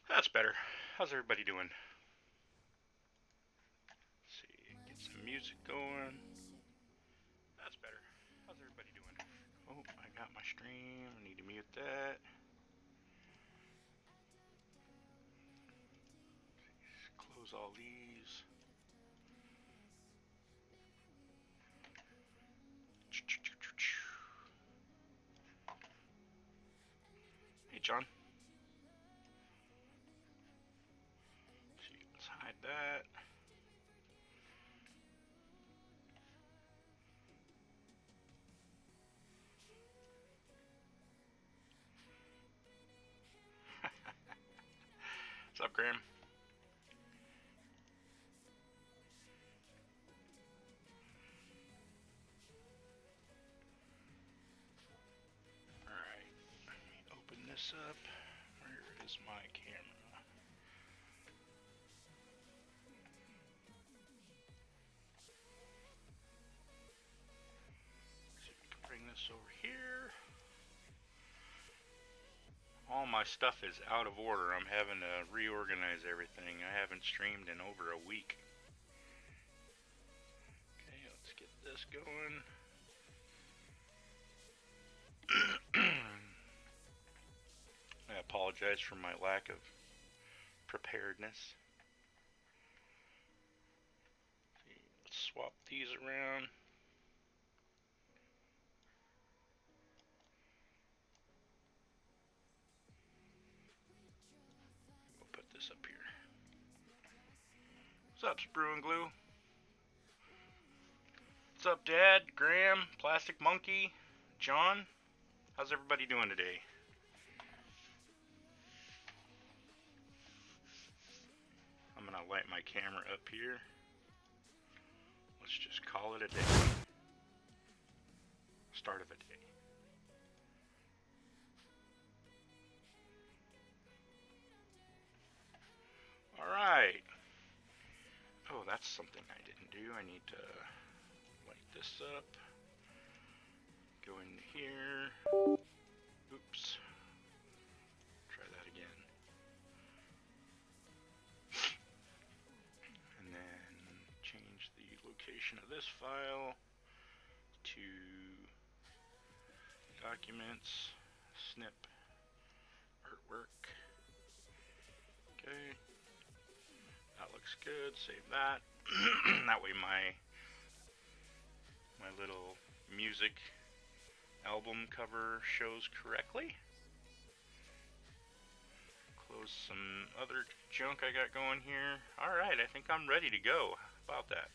That's better. How's everybody doing? Let's see, get some music going. That's better. How's everybody doing? Oh, I got my stream. I need to mute that. Close all these. Hey, John. Let's hide that. What's up, Graham? Alright, let me open this up. Where is my camera? See if we can bring this over here. All my stuff is out of order. I'm having to reorganize everything. I haven't streamed in over a week. Okay, let's get this going. I apologize for my lack of preparedness. Let's swap these around. We'll put this up here. What's up, Sprue and Glue? What's up, Dad, Graham, Plastic Monkey, John? How's everybody doing today? I'm gonna light my camera up here. Let's just call it a day. Start of a day. Alright. Oh, that's something I didn't do. I need to light this up. Go in here. Oops. Try that again. And then change the location of this file to documents, snip, artwork. Okay. That looks good. Save that. That way my little music album cover shows correctly. Close some other junk I got going here. Alright, I think I'm ready to go. How about that?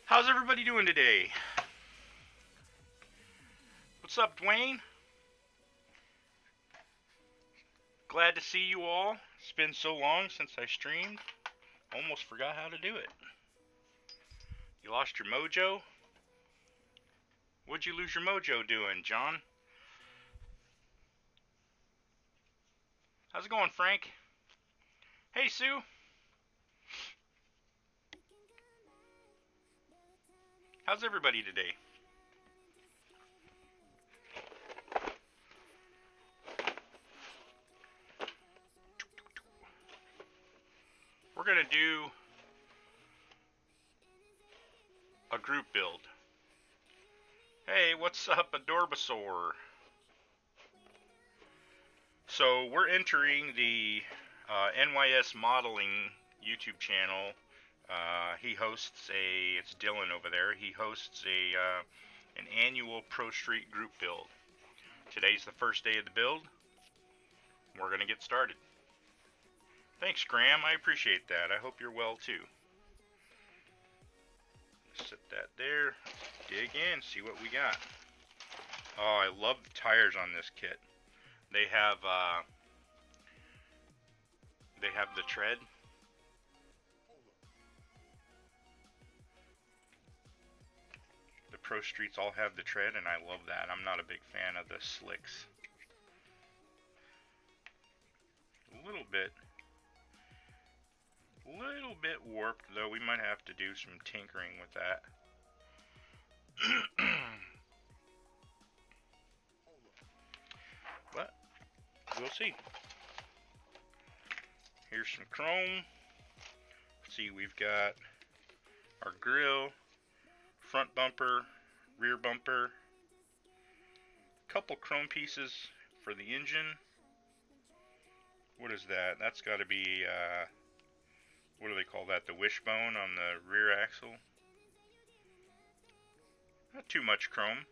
How's everybody doing today? What's up, Dwayne? Glad to see you all. It's been so long since I streamed. Almost forgot how to do it. You lost your mojo? What'd you lose your mojo doing, John? How's it going, Frank? Hey, Sue. How's everybody today? We're gonna do a group build. Hey, what's up, Adorbasaur? So we're entering the NYS Modeling YouTube channel. He hosts it's Dylan over there. He hosts an annual Pro Street group build. Today's the first day of the build. We're gonna get started. Thanks, Graham. I appreciate that. I hope you're well too. Set that there. Dig in, see what we got. Oh, I love the tires on this kit. They have the tread. The Pro Streets all have the tread, and I love that. I'm not a big fan of the slicks. A little bit warped, though. We might have to do some tinkering with that. But we'll see. Here's some chrome. Let's see, we've got our grill, front bumper, rear bumper, couple chrome pieces for the engine. What is that? That's got to be, what do they call that? The wishbone on the rear axle. Not too much chrome.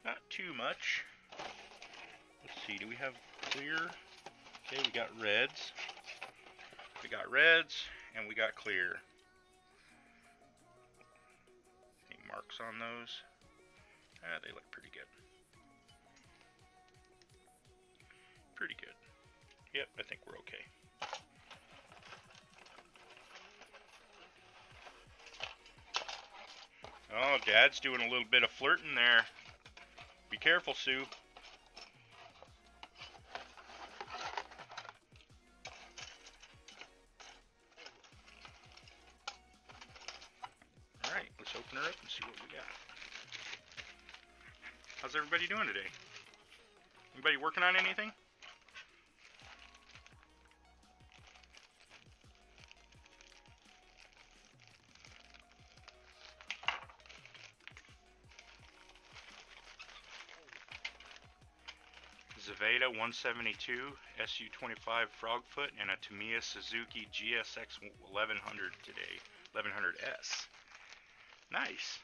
Not too much. Let's see, do we have clear? Okay, we got reds. We got reds, and we got clear. Any marks on those? Ah, they look pretty good. Pretty good. Yep, I think we're okay. Oh, Dad's doing a little bit of flirting there. Be careful, Sue. Alright, let's open her up and see what we got. How's everybody doing today? Anybody working on anything? Zaveda 172, SU25 Frogfoot, and a Tamiya Suzuki GSX 1100 today. 1100S. Nice.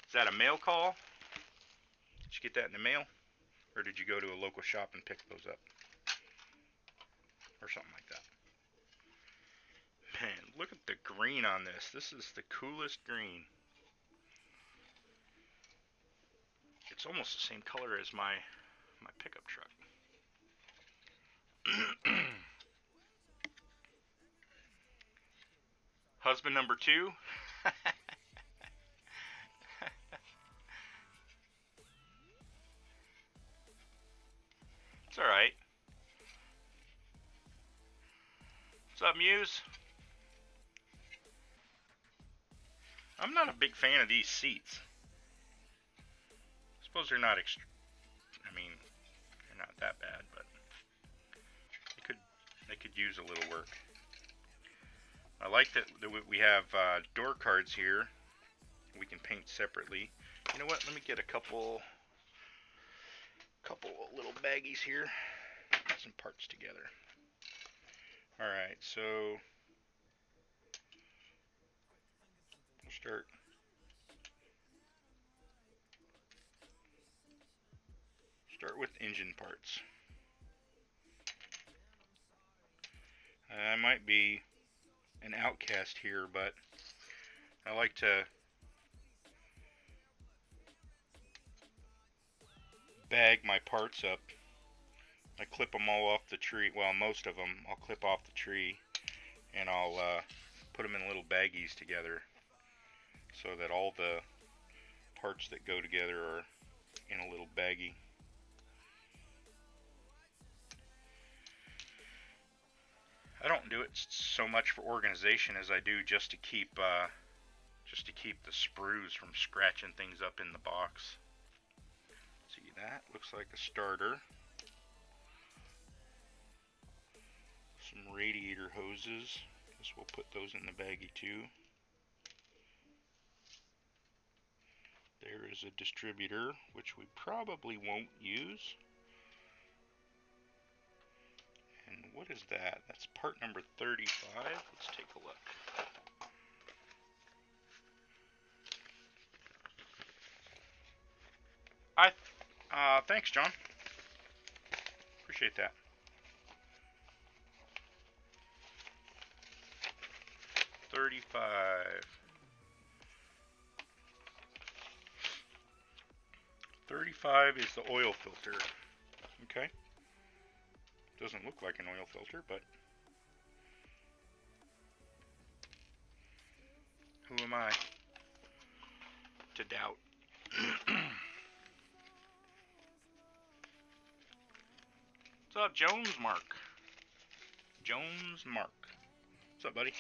Is that a mail call? Did you get that in the mail? Or did you go to a local shop and pick those up? Or something like that. Man, look at the green on this. This is the coolest green. It's almost the same color as my pickup truck. Husband number 2. It's alright. What's up, Muse? I'm not a big fan of these seats. I suppose they're not I mean, they're not that bad, but they could use a little work. I like that we have door cards here. We can paint separately. You know what? Let me get a couple little baggies here. Get some parts together. All right, so we'll start with engine parts. I might be an outcast here, but I like to bag my parts up. I clip them all off the tree. Well, most of them I'll clip off the tree, and I'll put them in little baggies together so that all the parts that go together are in a little baggie. I don't do it so much for organization as I do just to keep the sprues from scratching things up in the box. See, that looks like a starter. Some radiator hoses. Guess we'll put those in the baggie too. There is a distributor, which we probably won't use. And what is that? That's part number 35. Let's take a look. Thanks, John. Appreciate that. $35. 35 is the oil filter. Okay. Doesn't look like an oil filter, but who am I to doubt? What's up, Jones Mark? Jones Mark. What's up, buddy?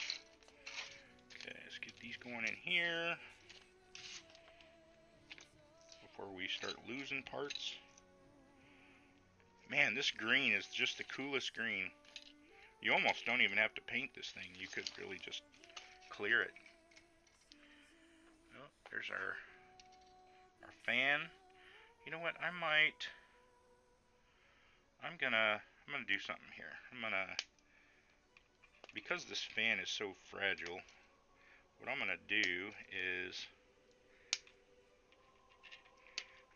Okay, let's get these going in here before we start losing parts. Man, this green is just the coolest green. You almost don't even have to paint this thing. You could really just clear it. Oh, there's our fan. You know what? I'm gonna do something here. Because this fan is so fragile, what I'm gonna do is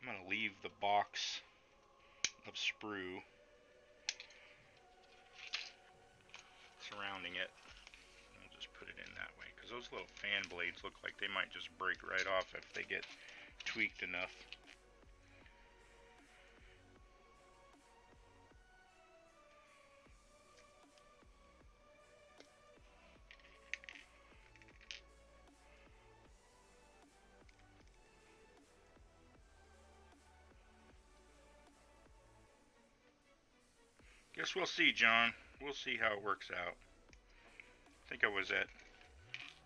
I'm gonna leave the box of sprue surrounding it. I'll just put it in that way, because those little fan blades look like they might just break right off if they get tweaked enough. Guess we'll see, John. We'll see how it works out. I think I was at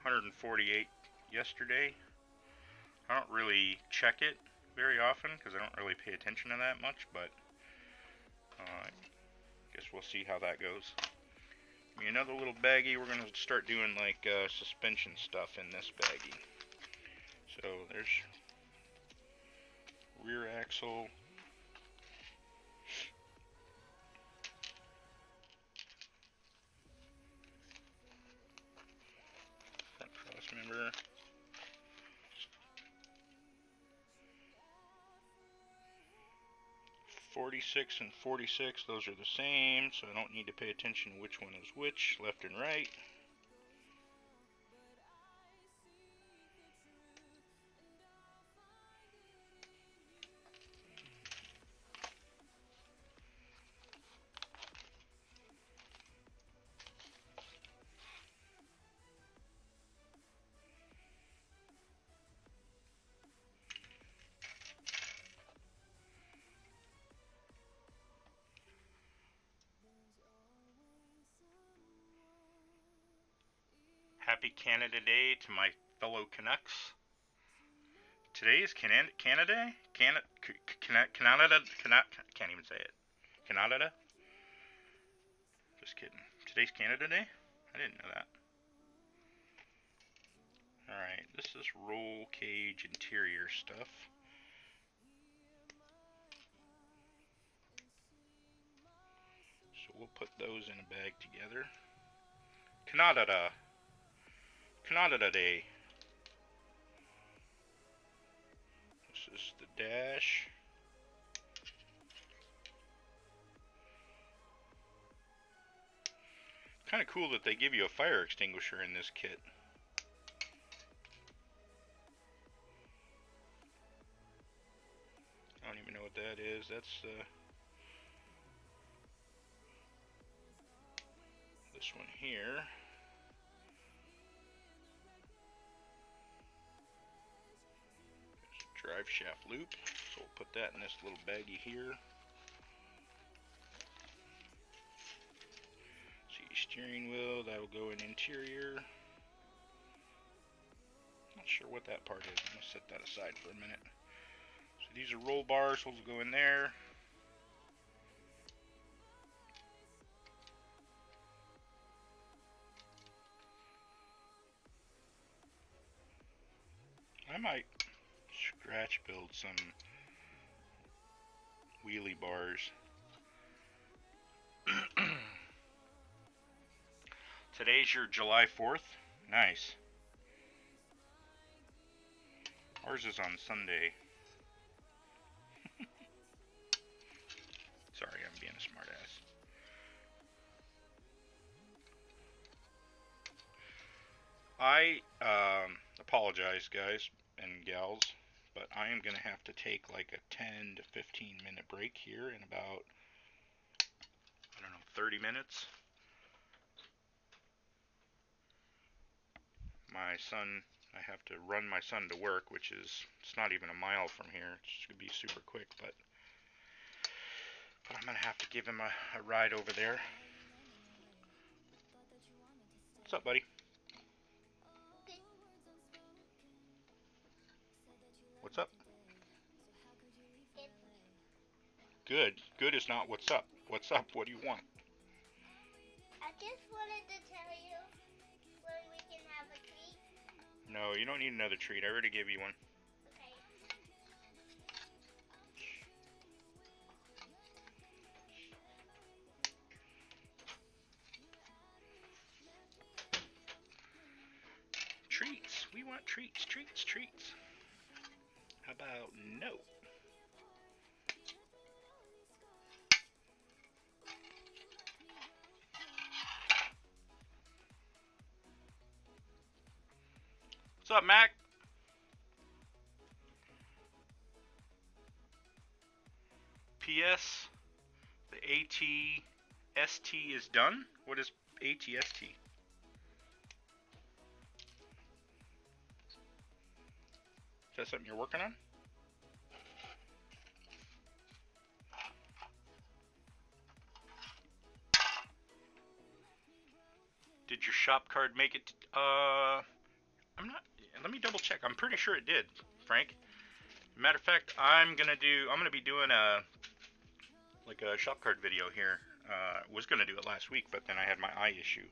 148 yesterday. I don't really check it very often because I don't really pay attention to that much, but I guess we'll see how that goes. Give me another little baggie. We're going to start doing like suspension stuff in this baggie. So there's rear axle. Front cross member. .46 and .46, those are the same, so I don't need to pay attention to which one is which, left and right. Happy Canada Day to my fellow Canucks. Today is Canada Day? Canada, can't even say it. Canada? Just kidding. Today's Canada Day? I didn't know that. Alright, this is roll cage interior stuff. So we'll put those in a bag together. Canada. Canada Day. This is the dash. Kind of cool that they give you a fire extinguisher in this kit. I don't even know what that is. That's this one here. Drive shaft loop, so we'll put that in this little baggie here. See, steering wheel, that'll go in interior. Not sure what that part is. I'm gonna set that aside for a minute. So these are roll bars, those will go in there. I might scratch build some wheelie bars. Today's your July 4th? Nice. Ours is on Sunday. Sorry, I'm being a smartass. I apologize, guys and gals, but I am going to have to take like a 10 to 15 minute break here in about, I don't know, 30 minutes. My son, I have to run my son to work, which is, it's not even a mile from here. It's going to be super quick, but I'm going to have to give him a ride over there. What's up, buddy? What's up? Good. Good is not what's up. What's up? What do you want? I just wanted to tell you when we can have a treat. No, you don't need another treat. I already gave you one. Okay. Treats. We want treats, treats, treats. How about no? What's up, Mac? P.S. The ATST is done? What is ATST? Is that something you're working on? Did your shop card make it? I'm not. Let me double check. I'm pretty sure it did, Frank. Matter of fact, I'm gonna be doing a shop card video here. Was gonna do it last week, but then I had my eye issue.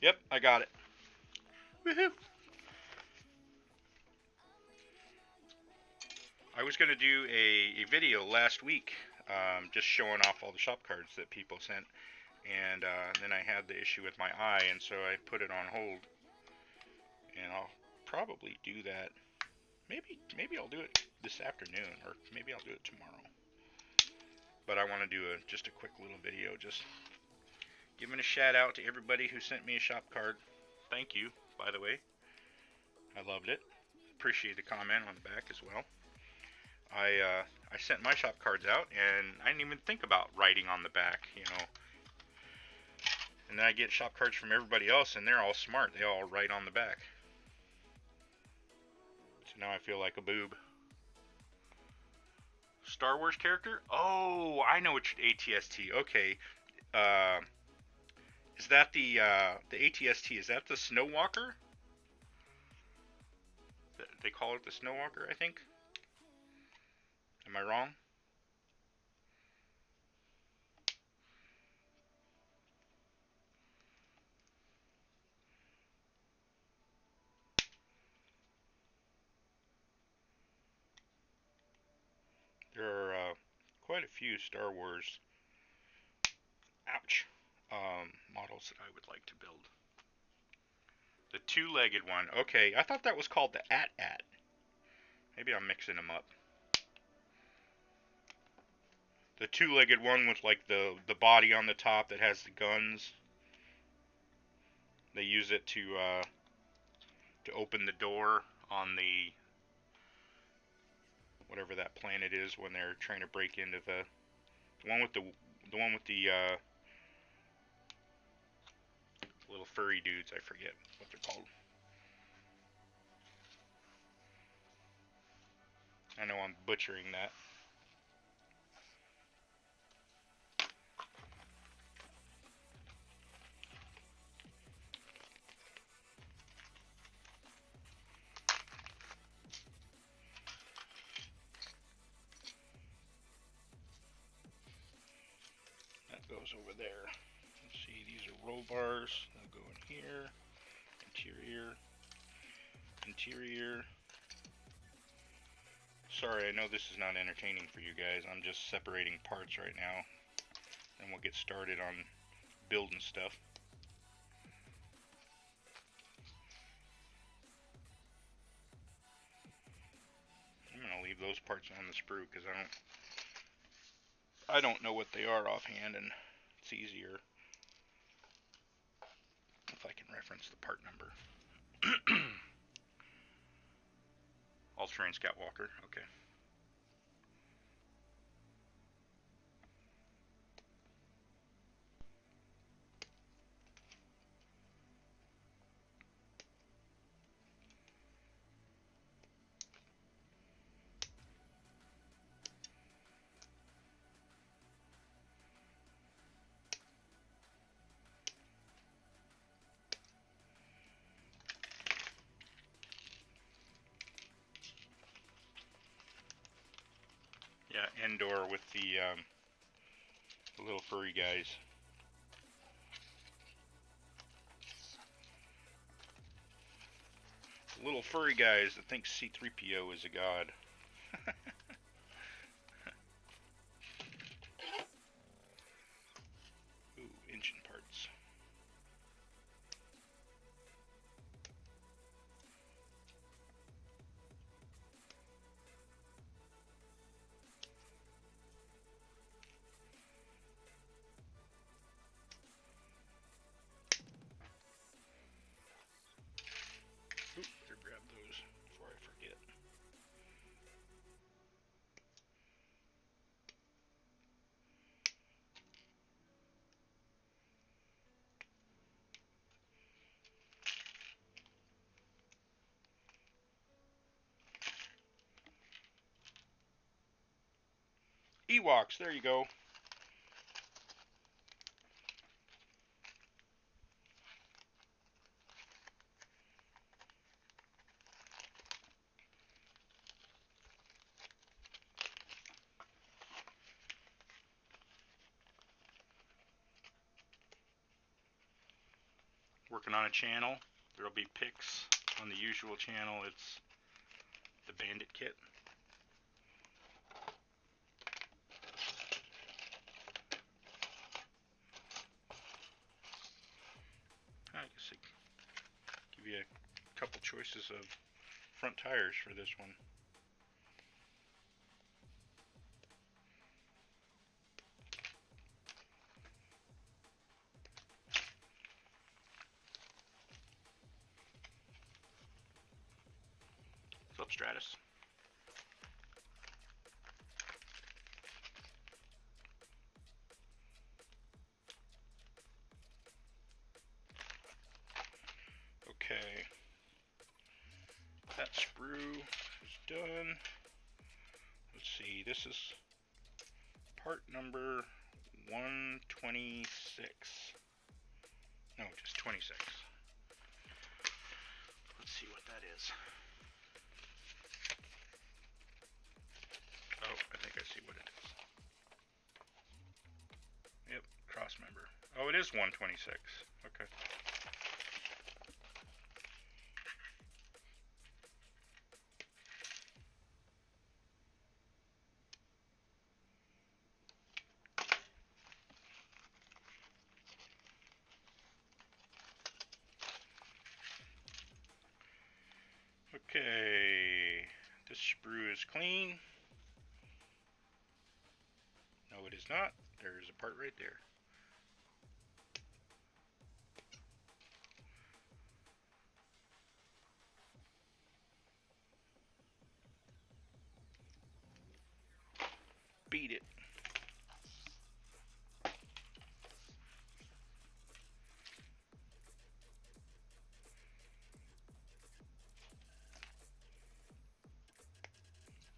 Yep, I got it. Woohoo! I was gonna do a video last week, just showing off all the shop cards that people sent, and then I had the issue with my eye, and so I put it on hold. And I'll probably do that. Maybe I'll do it this afternoon, or maybe I'll do it tomorrow. But I want to do just a quick little video, just giving a shout out to everybody who sent me a shop card. Thank you, by the way. I loved it. Appreciate the comment on the back as well. I sent my shop cards out, and I didn't even think about writing on the back, you know. And then I get shop cards from everybody else, and they're all smart. They all write on the back. So now I feel like a boob. Star Wars character? Oh, I know which ATST. Okay. Is that the ATST? Is that the Snow Walker? They call it the Snow Walker, I think. Am I wrong? There are quite a few Star Wars, ouch, models that I would like to build. The two-legged one. Okay, I thought that was called the AT-AT. Maybe I'm mixing them up. The two-legged one with like the body on the top that has the guns. They use it to open the door on the whatever that planet is when they're trying to break into the one with the little furry dudes. I forget what they're called. I know I'm butchering that. That goes over there. Let's see, these are roll bars. They'll go in here. Interior. Interior. Sorry, I know this is not entertaining for you guys. I'm just separating parts right now. And we'll get started on building stuff. I'm gonna leave those parts on the sprue because I don't know what they are offhand, and it's easier if I can reference the part number. All-terrain Scout Walker, okay. indoor with the little furry guys. The little furry guys that think C-3PO is a god. Ooh, engine parts. Ooh, better grab those before I forget. Ewoks, there you go. Working on a channel. There'll be pics on the usual channel. It's the Bandit kit. I guess I give you a couple choices of front tires for this one. What's up, Stratus? Okay. That sprue is done. Let's see, this is part number 126. No, just 26. Let's see what that is. Oh, I think I see what it is. Yep, cross member. Oh, it is 126. Okay. Okay, this sprue is clean. No, it is not. There's a part right there. Beat it.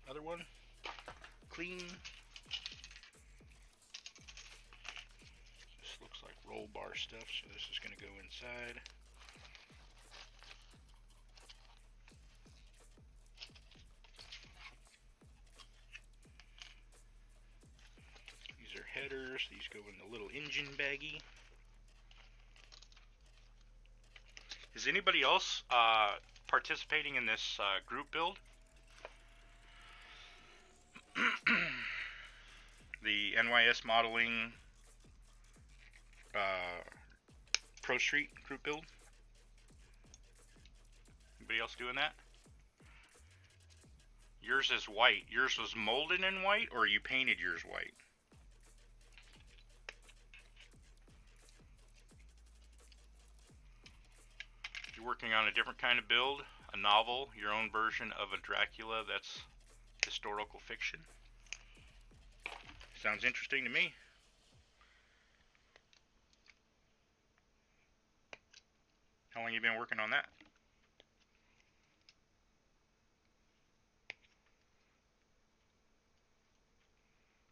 Another one. Clean. This looks like roll bar stuff, so this is going to go inside. These are headers. These go in the little engine baggie. Is anybody else participating in this group build? The NYS Modeling Pro Street group build? Anybody else doing that? Yours is white. Yours was molded in white, or you painted yours white? You're working on a different kind of build, a novel, your own version of a Dracula that's historical fiction. Sounds interesting to me. How long have you been working on that?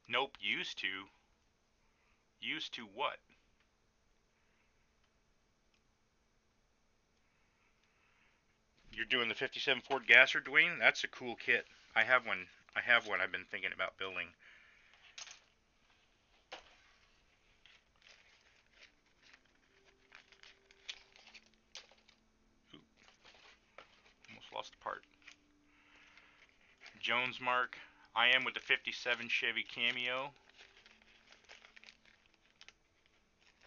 Nope, used to. Used to what? You're doing the 57 Ford Gasser, Dwayne? That's a cool kit. I have one. I've been thinking about building. Jones mark. I am with the 57 Chevy Cameo.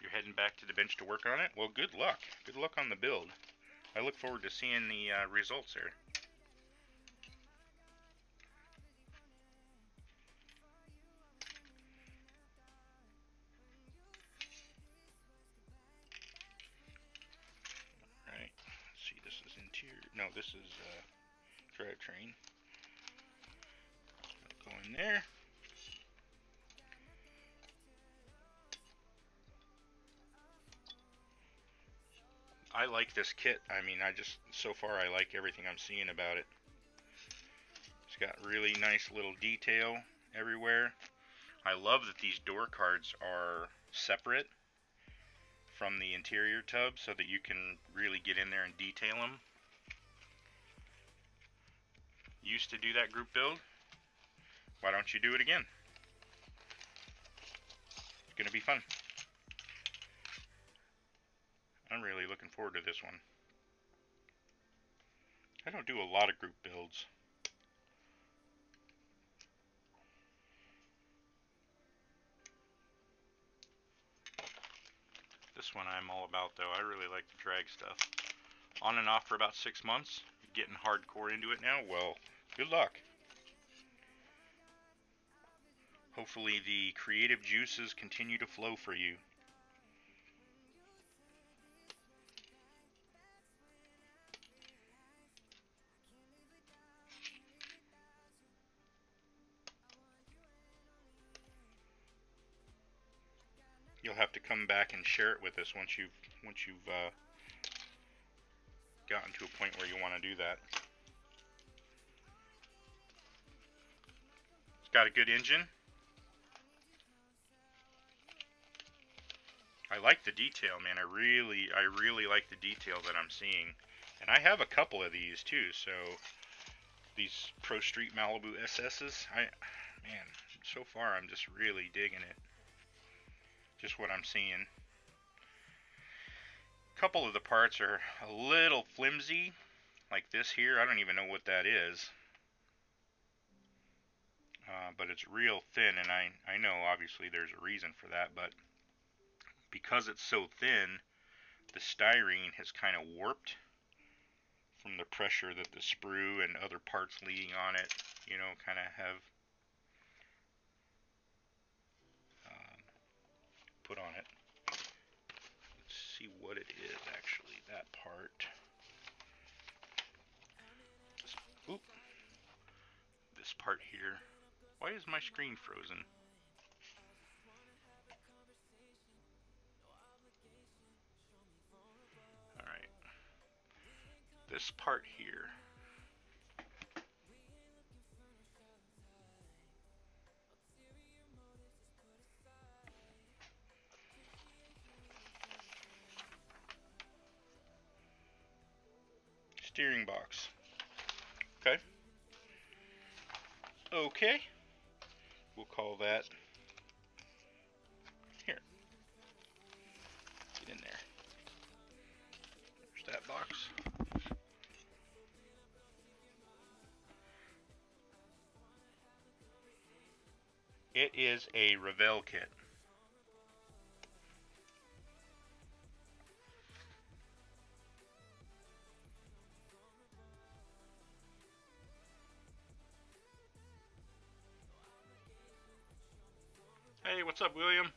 You're heading back to the bench to work on it? Well, good luck. Good luck on the build. I look forward to seeing the results there. Alright, let's see, this is interior. No, this is drivetrain. Go in there. I like this kit. I mean, so far I like everything I'm seeing about it. It's got really nice little detail everywhere. I love that these door cards are separate from the interior tub so that you can really get in there and detail them. Used to do that group build. Why don't you do it again? It's going to be fun. I'm really looking forward to this one. I don't do a lot of group builds. This one I'm all about though. I really like the drag stuff. On and off for about 6 months. Getting hardcore into it now. Well, good luck. Hopefully the creative juices continue to flow for you. You'll have to come back and share it with us once you've gotten to a point where you want to do that. It's got a good engine. I like the detail, man. I really like the detail that I'm seeing. And I have a couple of these too, so these Pro Street Malibu SS's, man, so far I'm just really digging it. Just what I'm seeing. A couple of the parts are a little flimsy, like this here. I don't even know what that is. But it's real thin, and I know obviously there's a reason for that, but because it's so thin, the styrene has kind of warped from the pressure that the sprue and other parts leading on it, you know, kind of have put on it. Let's see what it is actually, that part. This part here. Why is my screen frozen? Alright. This part here. Steering box. Okay. Okay. We'll call that. Here. Get in there. There's that box. It is a Revell kit. Hey, what's up, William?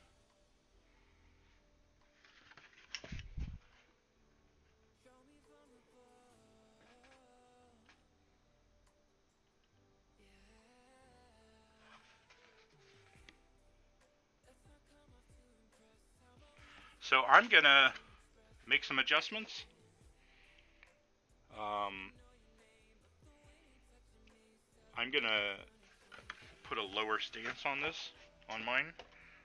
So I'm gonna make some adjustments. I'm gonna put a lower stance on this, on mine.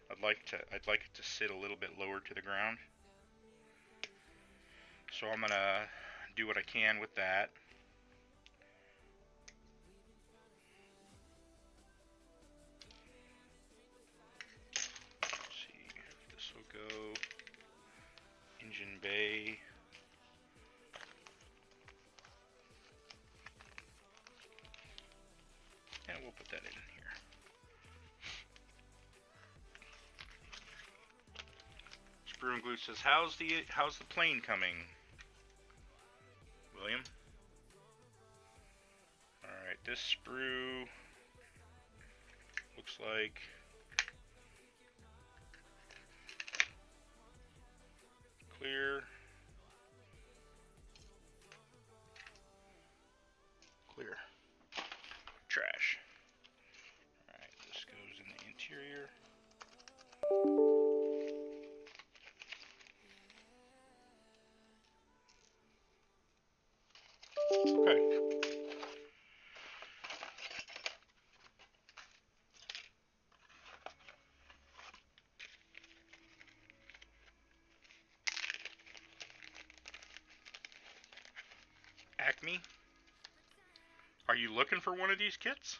I'd like it to sit a little bit lower to the ground. So I'm gonna do what I can with that. Let's see if this will go. Engine bay. we'll put that in here. Sprue and Glue says, how's the plane coming, William? All right, this sprue looks like clear, clear, trash. All right, this goes in the interior. Okay. Acme, are you looking for one of these kits?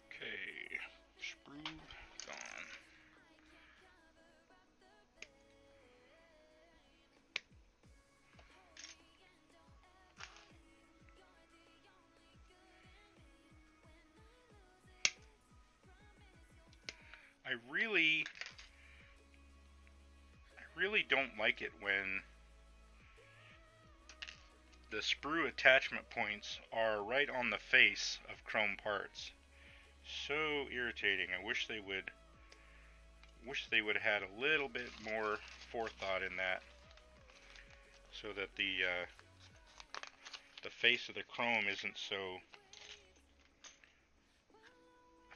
Okay, sprue gone. I really don't like it when the sprue attachment points are right on the face of chrome parts. So irritating. I wish they would have had a little bit more forethought in that, so that the face of the chrome isn't so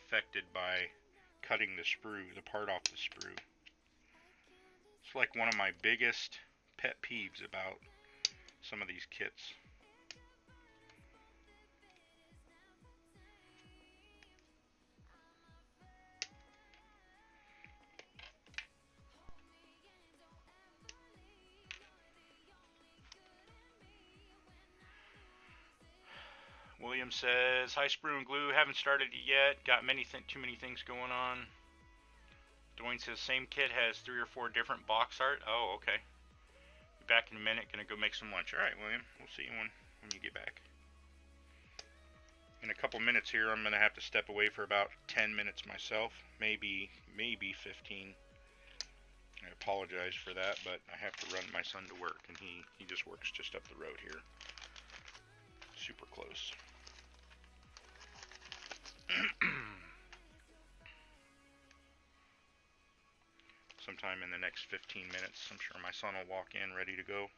affected by cutting the part off the sprue. It's like one of my biggest pet peeves about some of these kits. William says, hi Sprue and Glue, haven't started it yet, got too many things going on. Dwayne says, same kit has 3 or 4 different box art. Oh, okay. Be back in a minute, gonna go make some lunch. Alright, William, we'll see you when you get back. In a couple minutes here, I'm gonna have to step away for about 10 minutes myself, maybe 15. I apologize for that, but I have to run my son to work, and he just works just up the road here. Super close. Sometime in the next 15 minutes, I'm sure my son will walk in ready to go.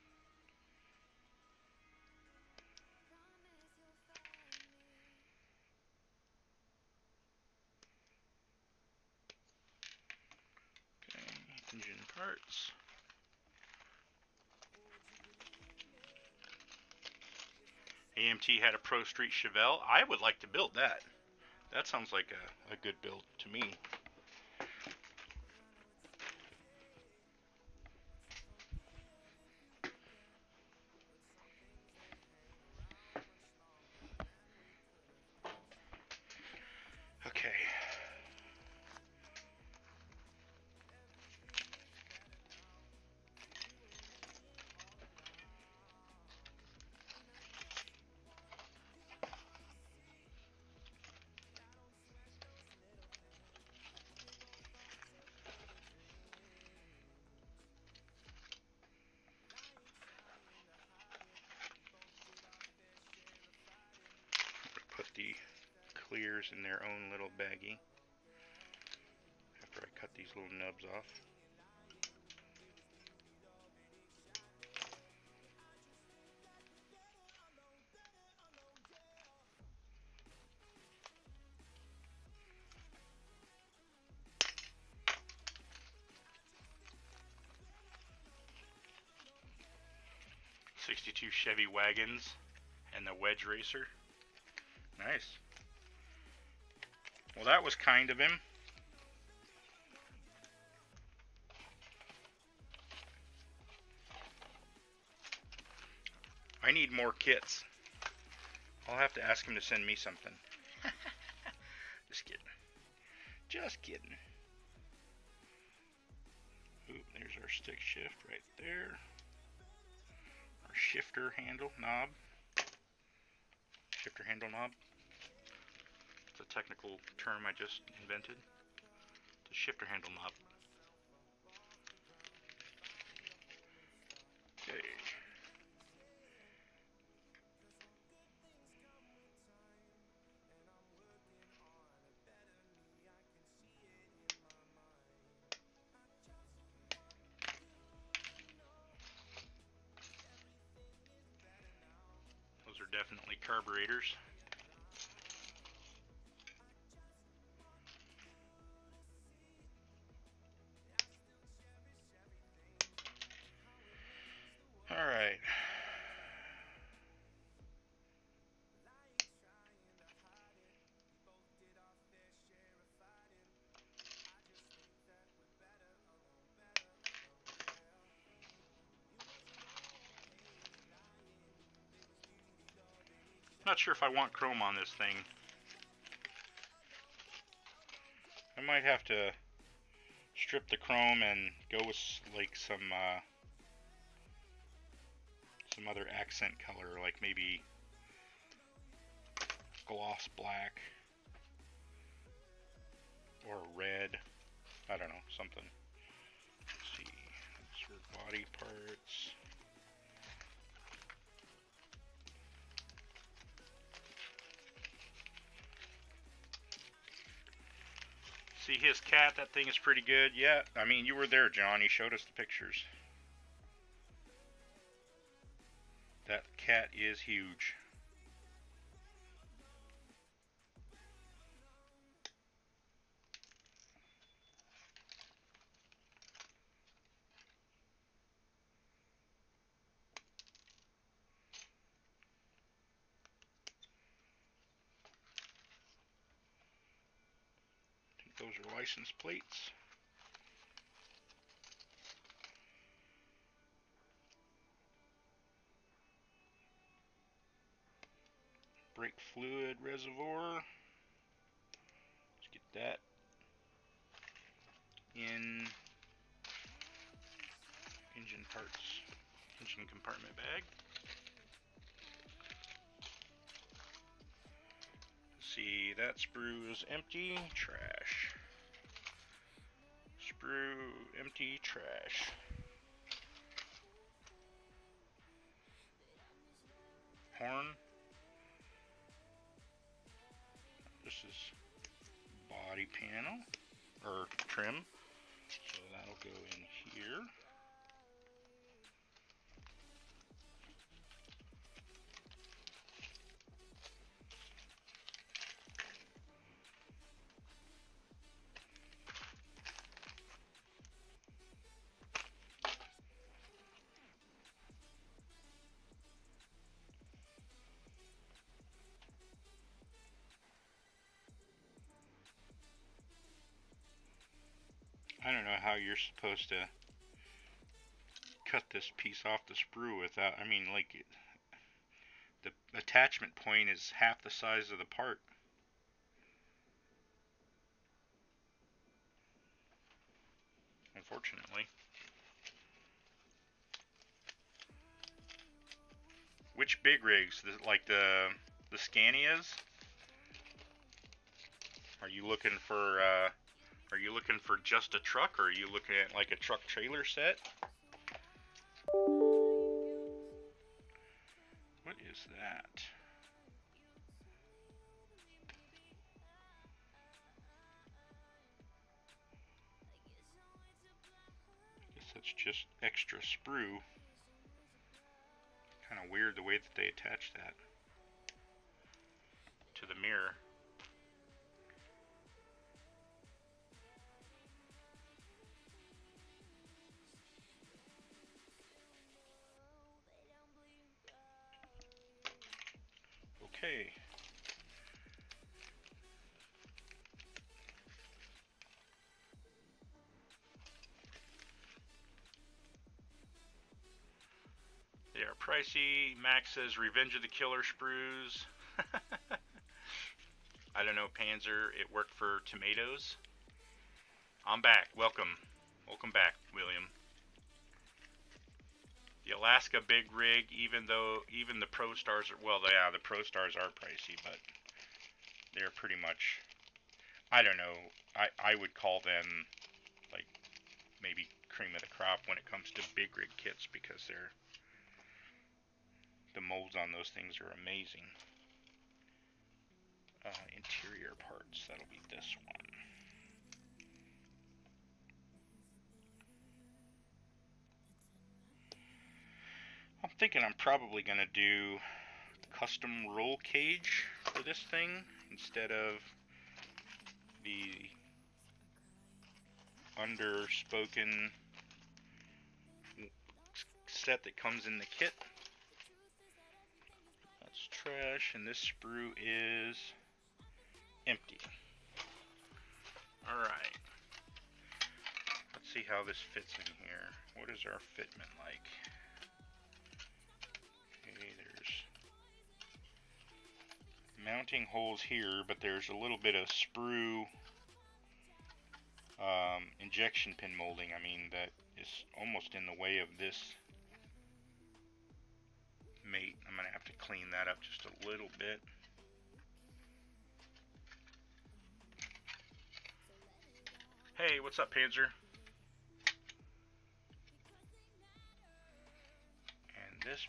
Okay, engine parts. AMT had a Pro Street Chevelle. I would like to build that. That sounds like a good build to me. Okay. Put the clears in their own little baggie after I cut these little nubs off. '62 Chevy wagons and the Wedge Racer. Nice. Well, that was kind of him. I need more kits. I'll have to ask him to send me something. Just kidding. Just kidding. Ooh, there's our stick shift right there. Our shifter handle knob. Shifter handle knob. It's a technical term I just invented. It's a shifter handle knob. Okay. Those are definitely carburetors. Alright. Not sure if I want chrome on this thing. I might have to strip the chrome and go with like some other accent color, like maybe gloss black or red. I don't know, something. Let's see. That's for body parts. See his cat, that thing is pretty good. Yeah, I mean, you were there, John. He showed us the pictures. That cat is huge. I think those are license plates. Brake fluid reservoir. Let's get that in engine parts, engine compartment bag. See, that sprue is empty, trash. Sprue, empty, trash. Horn. This is body panel, or trim. So that'll go in here. I don't know how you're supposed to cut this piece off the sprue without, I mean, like, the attachment point is half the size of the part. Unfortunately. Which big rigs? Like the Scanias? Are you looking for just a truck, or are you looking at like a truck trailer set? What is that? I guess that's just extra sprue. Kind of weird the way that they attach that to the mirror. Okay. They are pricey. Max says Revenge of the Killer sprues. I don't know, Panzer. It worked for tomatoes. I'm back. Welcome. Welcome back, William. The Alaska Big Rig, even the Pro Stars are, well, yeah, the Pro Stars are pricey, but they're pretty much, I don't know, I would call them like maybe cream of the crop when it comes to big rig kits, because the molds on those things are amazing. Interior parts, that'll be this one. I'm thinking I'm probably going to do custom roll cage for this thing instead of the underspoken set that comes in the kit. That's trash, and this sprue is empty. Alright. Let's see how this fits in here. What is our fitment like? Okay, there's mounting holes here, but there's a little bit of sprue injection pin molding. I mean, that is almost in the way of this mate. I'm going to have to clean that up just a little bit. Hey, what's up, Panzer? And this,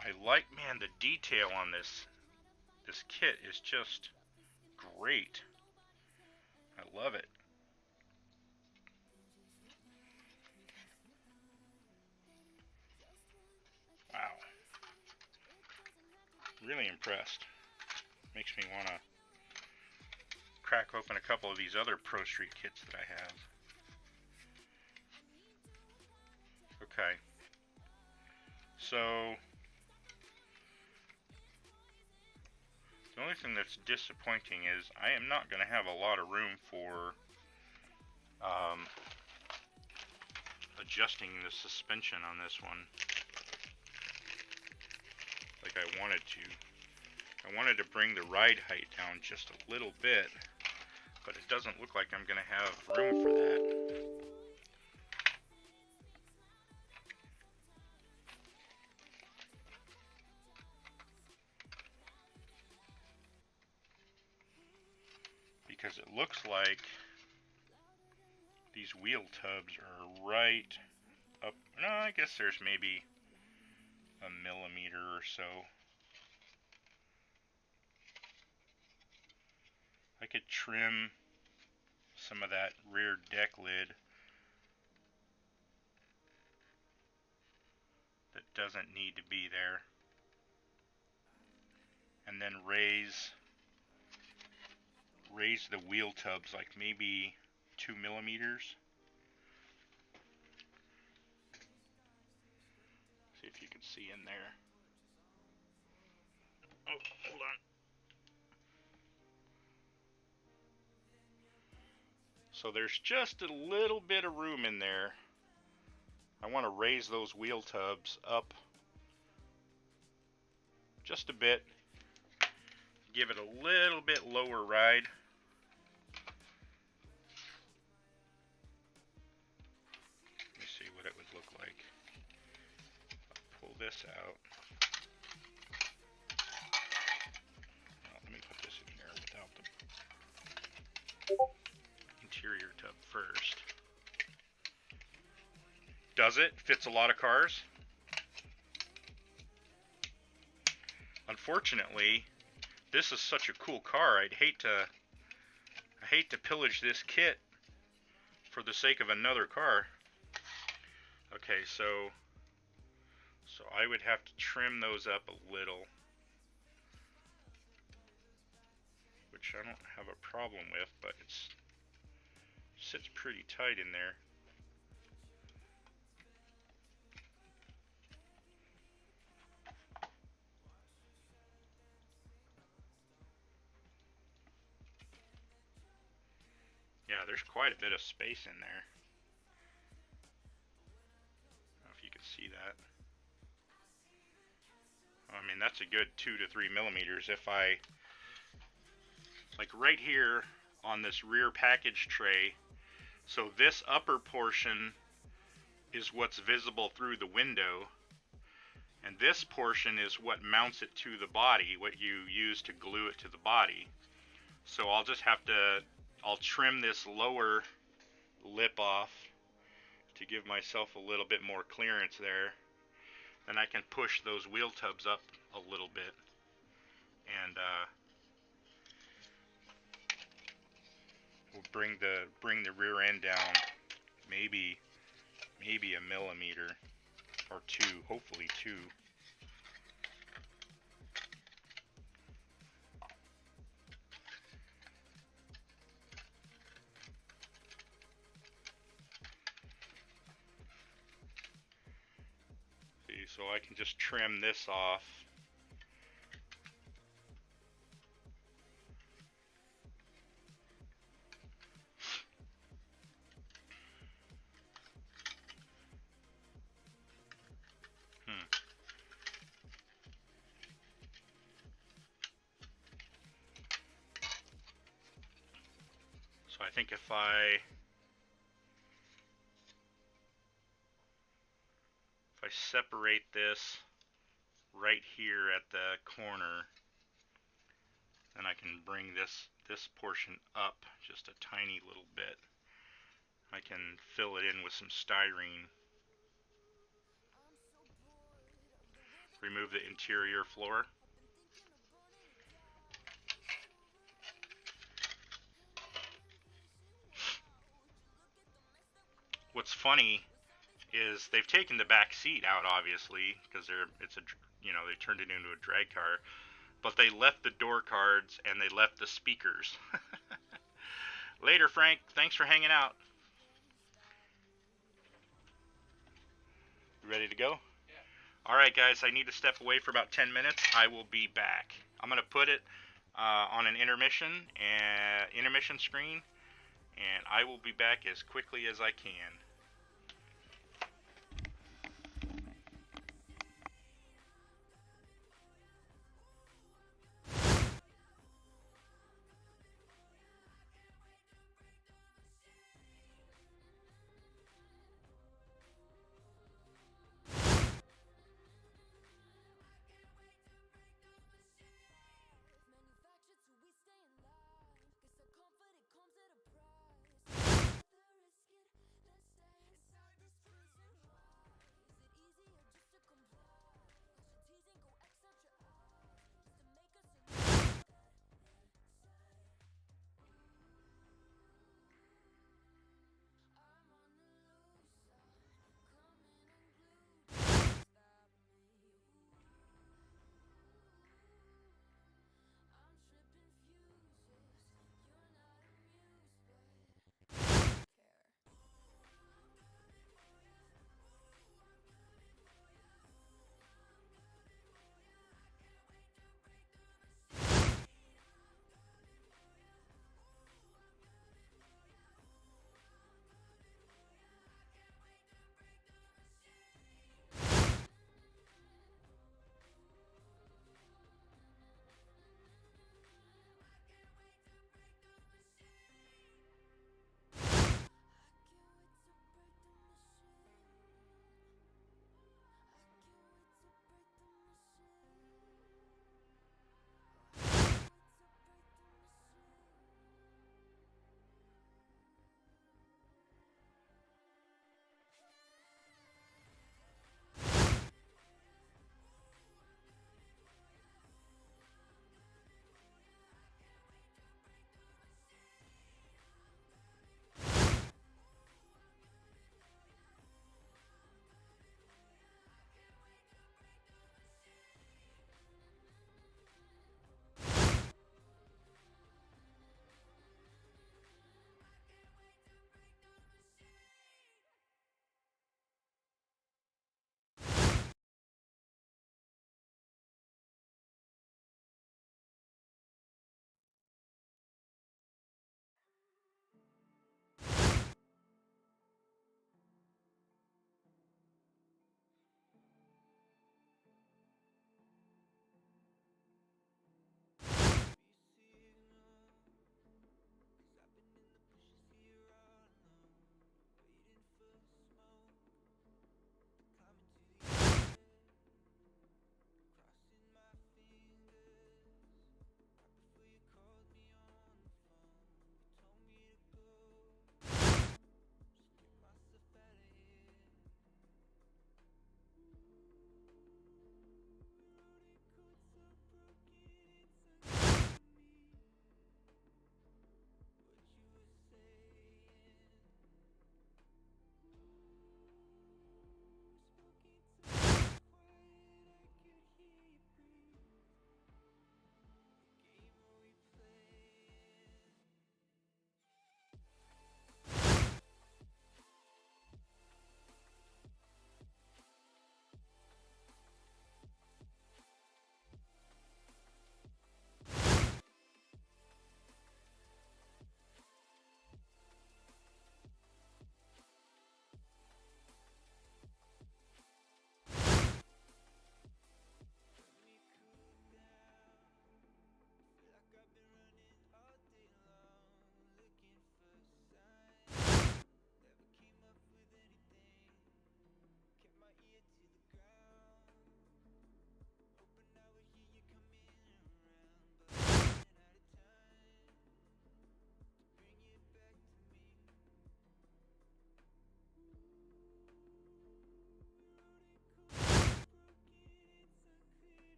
I like, man, the detail on this kit is just great. I love it. Wow. Really impressed. Makes me want to crack open a couple of these other Pro Street kits that I have. Okay. So, the only thing that's disappointing is I am not going to have a lot of room for adjusting the suspension on this one like I wanted to. I wanted to bring the ride height down just a little bit, but it doesn't look like I'm going to have room for that. Because it looks like these wheel tubs are right up. No, I guess there's maybe a millimeter or so. I could trim some of that rear deck lid that doesn't need to be there, and then raise the wheel tubs like maybe 2 millimeters. See if you can see in there. Oh, hold on. So there's just a little bit of room in there. I want to raise those wheel tubs up just a bit. Give it a little bit lower ride. Let me see what it would look like. I'll pull this out. Well, let me put this in here without the interior tub first. Does it? Fits a lot of cars. Unfortunately, this is such a cool car. I hate to pillage this kit for the sake of another car. Okay, so I would have to trim those up a little, which I don't have a problem with, but it sits pretty tight in there. Yeah, there's quite a bit of space in there. I don't know if you can see that. I mean, that's a good 2 to 3 millimeters. If I, like right here on this rear package tray, so this upper portion is what's visible through the window, and this portion is what mounts it to the body, what you use to glue it to the body. So I'll just have to, I'll trim this lower lip off to give myself a little bit more clearance there. Then I can push those wheel tubs up a little bit, and we'll bring the rear end down maybe a millimeter or two, hopefully two. See, so I can just trim this off. So I think if I separate this right here at the corner, then I can bring this portion up just a tiny little bit. I can fill it in with some styrene. Remove the interior floor. What's funny is they've taken the back seat out, obviously, because they turned it into a drag car, but they left the door cards and they left the speakers. Later, Frank. Thanks for hanging out. You ready to go? Yeah. All right, guys. I need to step away for about 10 minutes. I will be back. I'm gonna put it on an intermission screen, and I will be back as quickly as I can.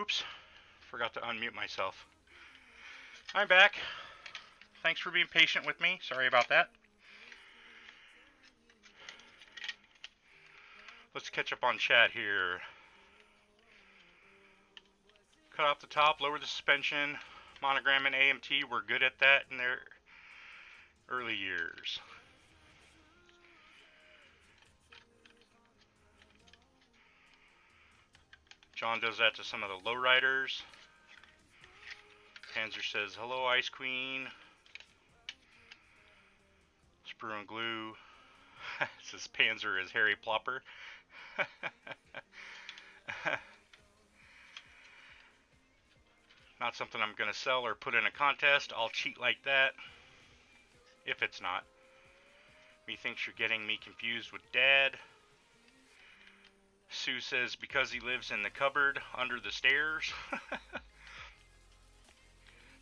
Oops, forgot to unmute myself. I'm back. Thanks for being patient with me. Sorry about that. Let's catch up on chat here. Cut off the top, lower the suspension. Monogram and AMT were good at that in their early years. John does that to some of the lowriders. Panzer says, hello, Ice Queen. Sprue and Glue. Says Panzer is Harry Plopper. Not something I'm going to sell or put in a contest. I'll cheat like that. If it's not. Methinks you're getting me confused with Dad. Sue says because he lives in the cupboard under the stairs.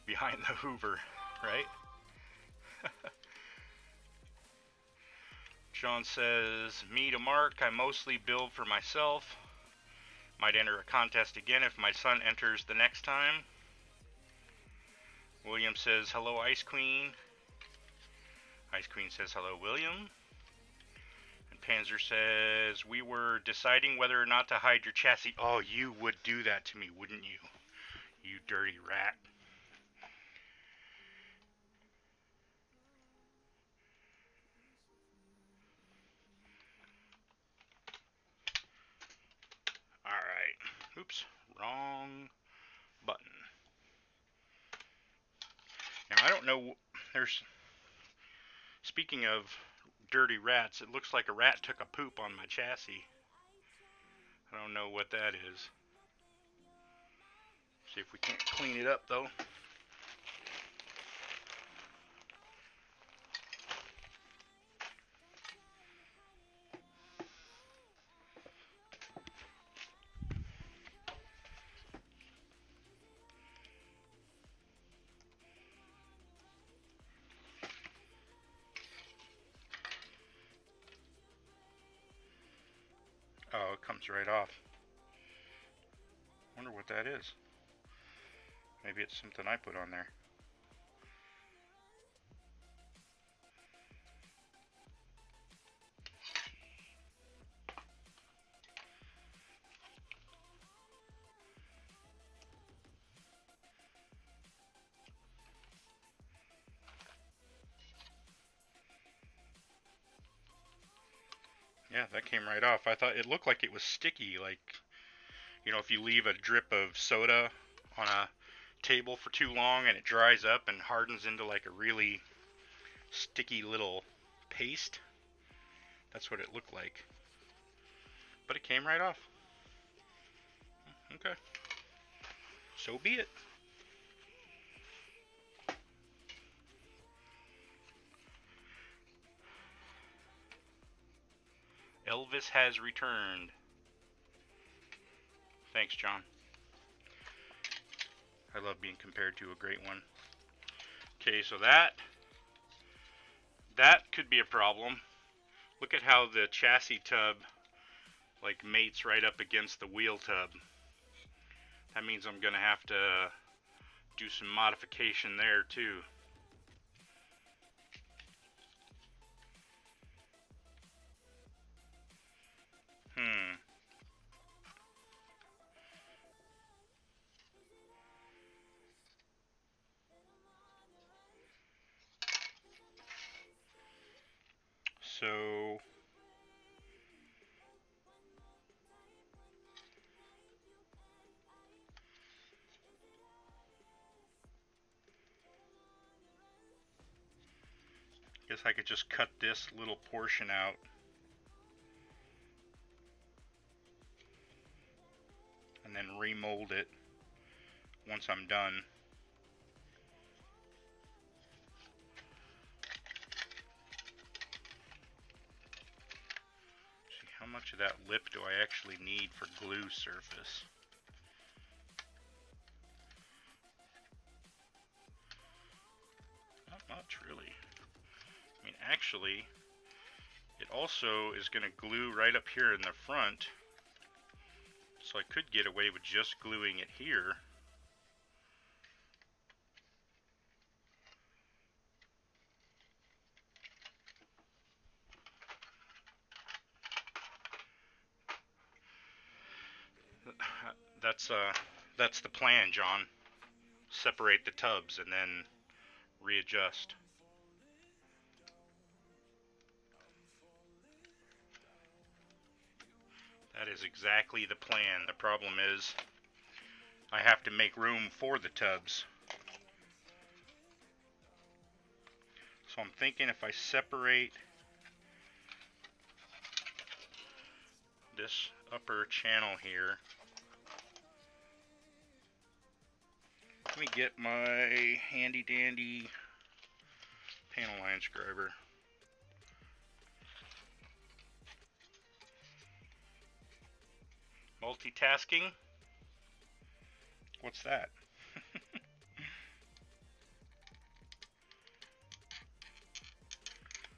Behind the Hoover, right? John says, me to Mark, I mostly build for myself. Might enter a contest again if my son enters the next time. William says, hello, Ice Queen. Ice Queen says, hello, William. And Panzer says, we were deciding whether or not to hide your chassis. Oh, you would do that to me, wouldn't you? You dirty rat. Alright. Oops. Wrong button. Now, I don't know. There's. Speaking of dirty rats, it looks like a rat took a poop on my chassis. I don't know what that is. See if we can't clean it up, though. Oh, it comes right off. Wonder what that is. Maybe it's something I put on there. Yeah, that came right off. I thought it looked like it was sticky, like, you know, if you leave a drip of soda on a table for too long and it dries up and hardens into like a really sticky little paste. That's what it looked like. But it came right off. Okay. So be it. Elvis has returned. Thanks, John. I love being compared to a great one. Okay, so that could be a problem. Look at how the chassis tub like mates right up against the wheel tub. That means I'm gonna have to do some modification there too. So guess I could just cut this little portion out. And then remold it once I'm done. See, how much of that lip do I actually need for glue surface? Not much, really. I mean, actually, it also is going to glue right up here in the front. So I could get away with just gluing it here. That's the plan, John. Separate the tubs and then readjust. That is exactly the plan. The problem is I have to make room for the tubs. So I'm thinking if I separate this upper channel here, let me get my handy dandy panel line scriber. Multitasking? What's that?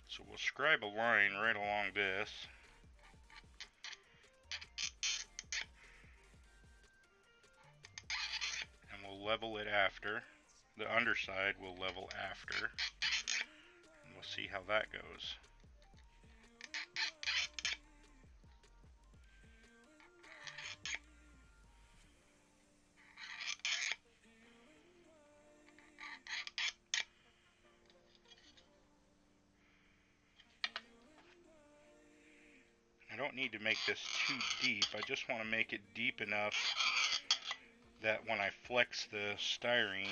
So we'll scribe a line right along this. And we'll level it after. The underside will level after. And we'll see how that goes. I don't need to make this too deep. I just want to make it deep enough that when I flex the styrene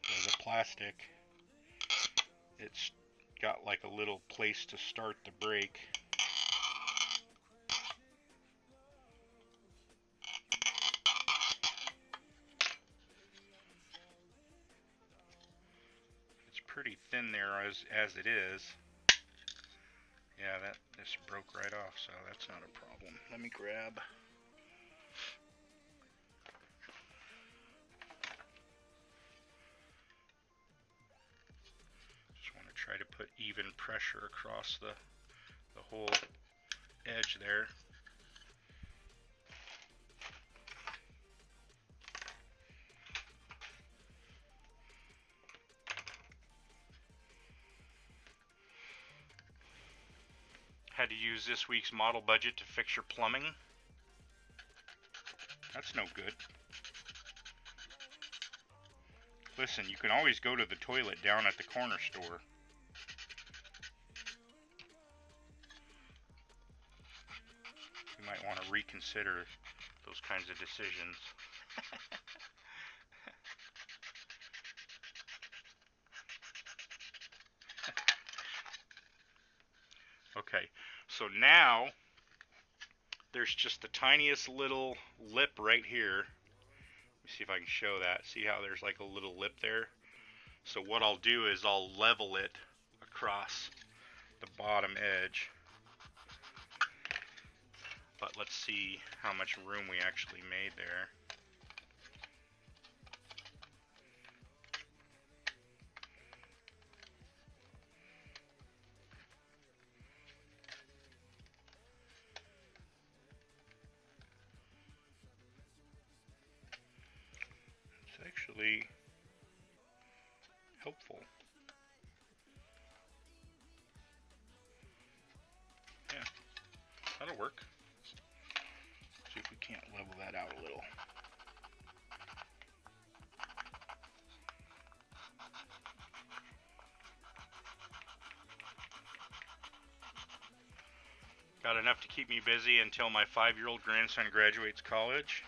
or the plastic, it's got like a little place to start the break. It's pretty thin there as it is. Yeah, this broke right off, so that's not a problem. Let me grab. Just want to try to put even pressure across the whole edge there. Had to use this week's model budget to fix your plumbing. That's no good. Listen, you can always go to the toilet down at the corner store. You might want to reconsider those kinds of decisions. Okay, so now there's just the tiniest little lip right here. Let me see if I can show that. See how there's like a little lip there? So what I'll do is I'll level it across the bottom edge. But let's see how much room we actually made there. It's actually helpful. Yeah, that'll work. See if we can't level that out a little. Got enough to keep me busy until my 5-year-old grandson graduates college.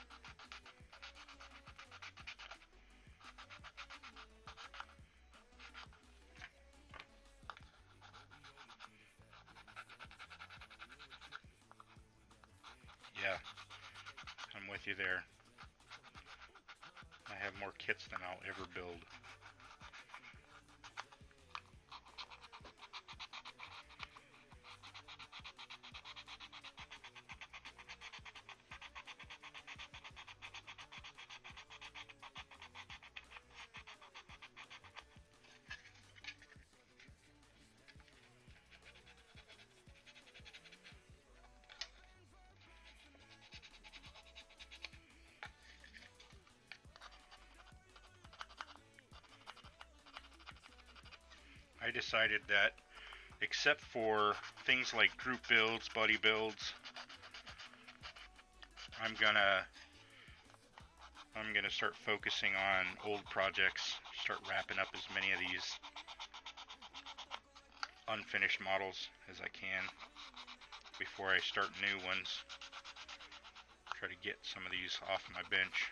Yeah, I'm with you there. I have more kits than I'll ever build. I decided that except for things like group builds, buddy builds, I'm gonna start focusing on old projects, start wrapping up as many of these unfinished models as I can before I start new ones. Try to get some of these off my bench.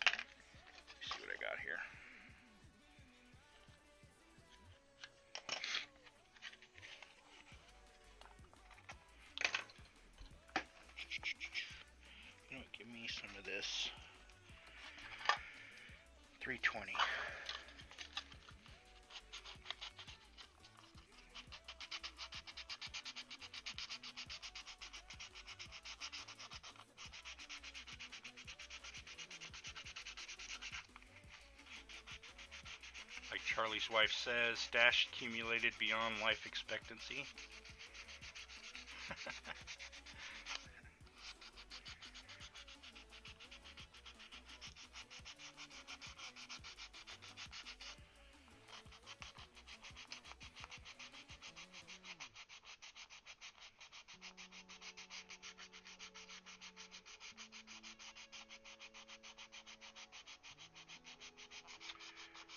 Let's see what I got here. You know, give me some of this 320. Like Charlie's wife says, stash accumulated beyond life expectancy.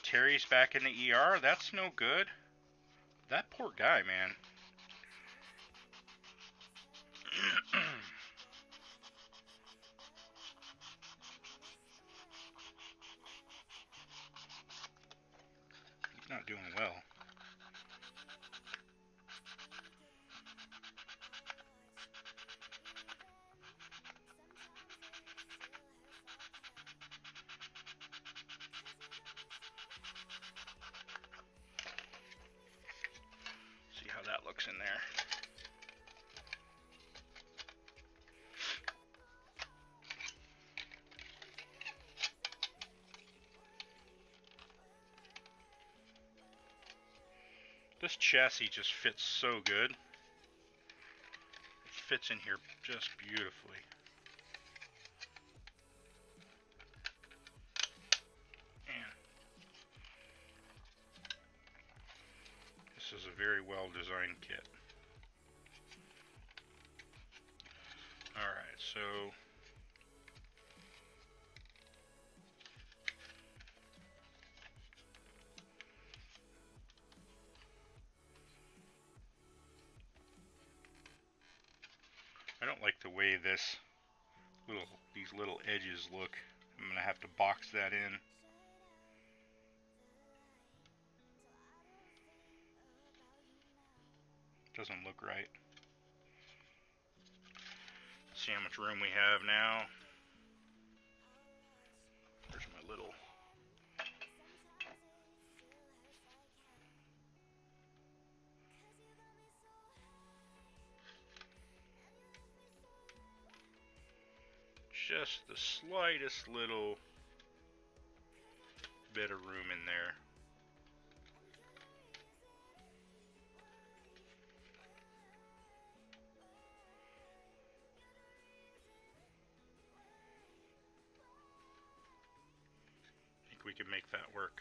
Terry's back in the ER? That's no good. That poor guy, man. He's not doing well. See how that looks in there. This chassis just fits so good. It fits in here just beautifully. Man, this is a very well designed kit. Alright, so I don't like the way these little edges look. I'm gonna have to box that in. Doesn't look right. See how much room we have now. There's my little just the slightest little bit of room in there. I think we can make that work.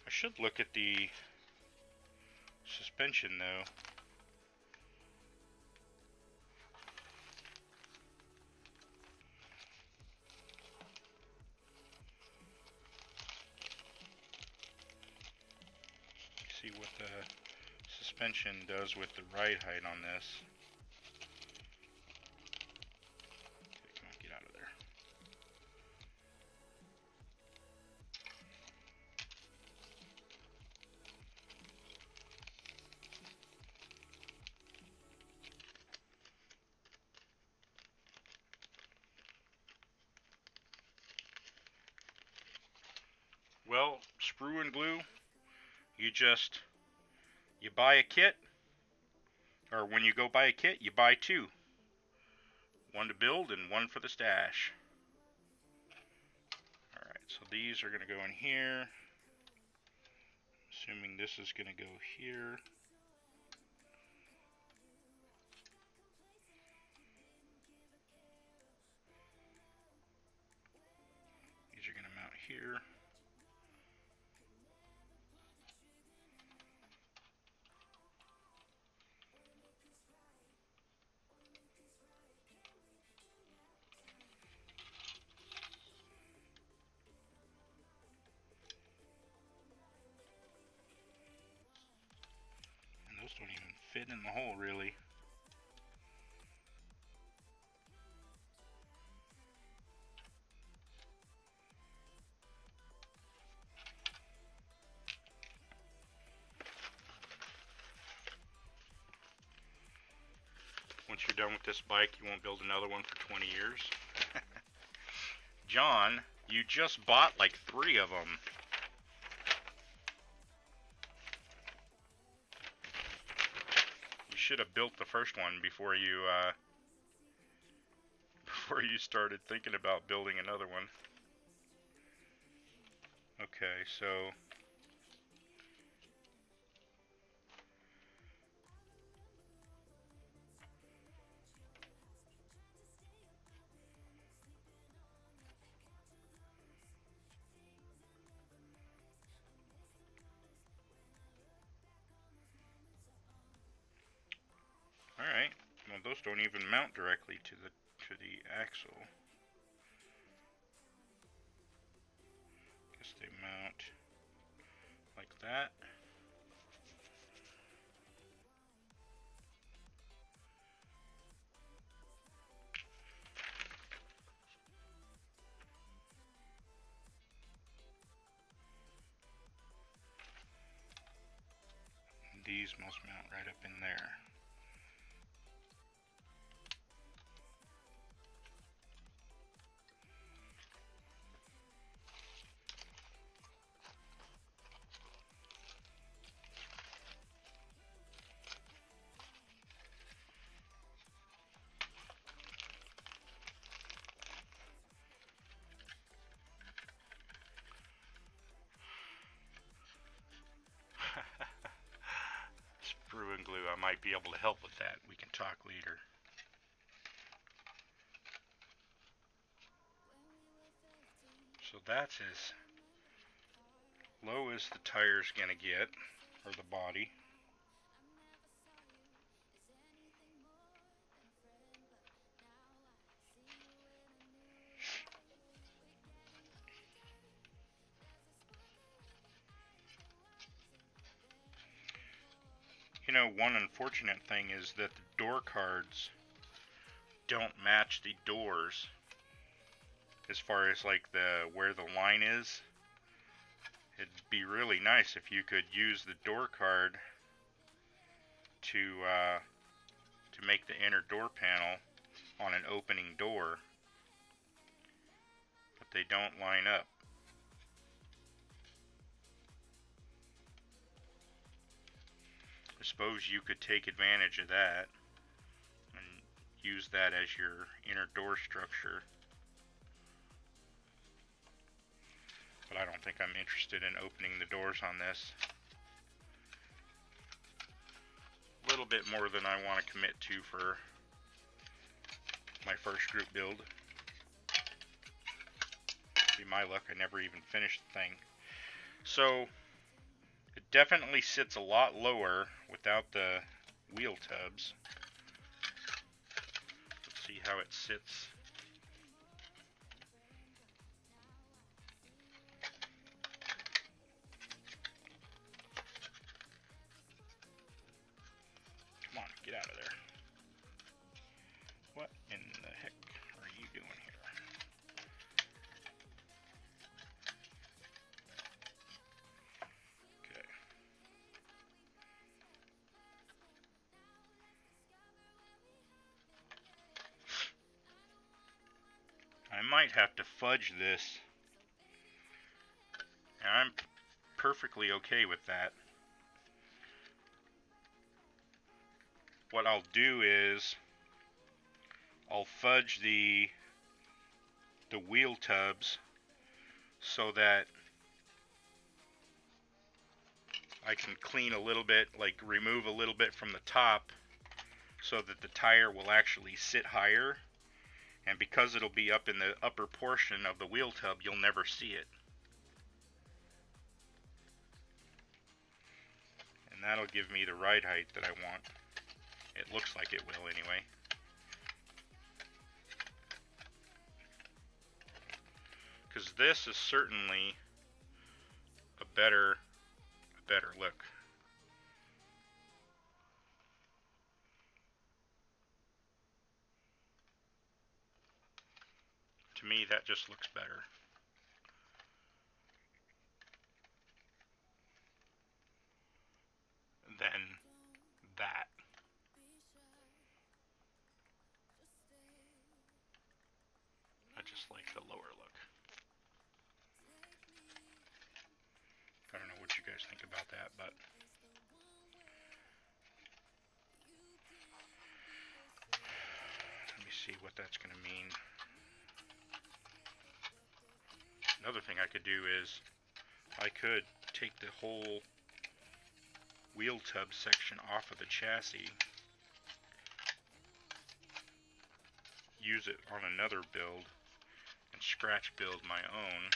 I should look at the suspension though. See what the suspension does with the ride height on this. Okay, come on, get out of there. Well, sprue and glue, you buy a kit, or when you go buy a kit, you buy two. One to build and one for the stash. Alright, so these are going to go in here. Assuming this is going to go here. These are going to mount here. And those don't even fit in the hole, really. Once you're done with this bike, you won't build another one for 20 years. John, you just bought like 3 of them. You should have built the first one before you started thinking about building another one. Okay, so alright, well those don't even mount directly to the axle. Guess they mount like that. These must mount right up in there. Sprue and glue, I might be able to help with that. We can talk later. So that's as low as the tire's gonna get, or the body. You know, one unfortunate thing is that the door cards don't match the doors as far as like where the line is. It'd be really nice if you could use the door card to make the inner door panel on an opening door, but they don't line up. I suppose you could take advantage of that and use that as your inner door structure, but I don't think I'm interested in opening the doors on this. A little bit more than I want to commit to for my first group build. Be my luck, I never even finished the thing. So it definitely sits a lot lower without the wheel tubs. Let's see how it sits. Come on, get out of there. What in the heck are you doing here? Okay. I might have to fudge this, and I'm perfectly okay with that. What I'll do is I'll fudge the wheel tubs so that I can clean a little bit, like remove a little bit from the top, so that the tire will actually sit higher, and because it'll be up in the upper portion of the wheel tub, you'll never see it. And that'll give me the ride height that I want. It looks like it will anyway. Because this is certainly a better look. To me, that just looks better than that. I just like the lower look. I don't know what you guys think about that, but let me see what that's going to mean. Another thing I could do is I could take the whole wheel tub section off of the chassis, use it on another build, and scratch build my own.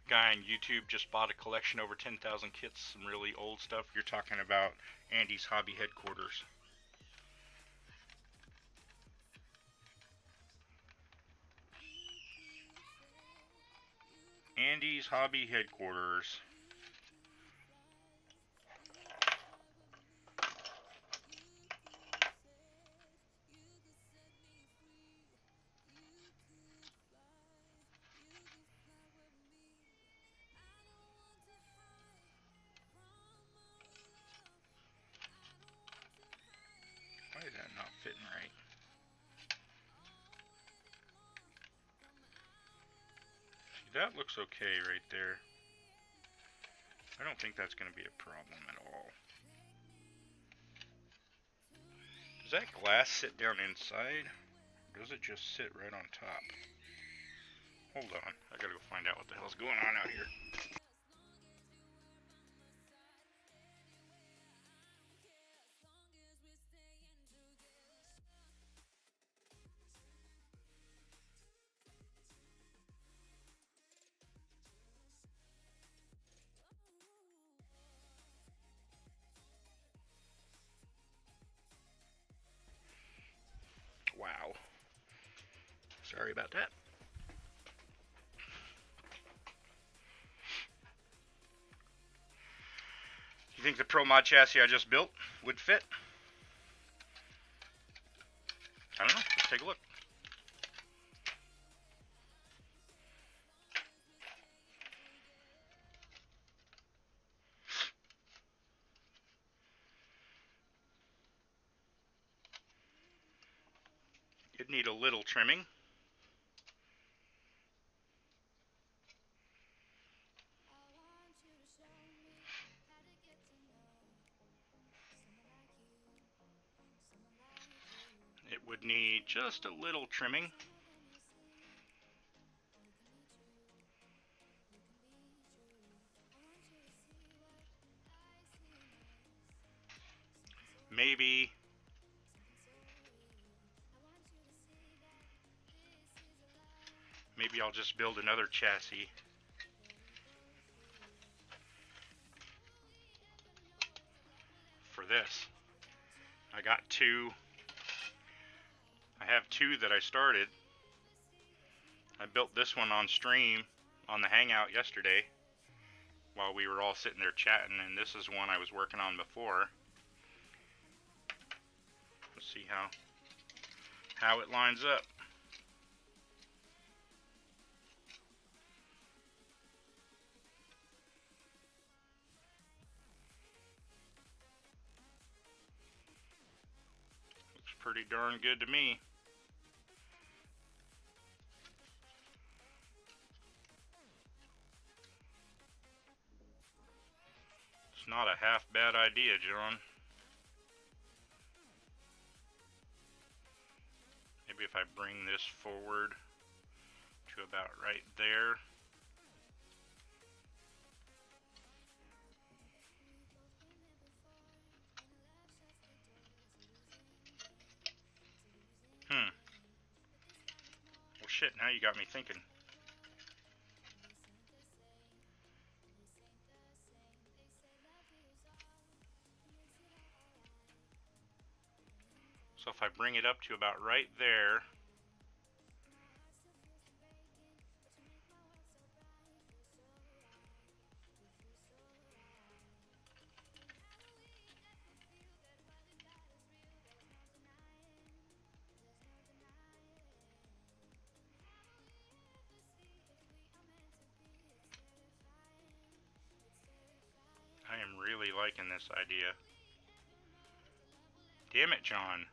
Guy on YouTube just bought a collection over 10,000 kits, some really old stuff. You're talking about Andy's Hobby Headquarters. Andy's Hobby Headquarters. Why is that not fitting right? See, that looks okay right there. I don't think that's going to be a problem at all. Does that glass sit down inside? Or does it just sit right on top? Hold on, I gotta go find out what the hell's going on out here. Wow. Sorry about that. You think the Pro Mod chassis I just built would fit? I don't know. Let's take a look. It'd need a little trimming. It would need just a little trimming. Maybe I'll just build another chassis for this. I got two. I have two that I started. I built this one on stream on the Hangout yesterday while we were all sitting there chatting, and this is one I was working on before. Let's see how it lines up. Looks pretty darn good to me. It's not a half bad idea, John. Maybe if I bring this forward to about right there. Well, shit, now you got me thinking. So if I bring it up to about right there, I am really liking this idea. Damn it, John.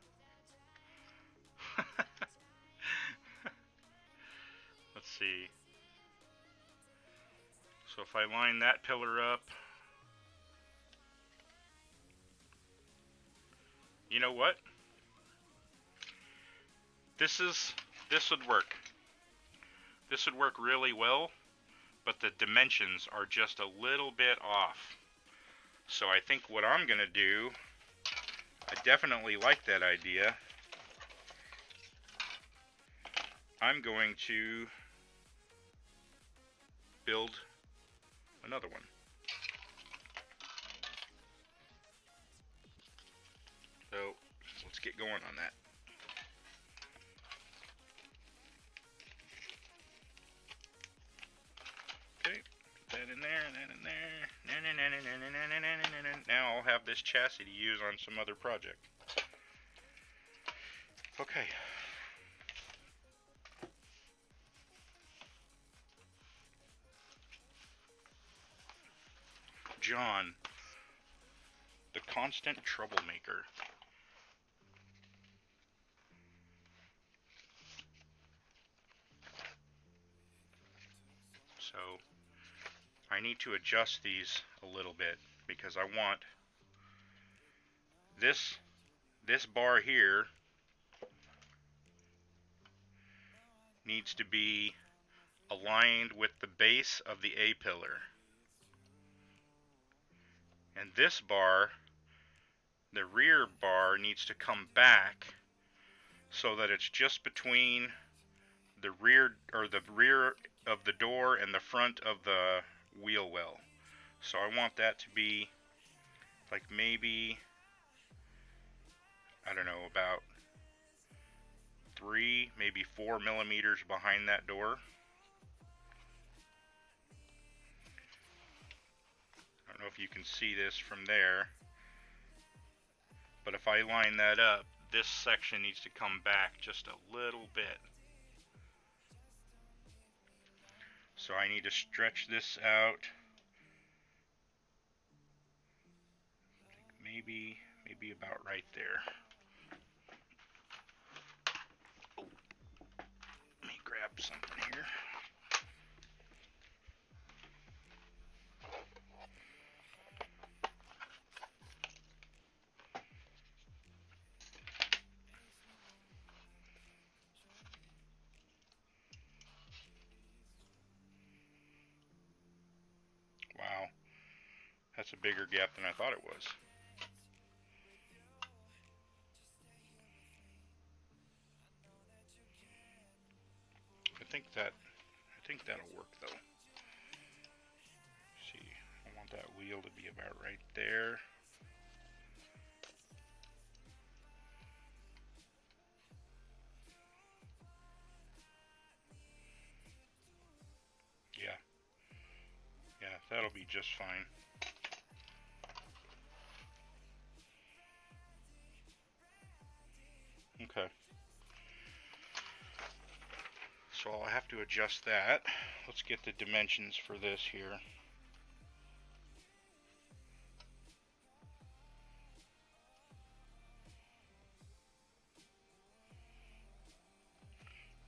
Let's see. So if I line that pillar up, you know what? This would work. This would work really well, but the dimensions are just a little bit off. So I think what I'm gonna do, I definitely like that idea. I'm going to build another one. So let's get going on that. Okay, put that in there, and that in there. Now I'll have this chassis to use on some other project. Okay. John, the constant troublemaker. So I need to adjust these a little bit because I want this bar here needs to be aligned with the base of the A pillar. And this bar, the rear bar, needs to come back so that it's just between the rear of the door and the front of the wheel well. So I want that to be like maybe, I don't know, about 3, maybe 4 millimeters behind that door. I don't know if you can see this from there, but if I line that up, this section needs to come back just a little bit. So I need to stretch this out. Maybe about right there. Oh, let me grab something here. Wow, that's a bigger gap than I thought it was. I think that'll work though. See, I want that wheel to be about right there. Yeah, that'll be just fine. Okay. So I'll have to adjust that. Let's get the dimensions for this here.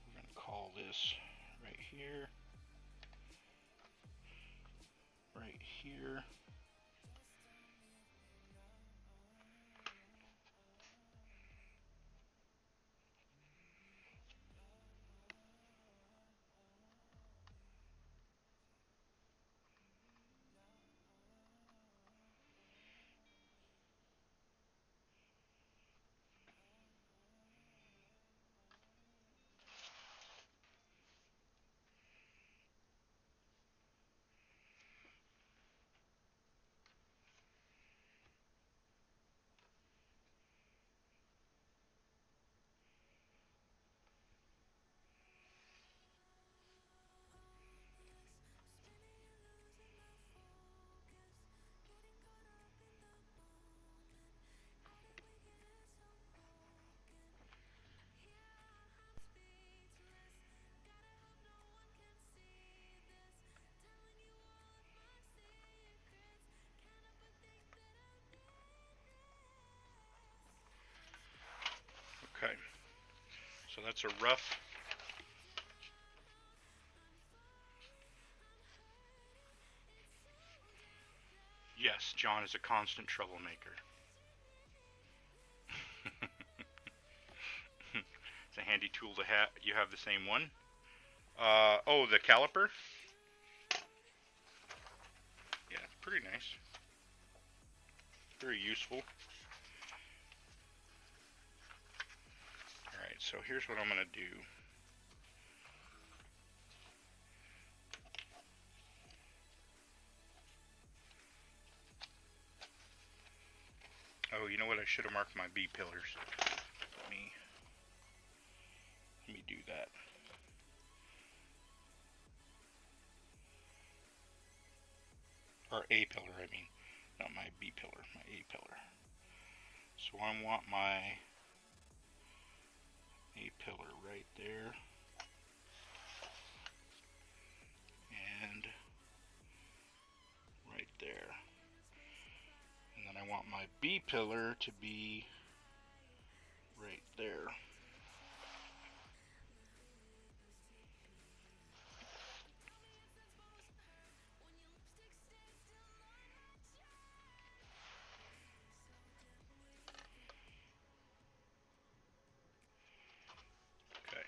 We're going to call this right here. Right here. So that's a rough. Yes, John is a constant troublemaker. It's a handy tool to have. You have the same one? Oh, the caliper? Yeah, it's pretty nice. Very useful. Alright, so here's what I'm going to do. Oh, you know what? I should have marked my B pillars. Let me do that. Or A pillar, I mean. Not my B pillar, my A pillar. So I want my A pillar right there. And right there. And then I want my B pillar to be right there. Okay.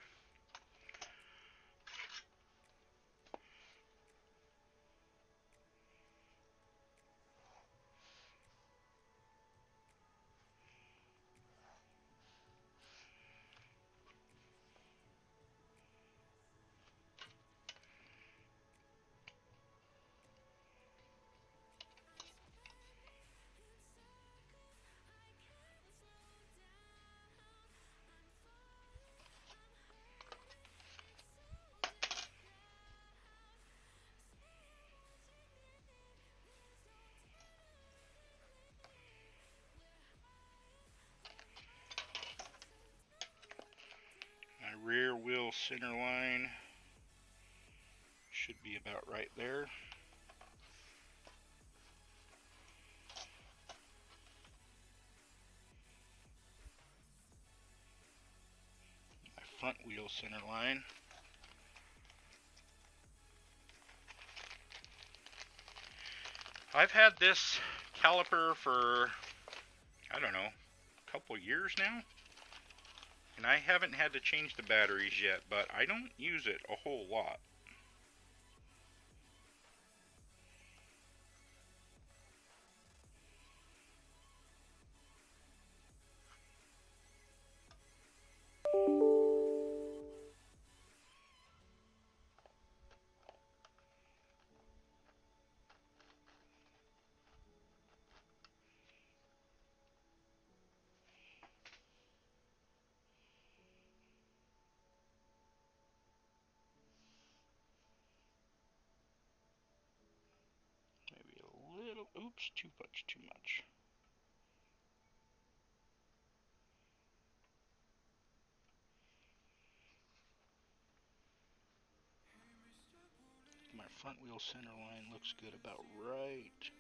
My rear wheel center line should be about right there. My front wheel center line. I've had this caliper for, I don't know, a couple years now. And I haven't had to change the batteries yet, but I don't use it a whole lot. Maybe a little, oops, too much. My front wheel center line looks good about right.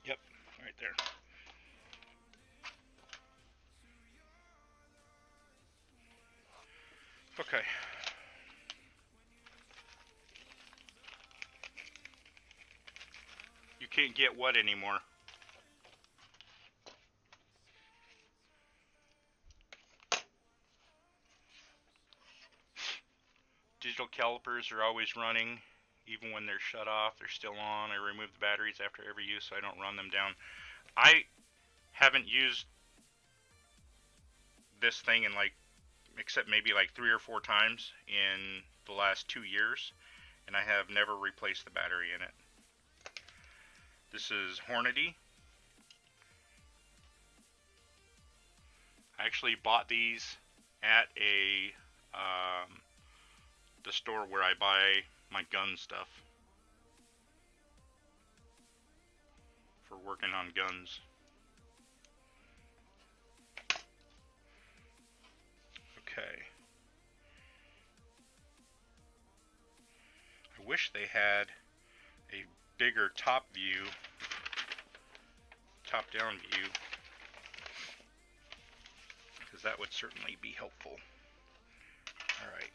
Yep, right there. Okay. You can't get what anymore? Digital calipers are always running. Even when they're shut off, they're still on. I remove the batteries after every use so I don't run them down. I haven't used this thing in except maybe like 3 or 4 times in the last 2 years, and I have never replaced the battery in it. This is Hornady. I actually bought these at a the store where I buy my gun stuff for working on guns. Okay. I wish they had a bigger top view, top-down view, because that would certainly be helpful. All right.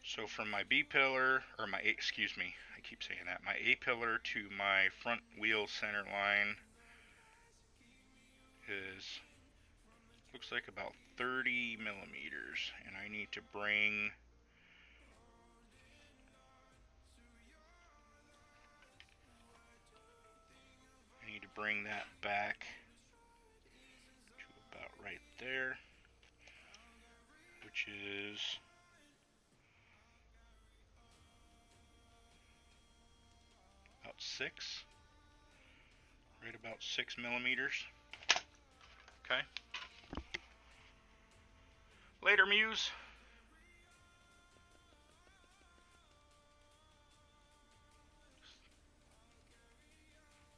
So from my B pillar, or my A, excuse me, I keep saying that, my A pillar to my front wheel center line is, looks like about 30 millimeters, and I need to bring that back to about right there, which is about 6, right about 6 millimeters. Okay. Later, Muse.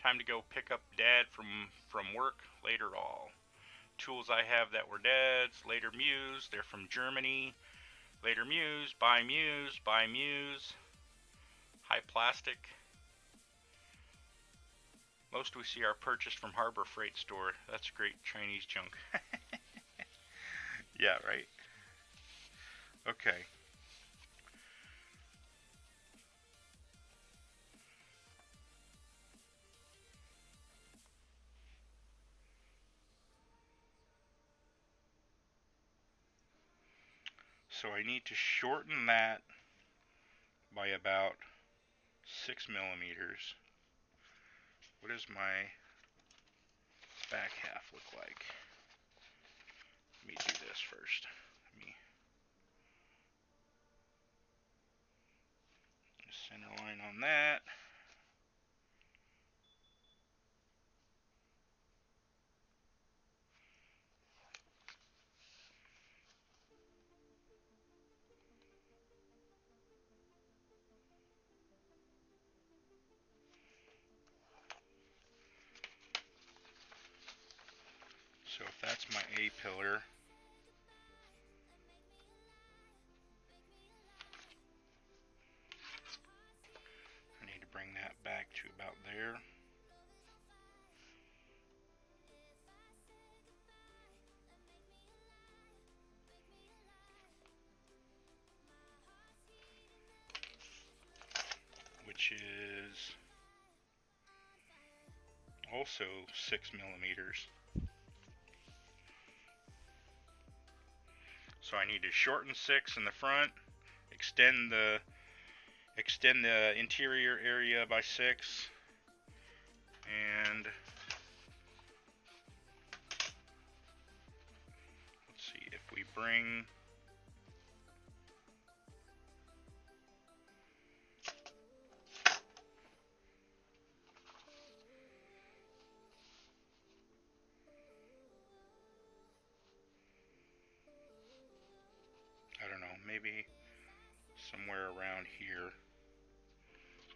Time to go pick up Dad from work later all. Tools I have that were Dad's. Later, Muse. They're from Germany. Later, Muse. Buy Muse. Buy Muse. High plastic. Most we see are purchased from Harbor Freight Store. That's great Chinese junk. Yeah, right. Okay. So I need to shorten that by about 6 millimeters. What does my back half look like? Let me do this first. Let me center line on that. So if that's my A pillar, I need to bring that back to about there. Which is also 6 millimeters. So I need to shorten 6 in the front, extend the interior area by 6, and let's see if we bring I don't know, maybe somewhere around here.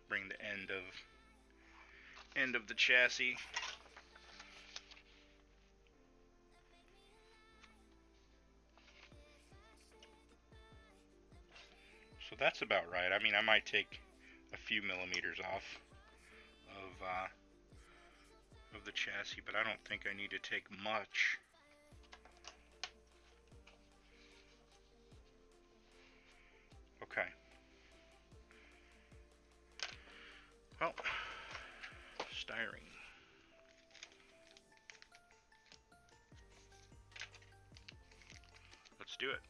Bring the end of the chassis. So that's about right. I mean, I might take a few millimeters off of the chassis, but I don't think I need to take much. Okay. Well, styrene. Let's do it.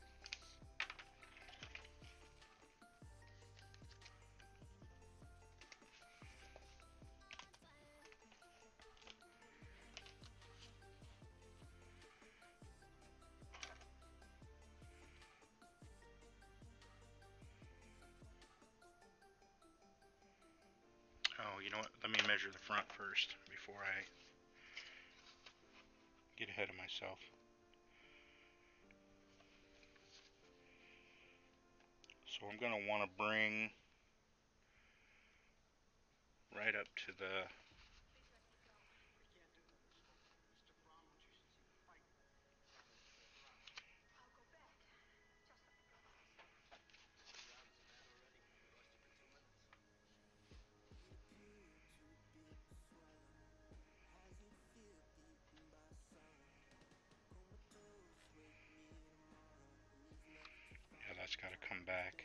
know what? Let me measure the front first before I get ahead of myself. So I'm going to want to bring right up to the yeah, that's got to come back.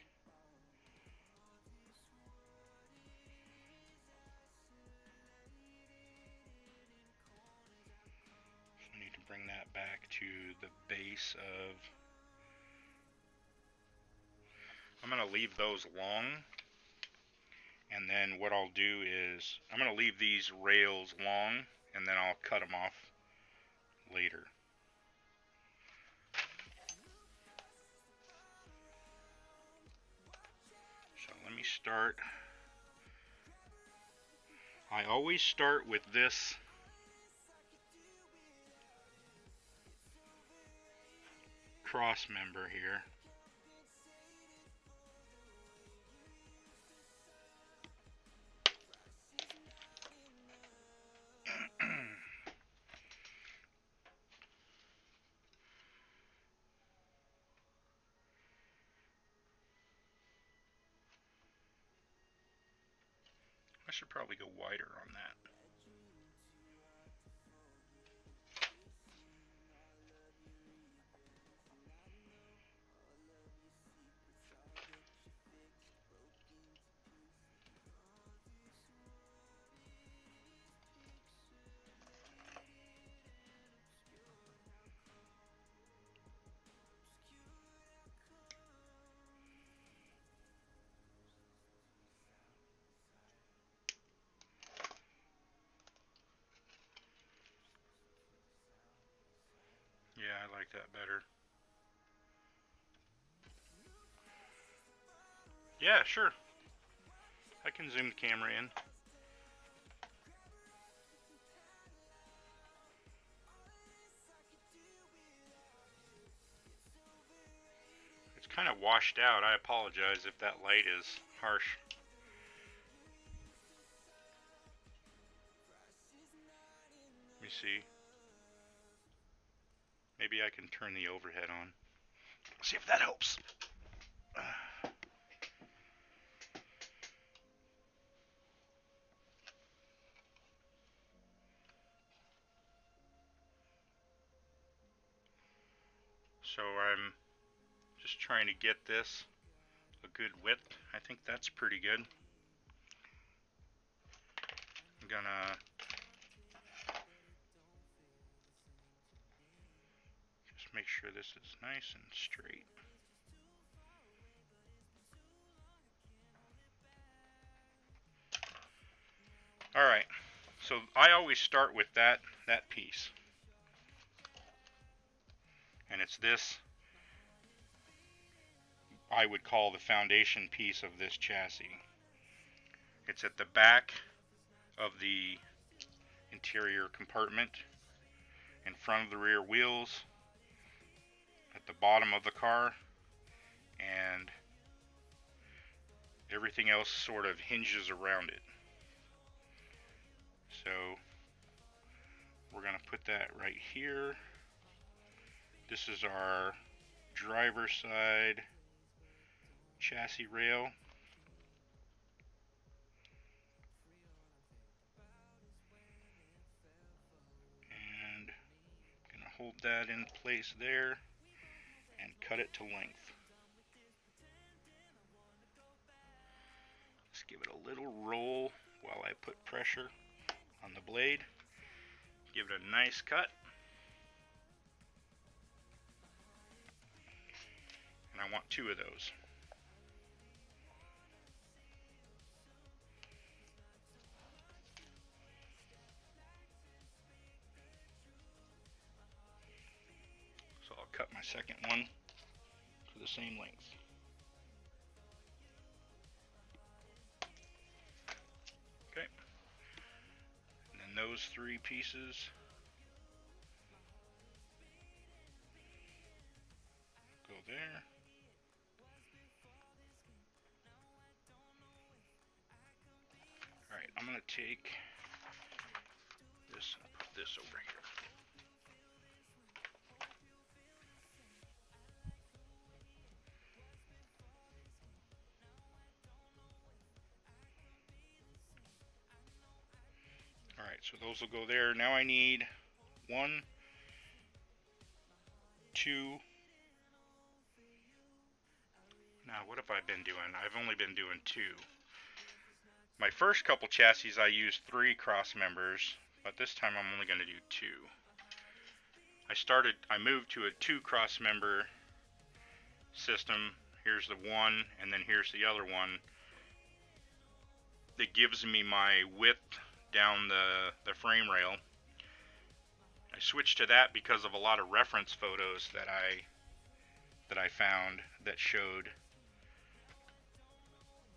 So I need to bring that back to the base of. I'm going to leave those long, and then what I'll do is I'm going to leave these rails long, and then I'll cut them off later. So let me start. I always start with this cross member here. I should probably go wider on that. Yeah, I like that better. Yeah, sure. I can zoom the camera in. It's kind of washed out. I apologize if that light is harsh. Let me see. Maybe I can turn the overhead on. See if that helps. So I'm just trying to get this a good width. I think that's pretty good. I'm gonna just make sure this is nice and straight. Alright, so I always start with that piece. And it's this, I would call the foundation piece of this chassis. It's at the back of the interior compartment, in front of the rear wheels, at the bottom of the car, and everything else sort of hinges around it. So we're going to put that right here. This is our driver's side chassis rail. And I'm going to hold that in place there and cut it to length. Just give it a little roll while I put pressure on the blade. Give it a nice cut. And I want 2 of those. So I'll cut my second one to the same length. Okay. those three pieces. Go there. Alright, I'm going to take this and put this over here. Alright, so those will go there. Now I need 1, 2. Now, what have I been doing? I've only been doing 2. My first couple chassis I used 3 cross members, but this time I'm only going to do 2. I moved to a 2 cross member system. Here's the one, and then here's the other one that gives me my width down the frame rail. I switched to that because of a lot of reference photos that I found that showed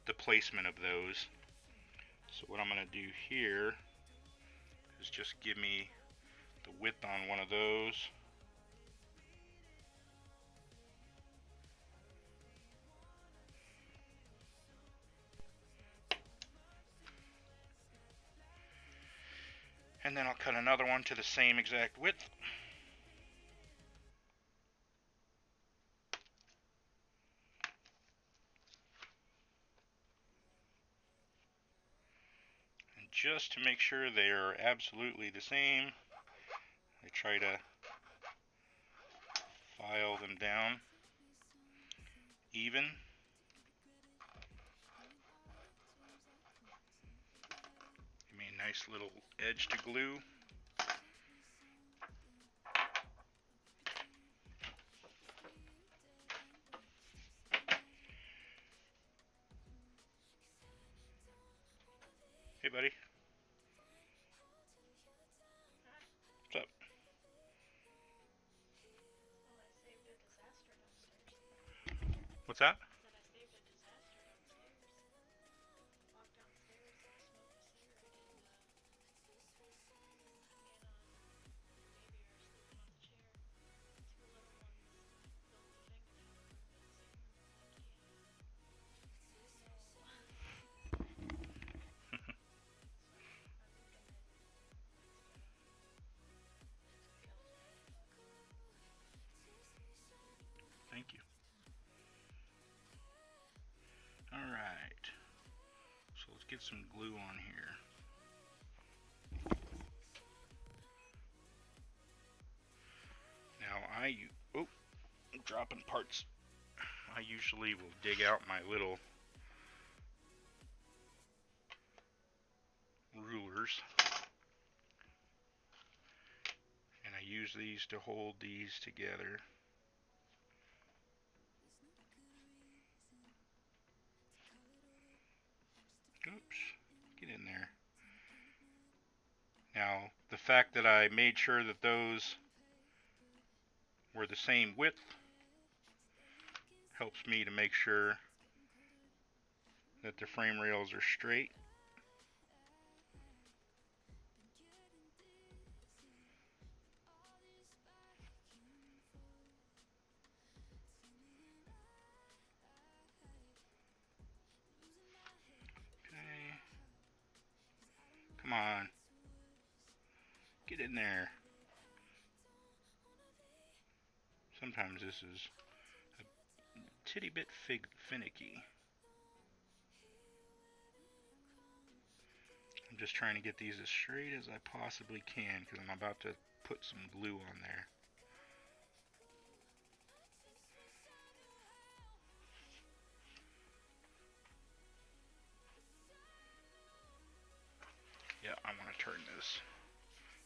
the placement of those. So what I'm going to do here is just give me the width on one of those. And then I'll cut another one to the same exact width. And just to make sure they are absolutely the same, I try to file them down even. Give me a nice little edge to glue. Hey, buddy. What's up? What's that? Thank you. Alright. So let's get some glue on here. Now I'm dropping parts. I usually will dig out my little rulers. And I use these to hold these together. Oops, get in there. Now, the fact that I made sure that those were the same width helps me to make sure that the frame rails are straight. Okay. Come on. Get in there. Sometimes this is a titty bit finicky. I'm just trying to get these as straight as I possibly can because I'm about to put some glue on there. Yeah, I want to turn this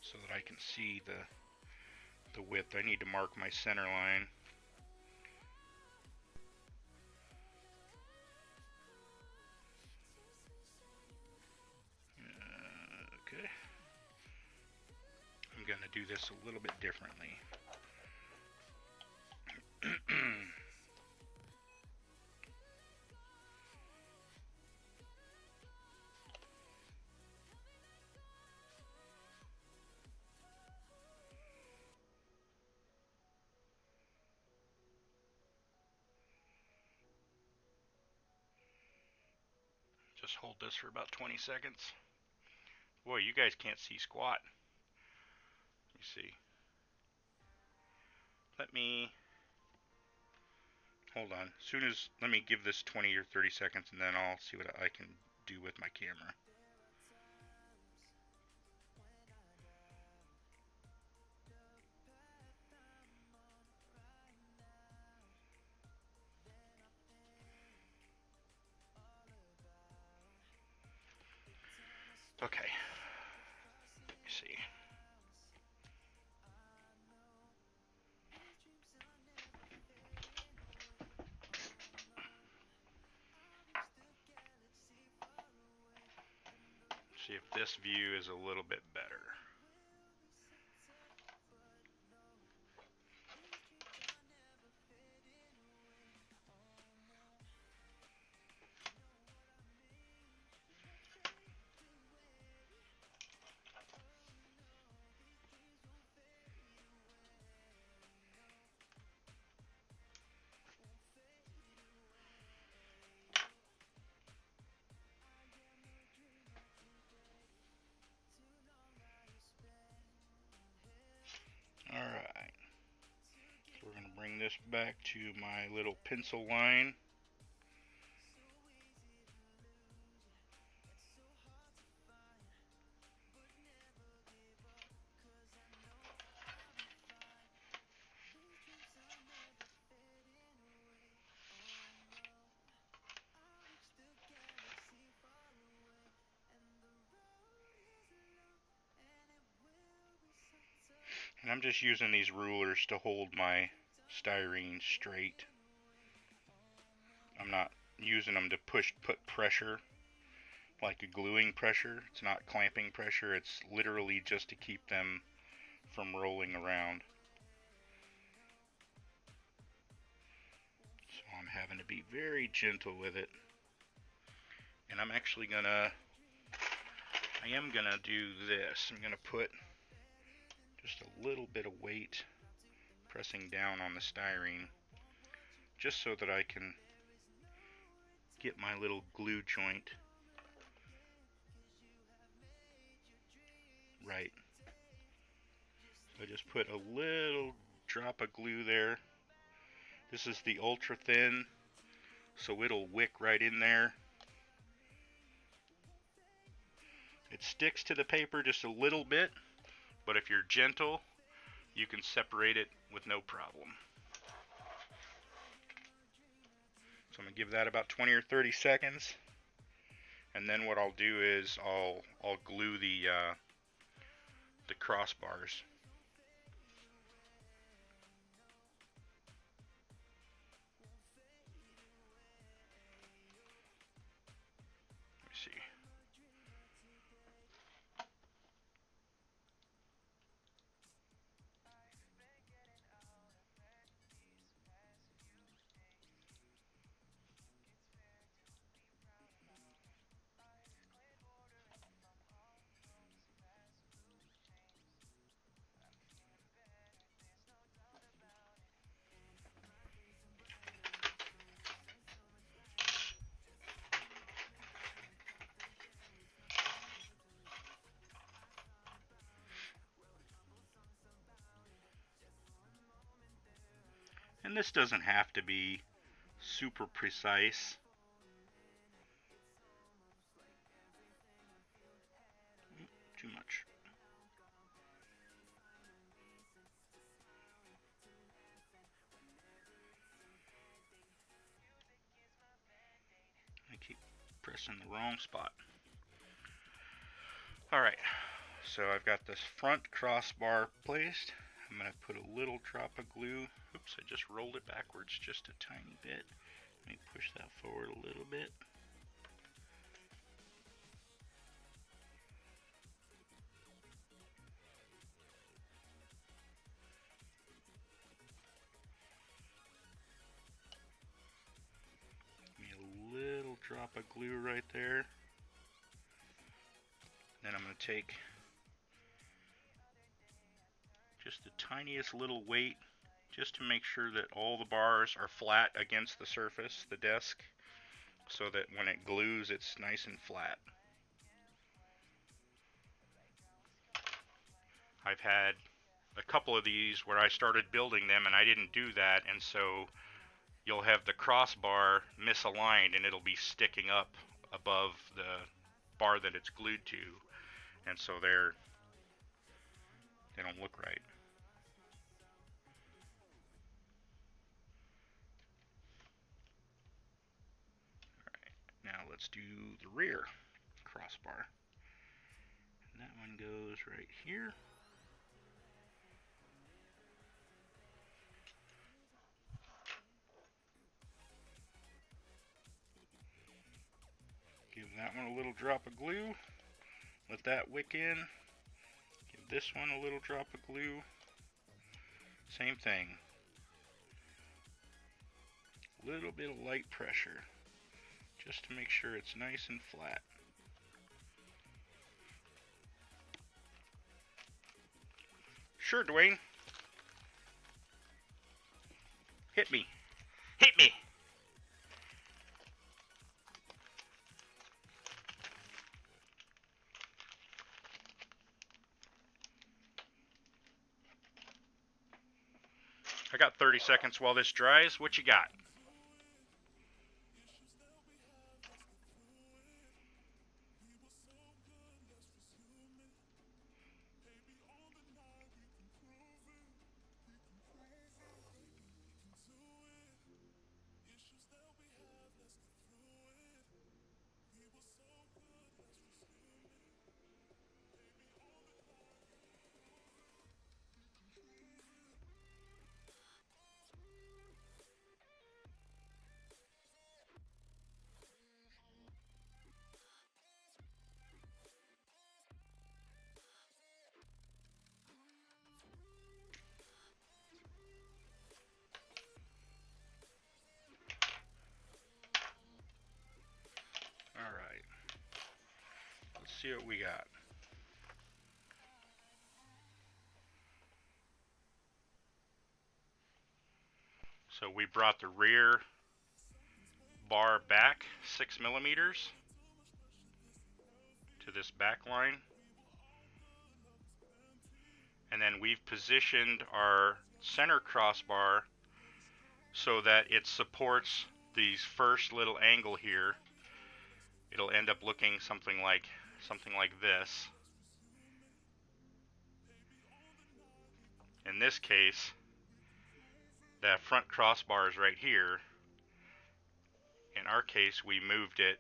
so that I can see the width. I need to mark my center line. Okay. I'm going to do this a little bit differently. just hold this for about 20 seconds. Boy, you guys can't see squat. Let me see. Let me, hold on. Let me give this 20 or 30 seconds and then I'll see what I can do with my camera. Okay. Let me see. See if this view is a little bit better. Alright. So we're going to bring this back to my little pencil line. And I'm just using these rulers to hold my styrene straight. I'm not using them to put pressure, like a gluing pressure. It's not clamping pressure. It's literally just to keep them from rolling around. So I'm having to be very gentle with it. And I'm actually I am gonna do this. I'm gonna put just a little bit of weight pressing down on the styrene, just so that I can get my little glue joint right. So I just put a little drop of glue there. This is the ultra thin, so it'll wick right in there. It sticks to the paper just a little bit, but if you're gentle, you can separate it with no problem. So I'm going to give that about 20 or 30 seconds. And then what I'll do is I'll glue the crossbars. Let me see. And this doesn't have to be super precise. Too much. I keep pressing the wrong spot. Alright, so I've got this front crossbar placed. I'm going to put a little drop of glue. Oops, I just rolled it backwards just a tiny bit. Let me push that forward a little bit. Give me a little drop of glue right there. Then I'm going to take just the tiniest little weight, just to make sure that all the bars are flat against the surface, the desk. so that when it glues, it's nice and flat. I've had a couple of these where I started building them and I didn't do that, and so you'll have the crossbar misaligned and it'll be sticking up above the bar that it's glued to, and so they don't look right. Now let's do the rear crossbar. And that one goes right here. Give that one a little drop of glue. Let that wick in. Give this one a little drop of glue. Same thing. A little bit of light pressure, just to make sure it's nice and flat. Sure, Dwayne. Hit me. Hit me! I got 30 seconds while this dries. What you got? Alright. Let's see what we got. So we brought the rear bar back 6 millimeters to this back line. And then we've positioned our center crossbar so that it supports these first little angle here. It'll end up looking something like this. In this case, that front crossbar is right here. In our case, we moved it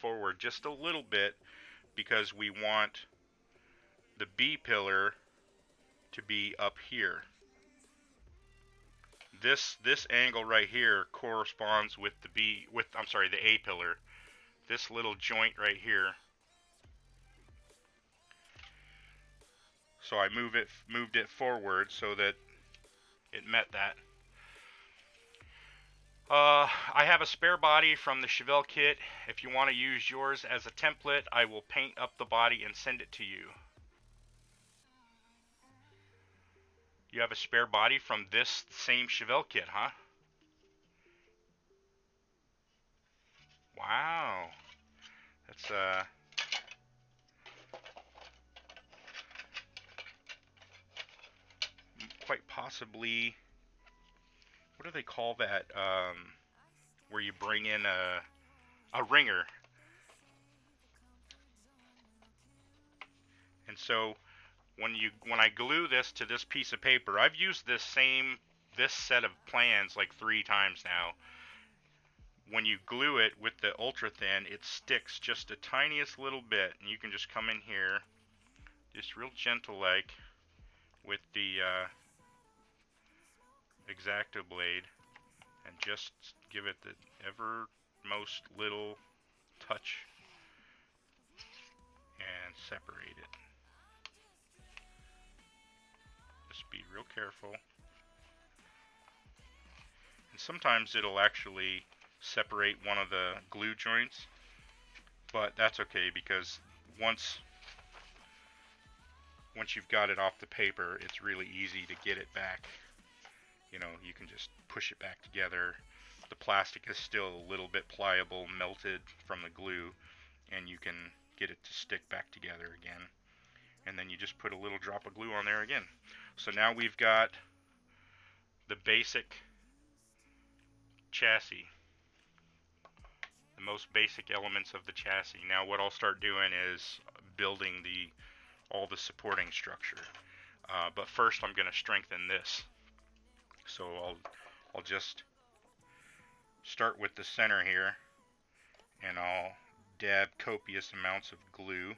forward just a little bit because we want the B pillar to be up here. This angle right here corresponds with the A pillar. This little joint right here. So I moved it forward so that it met that. I have a spare body from the Chevelle kit. If you want to use yours as a template, I will paint up the body and send it to you. You have a spare body from this same Chevelle kit, huh? Wow. That's quite possibly, what do they call that? Where you bring in a ringer. And so when I glue this to this piece of paper, I've used this set of plans like 3 times now. When you glue it with the ultra thin, it sticks just the tiniest little bit, and you can just come in here, just real gentle like, with the X-Acto blade, and just give it the ever most little touch and separate it. Just be real careful. And sometimes it'll actually separate one of the glue joints, but that's okay because once you've got it off the paper, it's really easy to get it back. You know, you can just push it back together the plastic is still a little bit pliable, melted from the glue, and you can get it to stick back together again. And then you just put a little drop of glue on there again. So now we've got the basic chassis, the most basic elements of the chassis. Now what I'll start doing is building all the supporting structure. But first I'm going to strengthen this. So I'll just start with the center here, and I'll dab copious amounts of glue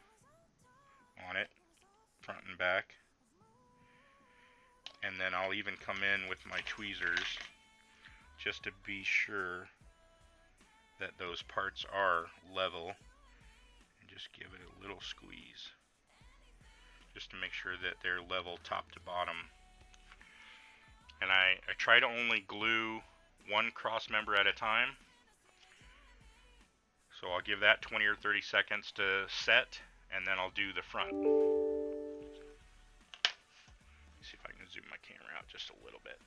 on it, front and back. And then I'll even come in with my tweezers just to be sure that those parts are level, and just give it a little squeeze just to make sure that they're level top to bottom. And I try to only glue one cross member at a time, so I'll give that 20 or 30 seconds to set, and then I'll do the front. See if I can zoom my camera out just a little bit.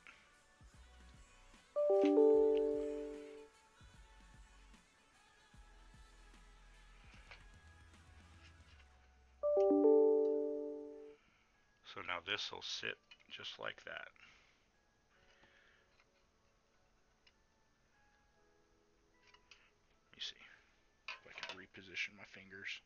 So now this will sit just like that. Let me see if I can reposition my fingers.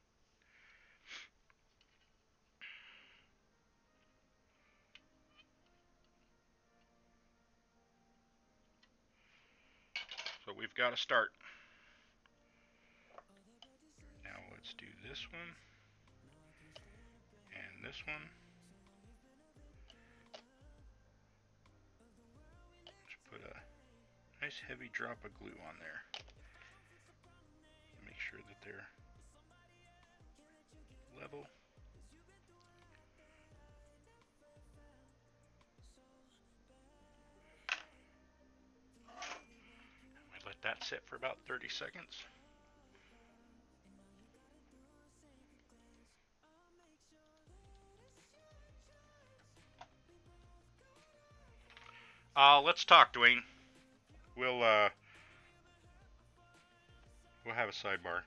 So we've got to start. Now let's do this one and this one. Just put a nice heavy drop of glue on there. Make sure that they're level. I let that sit for about 30 seconds. Let's talk, Dwayne. We'll have a sidebar.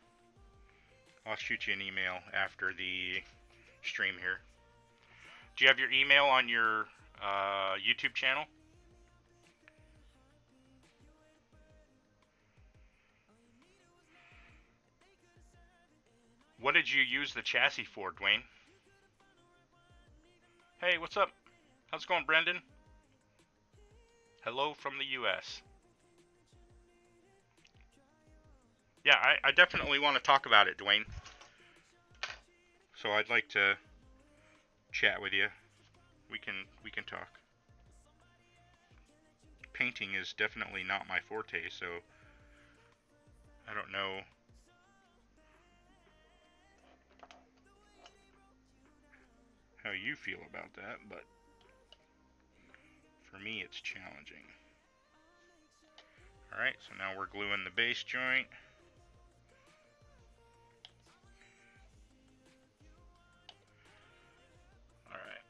I'll shoot you an email after the stream here. Do you have your email on your YouTube channel? What did you use the chassis for, Dwayne? Hey, what's up? How's it going, Brendan? Hello from the US. Yeah, I definitely want to talk about it, Dwayne. So I'd like to chat with you. We can talk. Painting is definitely not my forte, so I don't know how you feel about that, but for me it's challenging. Alright, so now we're gluing the base joint. Alright,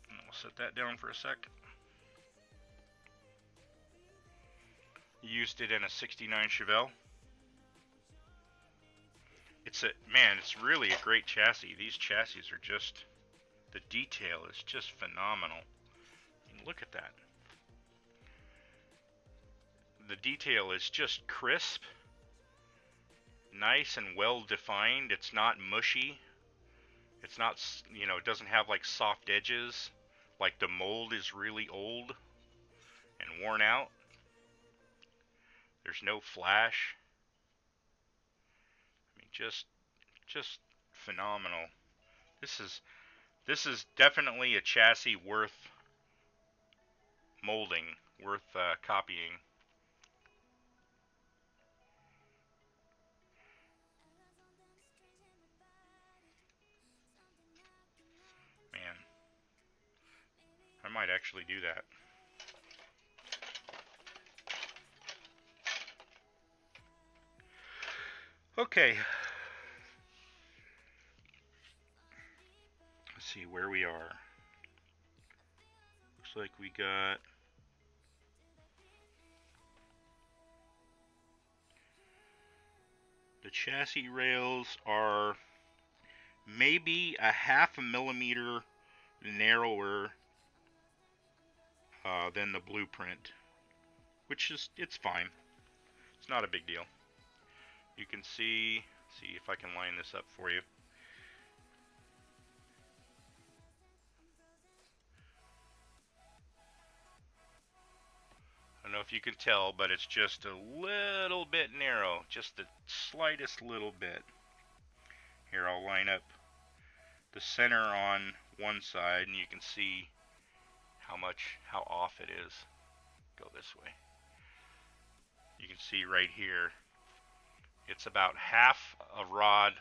and we'll set that down for a sec. Used it in a 69 Chevelle. It's really a great chassis. These chassis are just, the detail is just phenomenal. I mean, look at that. The detail is just crisp, nice and well defined. It's not mushy. It's not, it doesn't have like soft edges. Like the mold is really old and worn out. There's no flash. I mean, just phenomenal. This is definitely a chassis worth molding, worth copying. Man, I might actually do that. Okay. Let's see where we are. Looks like we got chassis rails are maybe a half a millimeter narrower than the blueprint, which is, it's fine. It's not a big deal. You can see if I can line this up for you. I don't know if you can tell, but it's just a little bit narrow, just the slightest little bit. Here, I'll line up the center on one side, and you can see how off it is. Go this way. You can see right here, it's about half a rod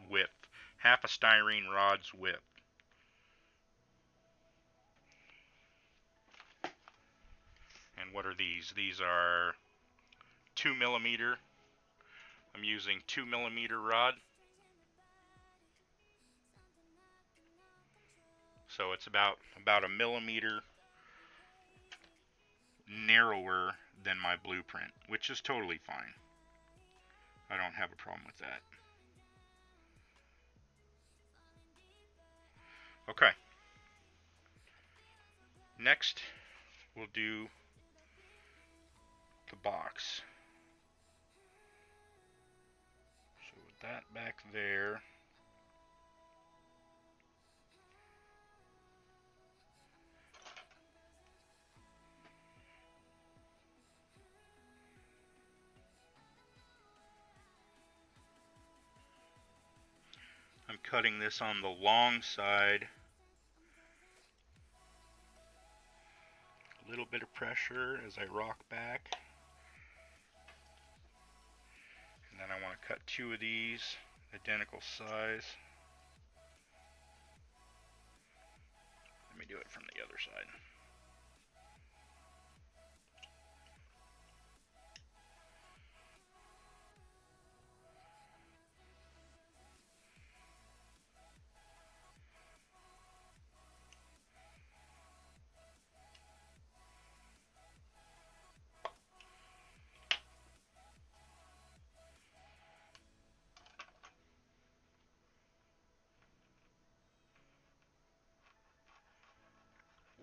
width, half a styrene rod's width. And what are these? These are 2mm. I'm using 2mm rod. So it's about a millimeter narrower than my blueprint, which is totally fine. I don't have a problem with that. Okay. Next, we'll do the box. So with that back there, I'm cutting this on the long side. A little bit of pressure as I rock back. And then I want to cut two of these, identical size. Let me do it from the other side.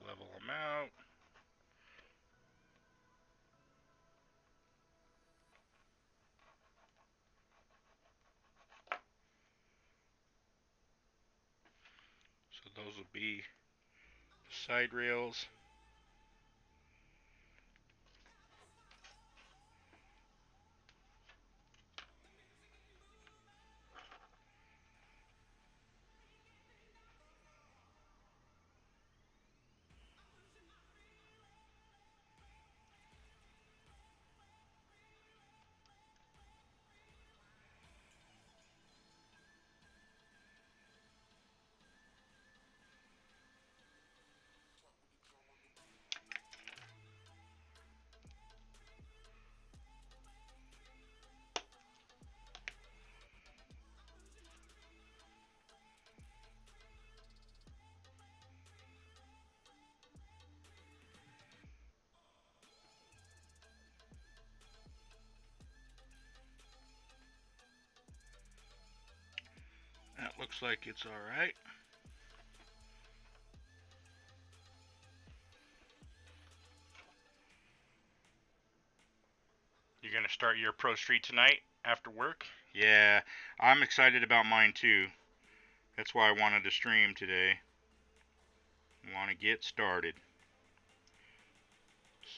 Level them out. So those will be the side rails. That looks like it's alright. You're going to start your Pro Street tonight after work? Yeah, I'm excited about mine too. That's why I wanted to stream today. I want to get started.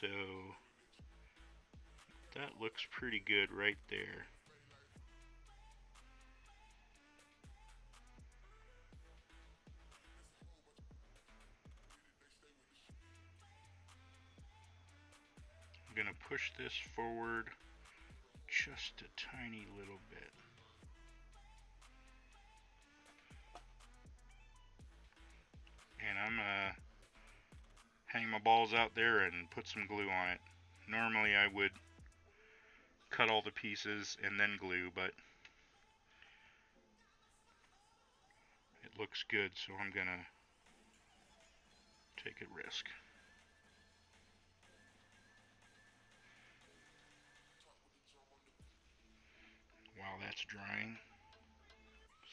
So, that looks pretty good right there. I'm going to push this forward just a tiny little bit. And I'm going to hang my balls out there and put some glue on it. Normally I would cut all the pieces and then glue, but it looks good, so I'm going to take a risk. While that's drying,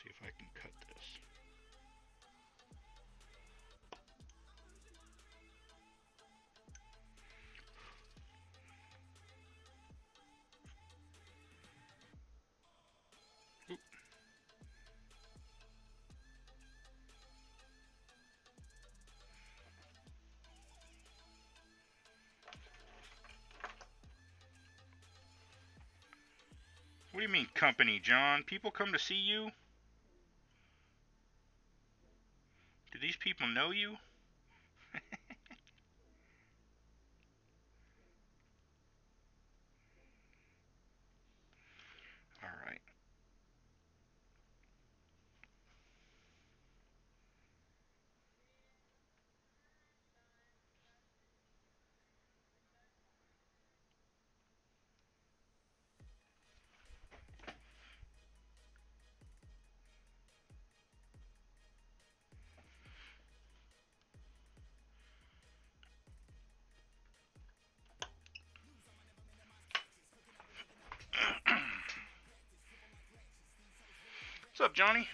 see if I can cut this. Oop. What do you mean company, John? People come to see you? Do these people know you? Alright. What's up, Johnny?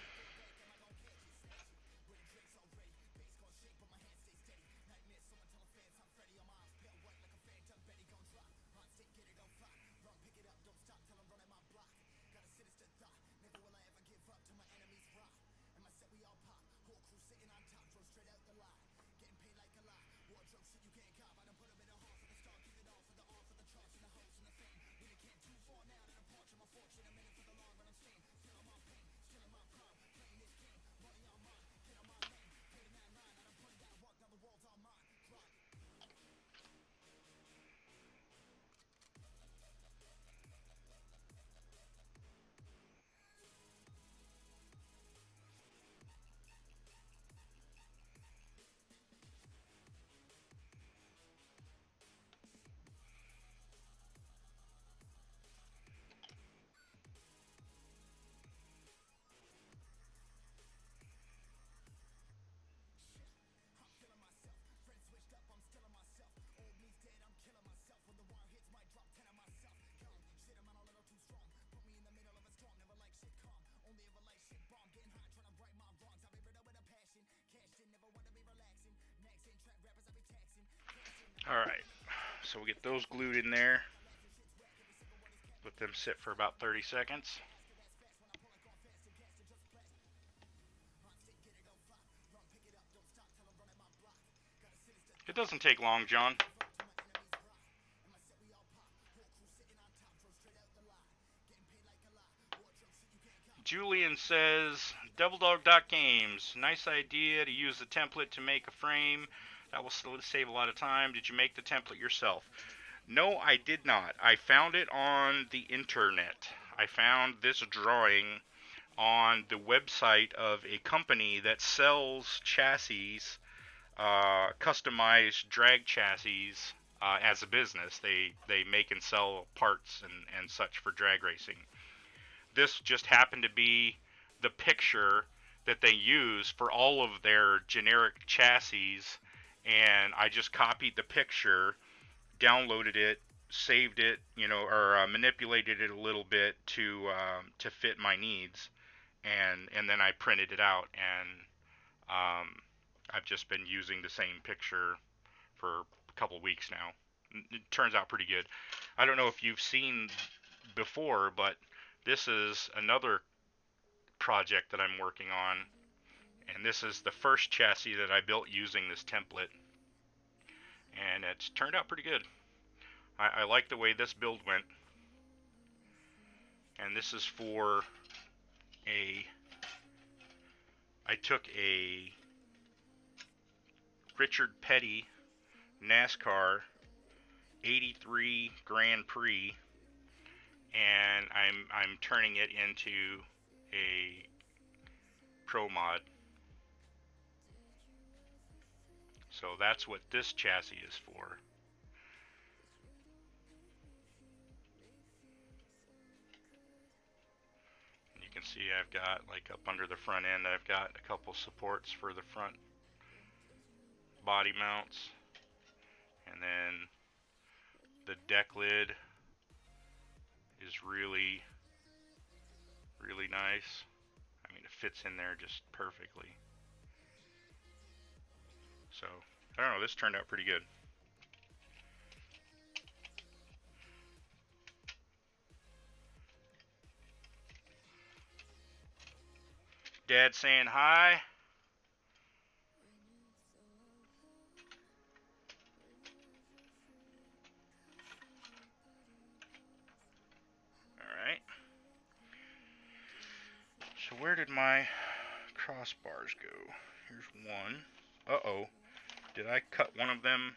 Alright, so we'll get those glued in there. Let them sit for about 30 seconds. It doesn't take long, John. Julian says, DoubleDog.games, nice idea to use the template to make a frame. That will save a lot of time. Did you make the template yourself? No, I did not. I found it on the internet. I found this drawing on the website of a company that sells chassis, customized drag chassis as a business. They make and sell parts and such for drag racing. This just happened to be the picture that they use for all of their generic chassis, and I just copied the picture, downloaded it, saved it, or manipulated it a little bit to fit my needs, and then I printed it out, and I've just been using the same picture for a couple weeks now. It turns out pretty good. I don't know if you've seen before, but this is another project that I'm working on, and this is the first chassis that I built using this template, and it's turned out pretty good. I like the way this build went, and this is for I took a Richard Petty NASCAR 83 Grand Prix, and I'm turning it into a pro mod. So that's what this chassis is for. You can see I've got, like, up under the front end, I've got a couple supports for the front body mounts, and then the deck lid is really really nice. I mean, it fits in there just perfectly. So, I don't know, this turned out pretty good. Dad saying hi. Alright. So where did my crossbars go? Here's one. Uh-oh. Did I cut one of them?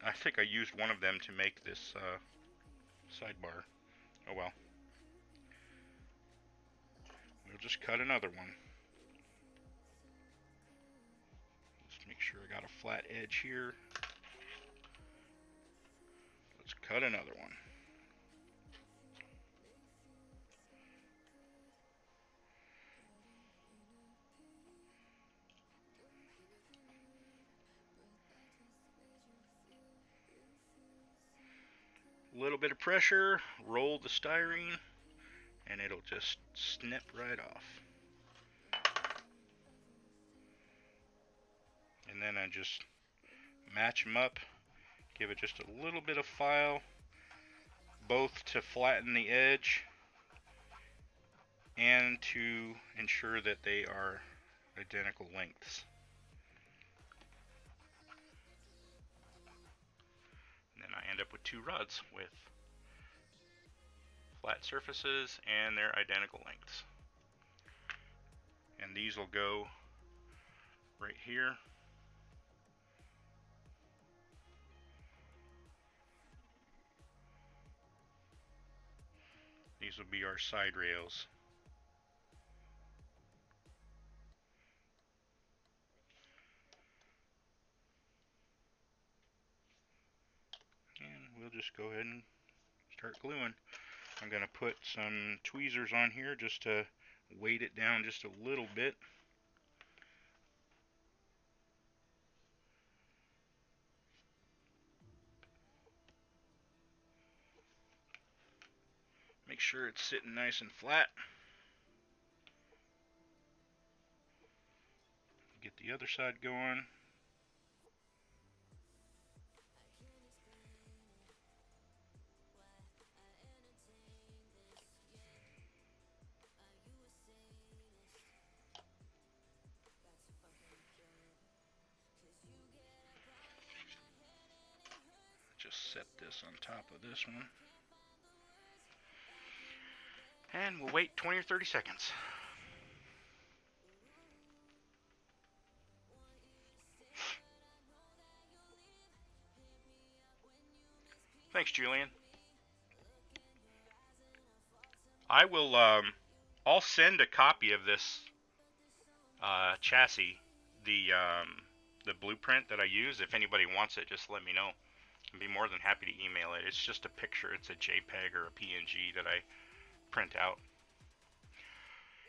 I think I used one of them to make this sidebar. Oh well. We'll just cut another one. Let's make sure I got a flat edge here. Let's cut another one. A little bit of pressure, roll the styrene, and it'll just snip right off. And then I just match them up, give it just a little bit of file, both to flatten the edge and to ensure that they are identical lengths. And then I end up with two rods with flat surfaces and they're identical lengths. And these will go right here. These will be our side rails. And we'll just go ahead and start gluing. I'm going to put some tweezers on here just to weight it down just a little bit. Make sure it's sitting nice and flat. Get the other side going. Just set this on top of this one. And we'll wait 20 or 30 seconds. Thanks, Julian. I will, I'll send a copy of this chassis, the blueprint that I use. If anybody wants it, just let me know. I'd be more than happy to email it. It's just a picture. It's a JPEG or a PNG that I print out.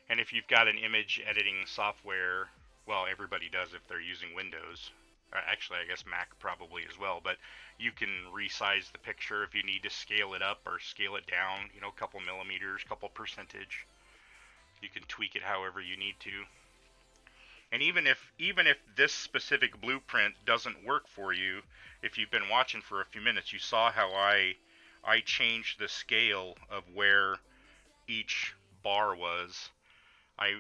And if you've got an image editing software, well, everybody does if they're using Windows. Actually, I guess Mac probably as well, but you can resize the picture if you need to scale it up or scale it down, you know, a couple millimeters, couple percentage. You can tweak it however you need to. And even if this specific blueprint doesn't work for you, if you've been watching for a few minutes, you saw how I changed the scale of where each bar was. I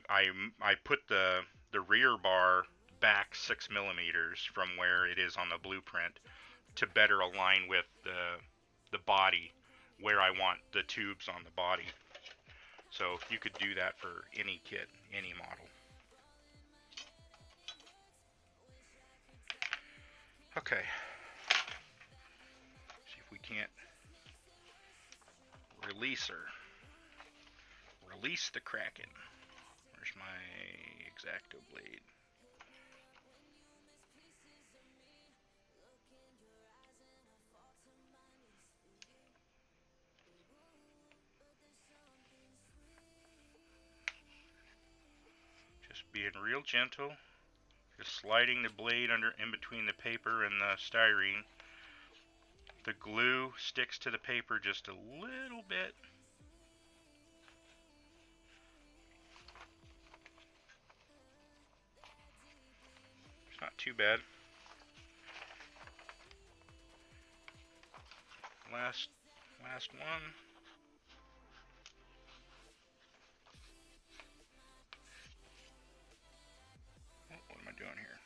put the rear bar back 6 millimeters from where it is on the blueprint to better align with the body where I want the tubes on the body. So you could do that for any kit, any model. Okay. See if we can't release her. Release the Kraken. Where's my X-Acto blade? Just being real gentle. Just sliding the blade under in between the paper and the styrene. The glue sticks to the paper just a little bit. Not too bad. Last one. Oh, what am I doing here?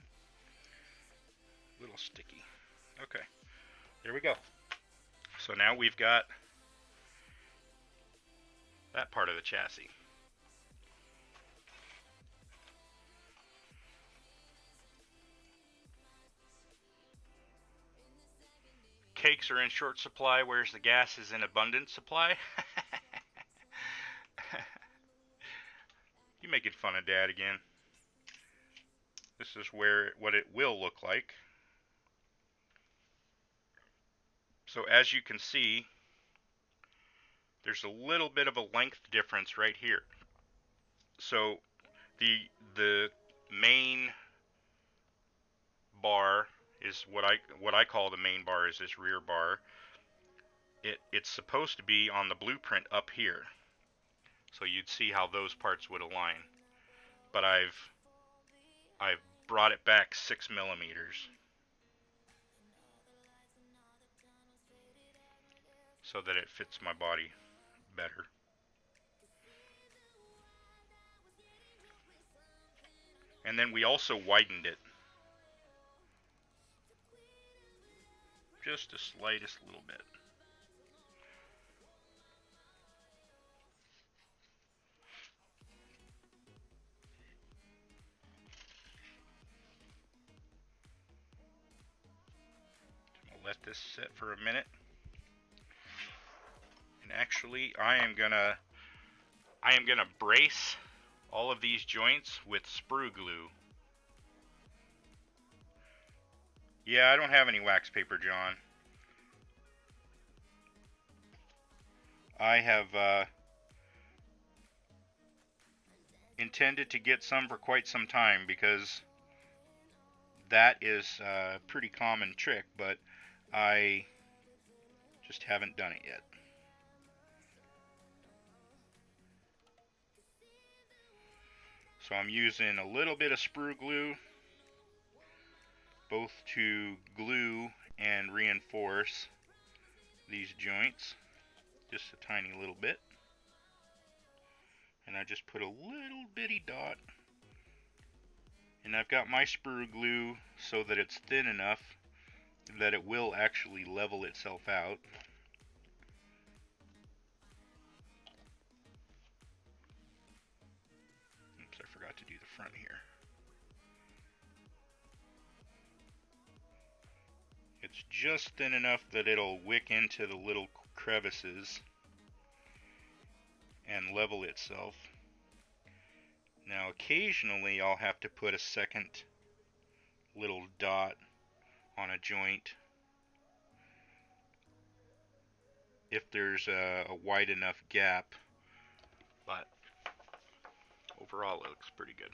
A little sticky. Okay, there we go. So now we've got that part of the chassis. Cakes are in short supply, whereas the gas is in abundant supply. You making fun of Dad again. This is what it will look like. So as you can see, there's a little bit of a length difference right here. So the main bar is what I call the main bar, is this rear bar. It's supposed to be on the blueprint up here, so you'd see how those parts would align. But I've brought it back 6 millimeters so that it fits my body better. And then we also widened it just the slightest little bit. I'll let this sit for a minute. And actually, I am gonna brace all of these joints with sprue glue. Yeah, I don't have any wax paper, John. I have intended to get some for quite some time, because that is a pretty common trick, but I just haven't done it yet. So I'm using a little bit of sprue glue, both to glue and reinforce these joints, just a tiny little bit. And I just put a little bitty dot. And I've got my sprue glue so that it's thin enough that it will actually level itself out. Oops, I forgot to do the front here. It's just thin enough that it'll wick into the little crevices and level itself. Now occasionally I'll have to put a second little dot on a joint if there's a wide enough gap, but overall it looks pretty good.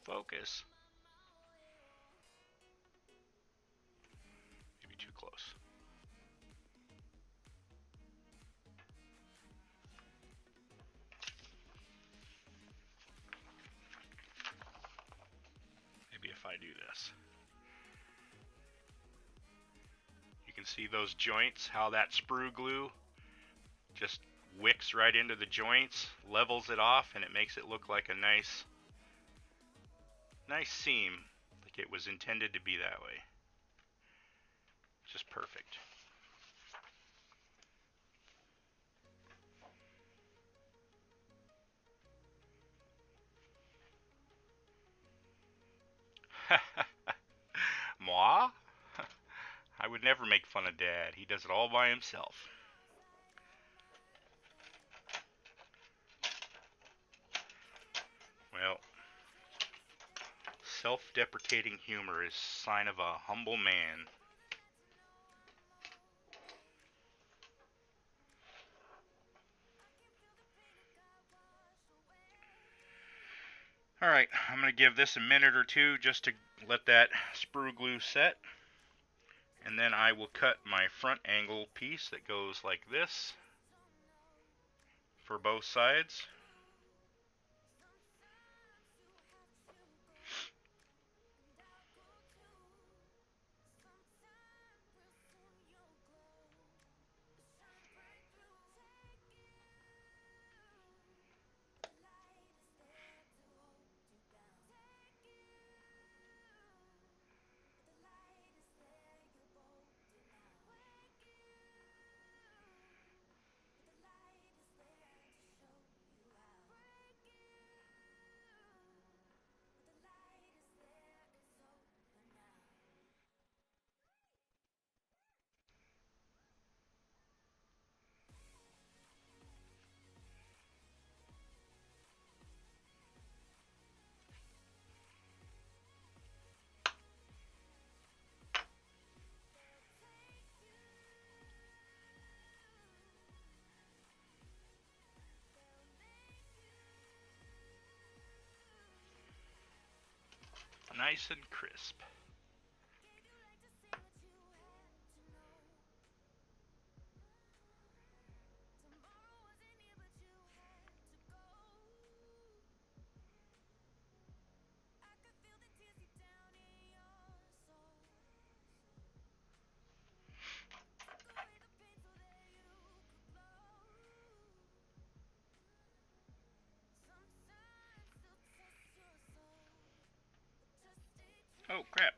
Focus. Maybe too close. Maybe if I do this. You can see those joints, how that sprue glue just wicks right into the joints, levels it off, and it makes it look like a nice seam, like it was intended to be that way. Just perfect. Moi? I would never make fun of Dad. He does it all by himself. Well, self-deprecating humor is a sign of a humble man. Alright, I'm going to give this a minute or two just to let that sprue glue set. And then I will cut my front angle piece that goes like this for both sides. Nice and crisp. Oh crap.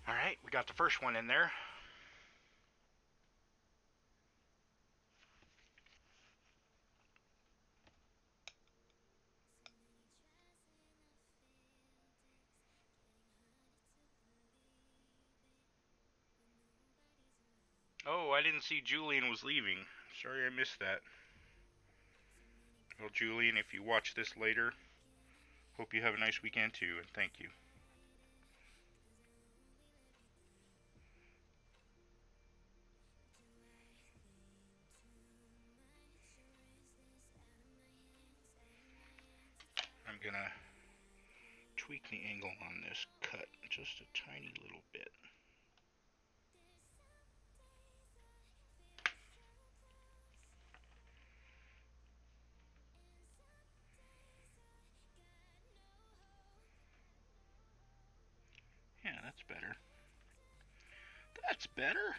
Alright, we got the first one in there. Oh, I didn't see Julian was leaving. Sorry I missed that. Well, Julian, if you watch this later, hope you have a nice weekend too, and thank you. I'm gonna tweak the angle on this cut just a tiny little bit. Yeah, that's better. That's better.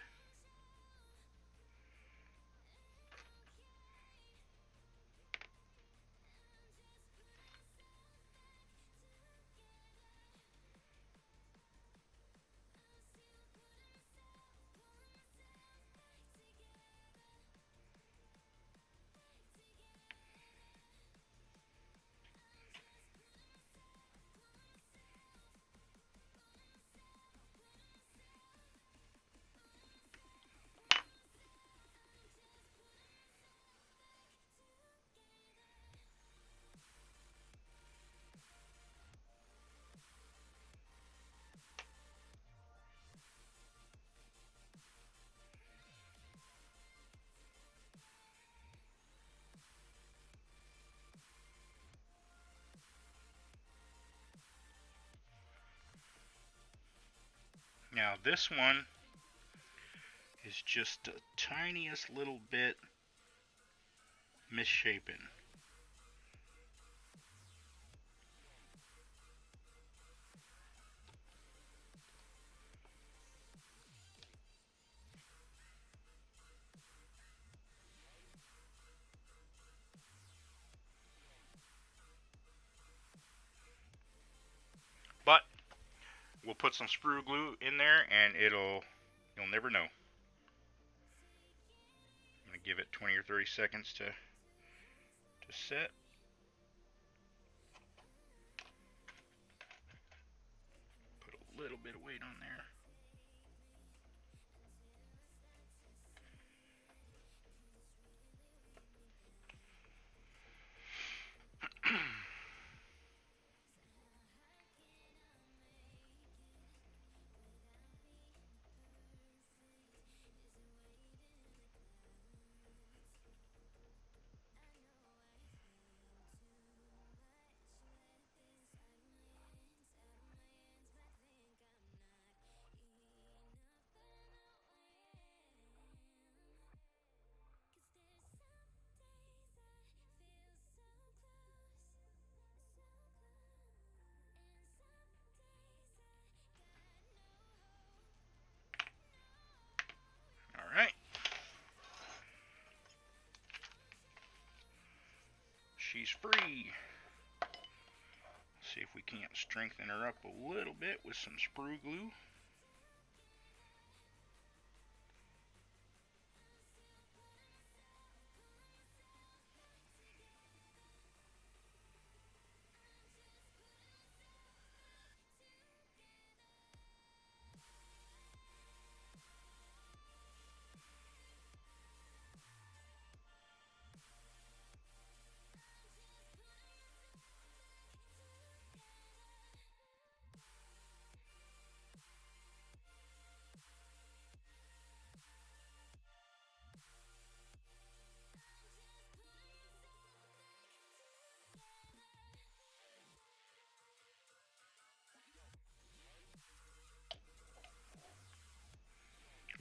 Now this one is just the tiniest little bit misshapen. we'll put some sprue glue in there, and you'll never know. I'm gonna give it 20 or 30 seconds to set. Put a little bit of weight on there. Alright. She's free. See if we can't strengthen her up a little bit with some sprue glue.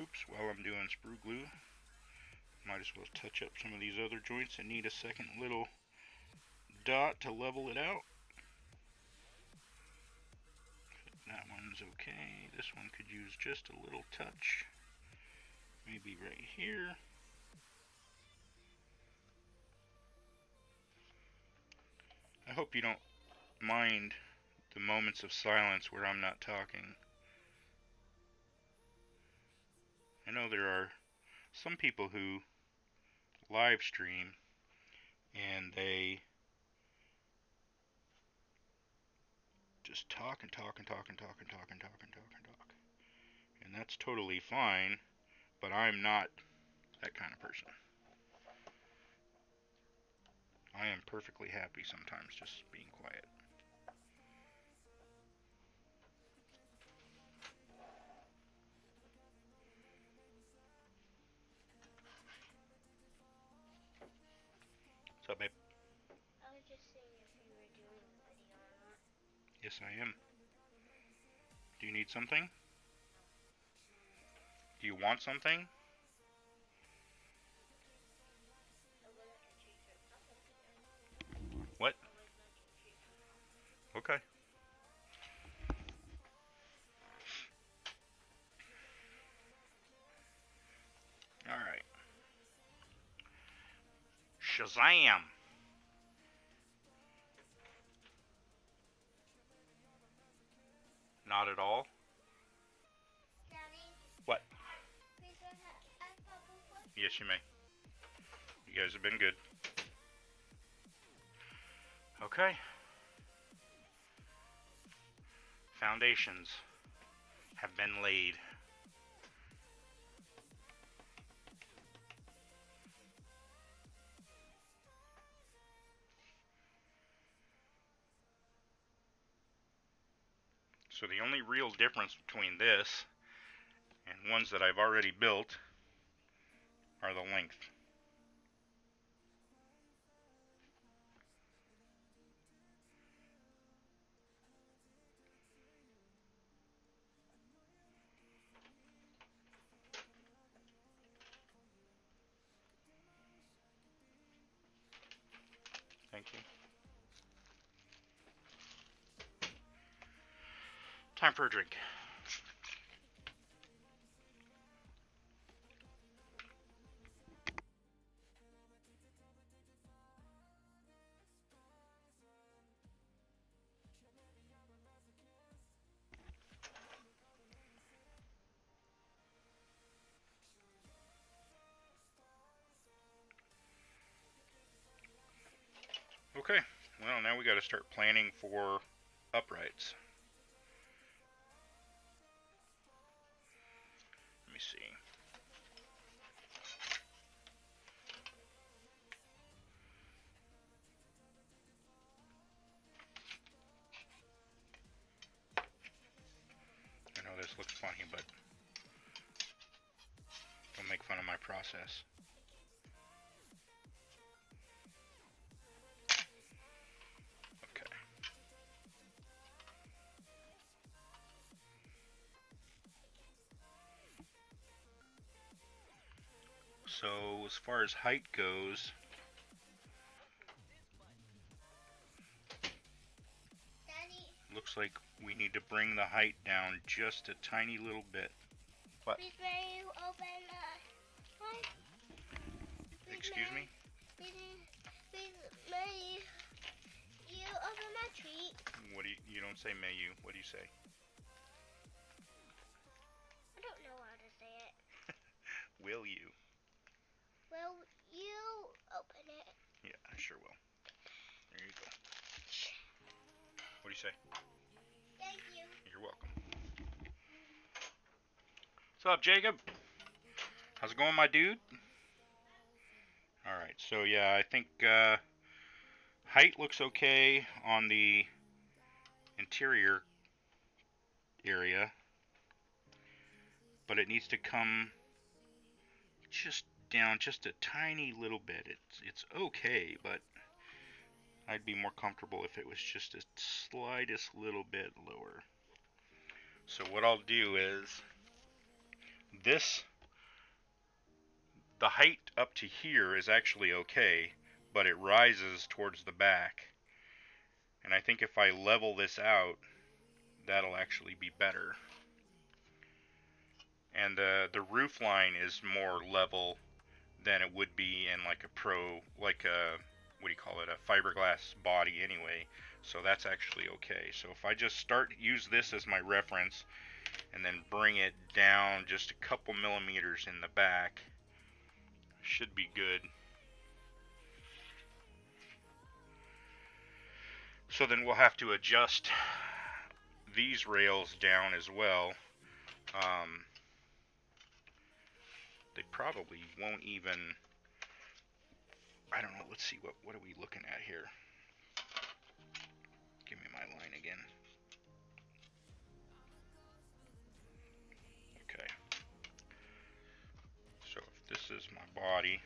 Oops, while I'm doing sprue glue, might as well touch up some of these other joints that need a second little dot to level it out. That one's okay. This one could use just a little touch. Maybe right here. I hope you don't mind the moments of silence where I'm not talking. I know there are some people who live stream and they just talk and talk and talk and talk and talk and talk and talk and talk. And that's totally fine, but I'm not that kind of person. I am perfectly happy sometimes just being quiet. What's up, babe? I was just seeing if you were doing a video or not. Yes, I am. Do you need something? Do you want something? What? Okay. Alright. Shazam! Not at all. Daddy, What? please don't have bubble wrap. Yes, you may. You guys have been good. Okay. Foundations have been laid. So the only real difference between this and ones that I've already built are the length. Thank you. Time for a drink. Okay, well now we got to start planning for uprights. Let me see. I know this looks funny, but don't make fun of my process. Okay. So as far as height goes, Daddy, looks like we need to bring the height down just a tiny little bit. What? please may you open what? Excuse me? Please may you open my treat. What do you don't say may you. What do you say? I don't know how to say it. Will you? Will you open it? Yeah, I sure will. There you go. What do you say? Thank you. You're welcome. What's up, Jacob? How's it going, my dude? Alright, so yeah, I think height looks okay on the interior area, but it needs to come just down just a tiny little bit. It's okay, but I'd be more comfortable if it was just a slightest little bit lower. So what I'll do is the height up to here is actually okay, but it rises towards the back. And I think if I level this out, that'll actually be better. And the roof line is more level than it would be in like a what do you call it, a fiberglass body anyway. So that's actually okay. So if I just use this as my reference and then bring it down just a couple millimeters in the back, should be good. So then we'll have to adjust these rails down as well. They probably won't even, I don't know, let's see, what are we looking at here? Give me my line again. Okay. So if this is my body,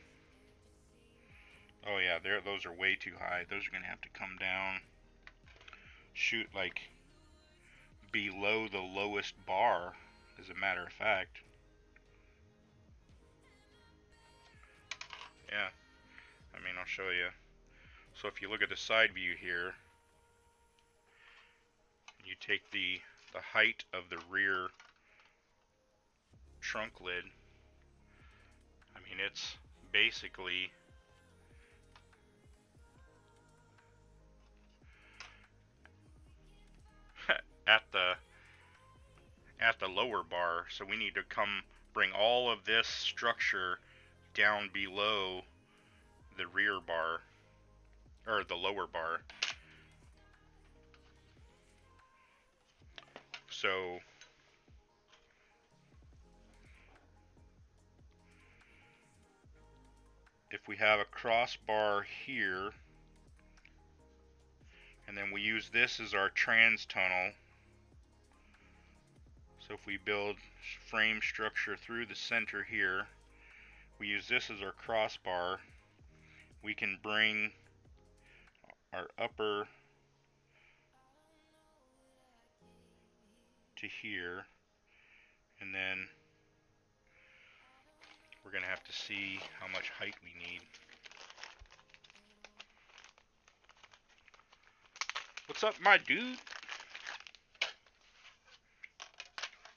oh yeah, those are way too high. Those are going to have to come down, shoot like below the lowest bar, as a matter of fact. Yeah, I mean, I'll show you. So if you look at the side view here, you take the height of the rear trunk lid, I mean, it's basically at the lower bar. So we need to bring all of this structure down below the rear bar, or the lower bar. So if we have a crossbar here, and then we use this as our trans tunnel, so if we build frame structure through the center here, we use this as our crossbar, we can bring our upper to here, and then we're going to have to see how much height we need. What's up, my dude?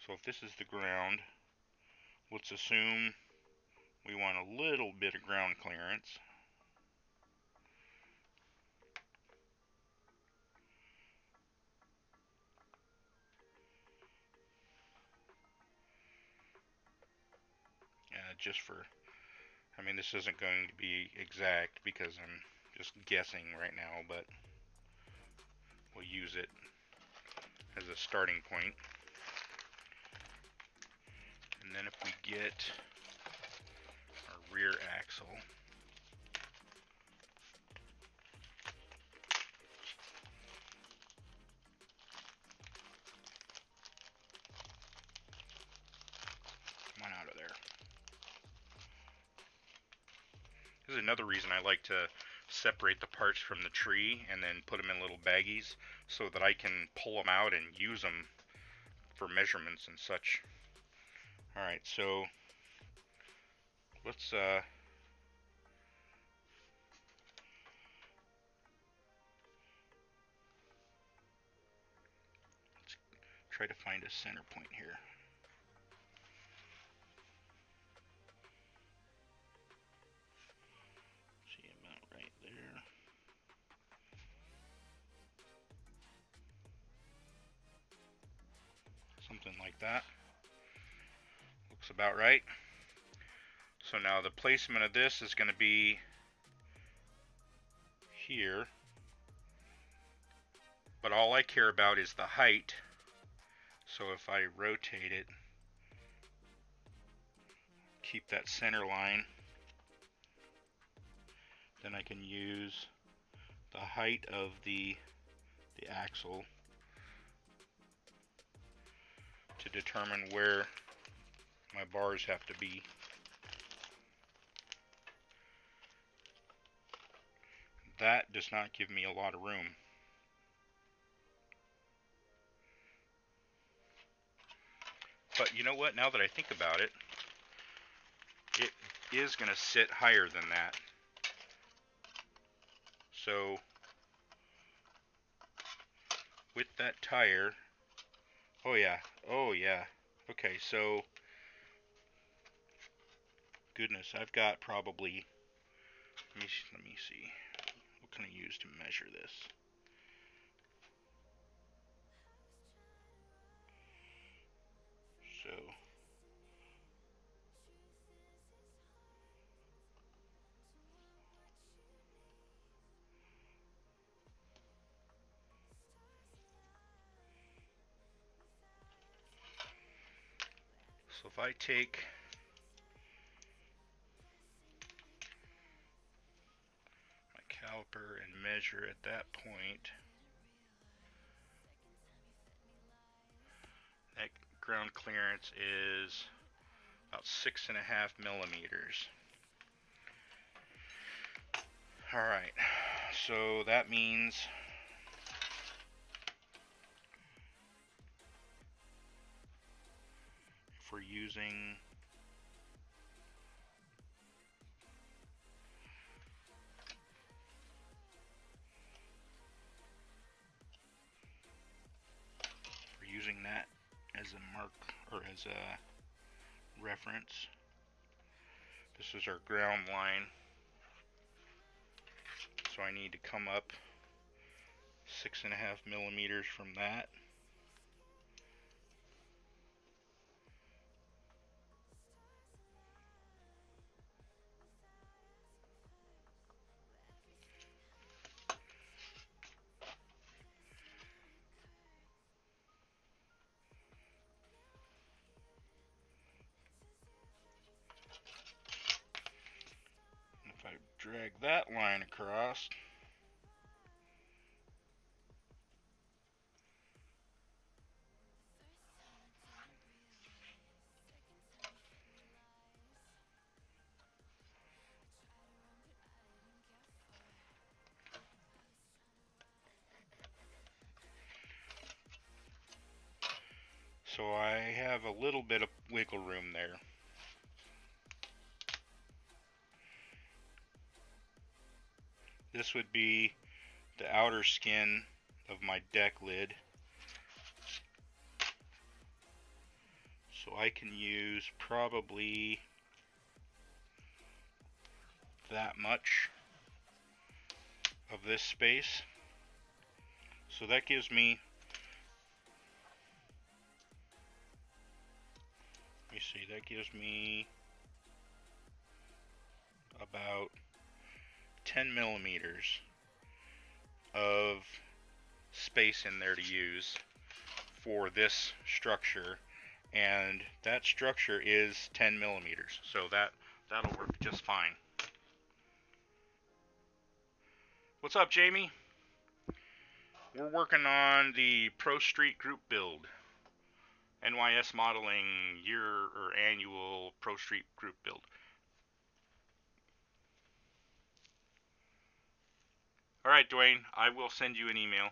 So if this is the ground, let's assume we want a little bit of ground clearance. Just for, I mean, this isn't going to be exact because I'm just guessing right now, but we'll use it as a starting point. And then if we get our rear axle, come on out of there. This is another reason I like to separate the parts from the tree and then put them in little baggies so that I can pull them out and use them for measurements and such. Alright, so let's try to find a center point here. See, about right there. Something like that. Looks about right. So now the placement of this is going to be here. But all I care about is the height. So if I rotate it, keep that center line, then I can use the height of the axle to determine where my bars have to be. That does not give me a lot of room. But you know what, now that I think about it, it is going to sit higher than that. So with that tire, oh yeah, okay, so goodness, I've got probably, let me see, what can I use to measure this? So if I take my caliper and measure at that point, that ground clearance is about 6.5 millimeters. Alright, so that means if we're using that as a mark or as a reference, this is our ground line, so I need to come up 6.5 millimeters from that. If I drag that line across, so I have a little bit of wiggle room there. This would be the outer skin of my deck lid. So I can use probably that much of this space. So that gives me, let me see, that gives me about 10 millimeters of space in there to use for this structure, and that structure is 10 millimeters, so that'll work just fine. What's up, Jamie? We're working on the Pro Street group build. NYS Modeling year or annual Pro Street group build. Alright, Dwayne, I will send you an email.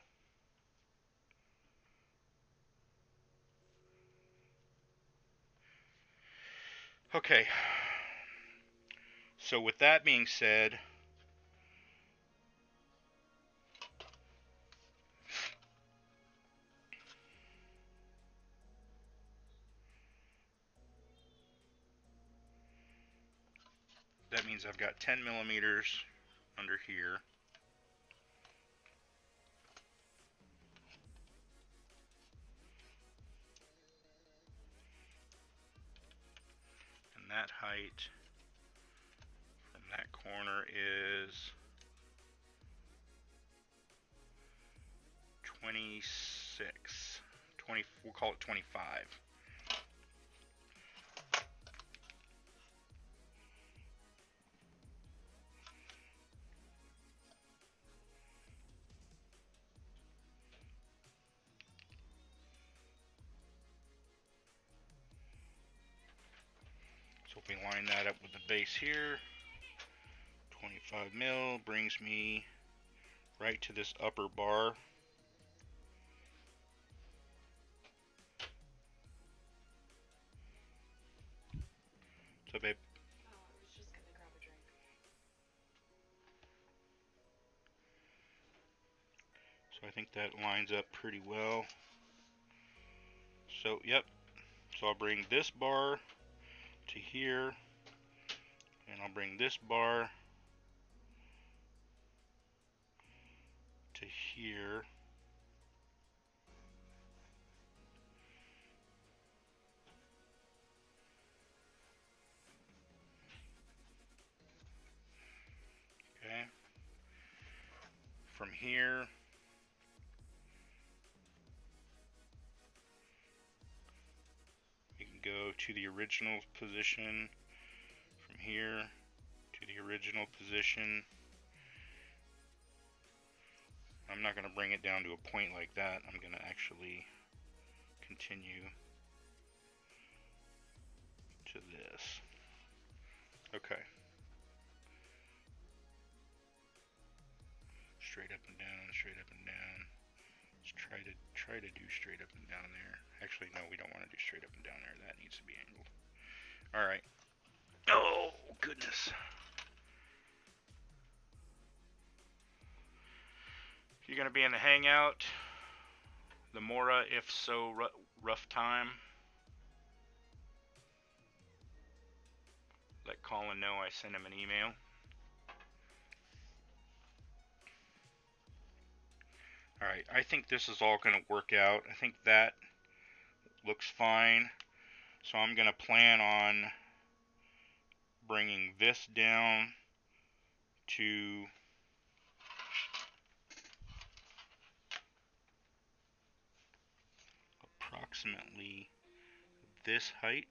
Okay. So with that being said, that means I've got 10 millimeters under here. And that height from that corner is 26. 20, we'll call it 25. So if we line that up with the base here, 25 mil brings me right to this upper bar. So babe. Oh, I was just gonna grab a drink. So I think that lines up pretty well. So yep. So I'll bring this bar to here, and I'll bring this bar to here. Okay. From here, you can go to the original position. From here to the original position. I'm not going to bring it down to a point like that. I'm going to actually continue to this. Okay. Straight up and down, straight up and down. Let's try to do straight up and down there. Actually, no, we don't want to do straight up and down there. That needs to be angled. All right. Oh, goodness. If you're going to be in the hangout, the Mora, if so, rough time. Let Colin know I sent him an email. Alright, I think this is all going to work out. I think that looks fine. So I'm going to plan on bringing this down to approximately this height.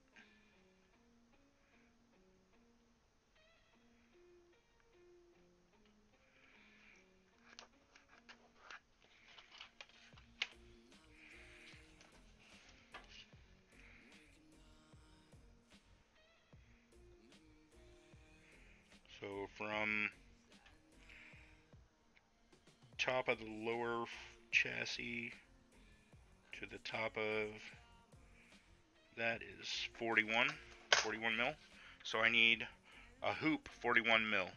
So from top of the lower chassis to the top of that is 41 mil. So I need a hoop 41 mil.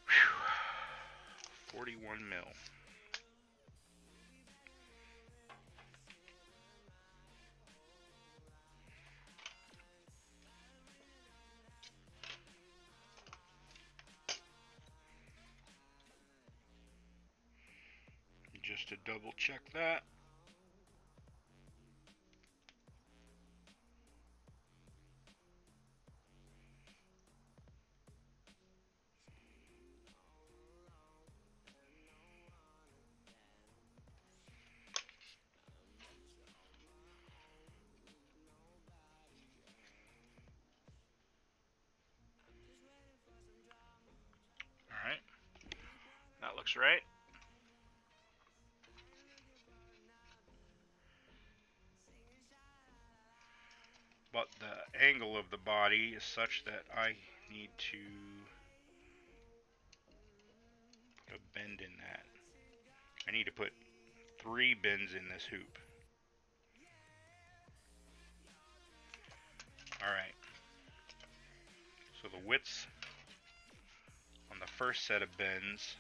Whew. 41 mil. just to double check that. Alright, that looks right. But the angle of the body is such that I need to put a bend in that. I need to put 3 bends in this hoop. Alright, so the widths on the first set of bends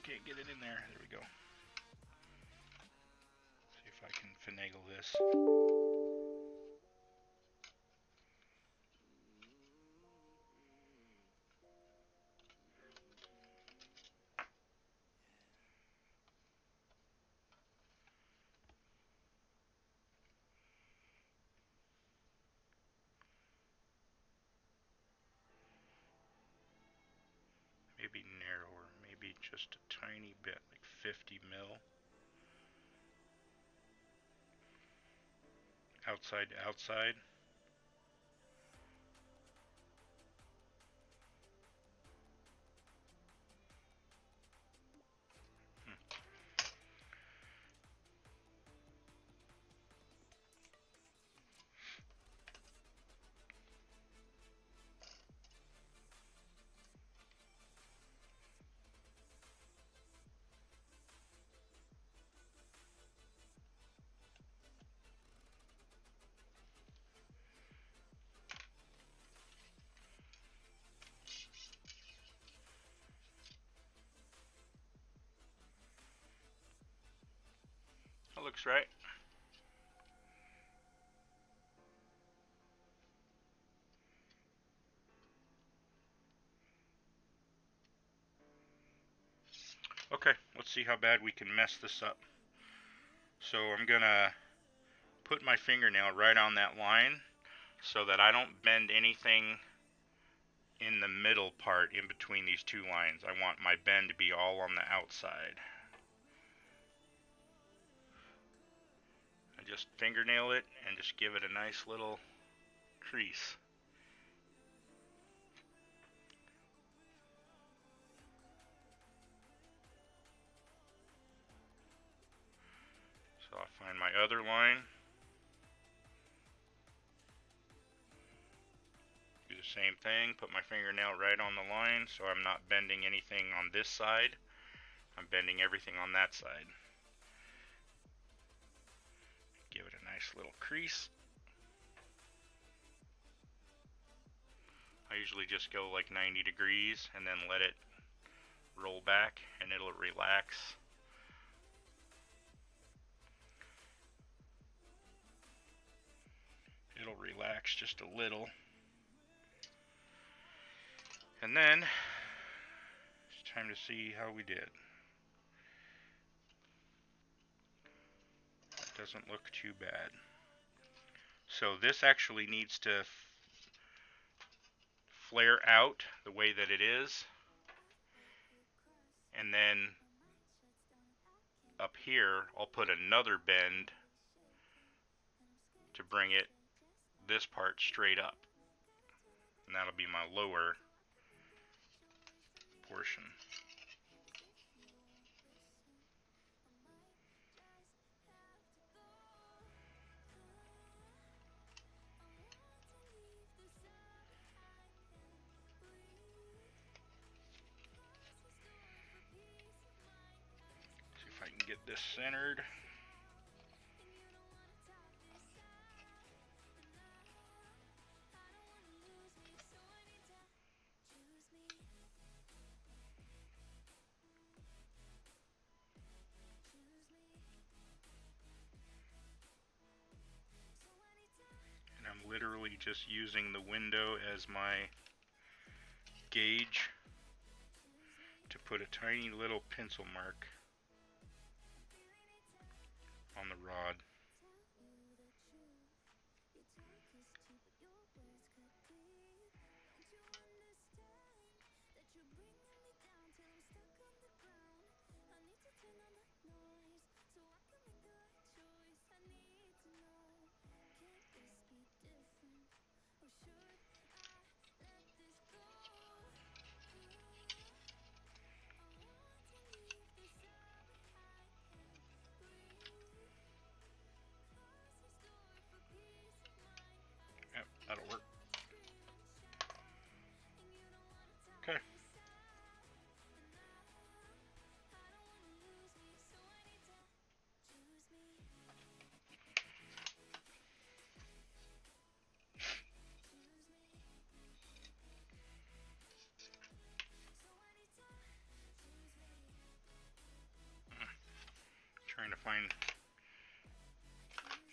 can't get it in there. There we go. See if I can finagle this. Maybe narrower, maybe just a tiny bit, like 50 mil. Outside to outside. That looks right. Okay, let's see how bad we can mess this up. So I'm gonna put my fingernail right on that line so that I don't bend anything in the middle part in between these two lines. I want my bend to be all on the outside. I just fingernail it and just give it a nice little crease. So I'll find my other line. Do the same thing, put my fingernail right on the line so I'm not bending anything on this side. I'm bending everything on that side. Give it a nice little crease. I usually just go like 90 degrees and then let it roll back and it'll relax. It'll relax just a little. And then it's time to see how we did. Doesn't look too bad. So this actually needs to flare out the way that it is. And then up here, I'll put another bend to bring it, this part, straight up. And that'll be my lower portion. See if I can get this centered. just using the window as my gauge to put a tiny little pencil mark on the rod. Yep, that'll work. Okay. Trying to find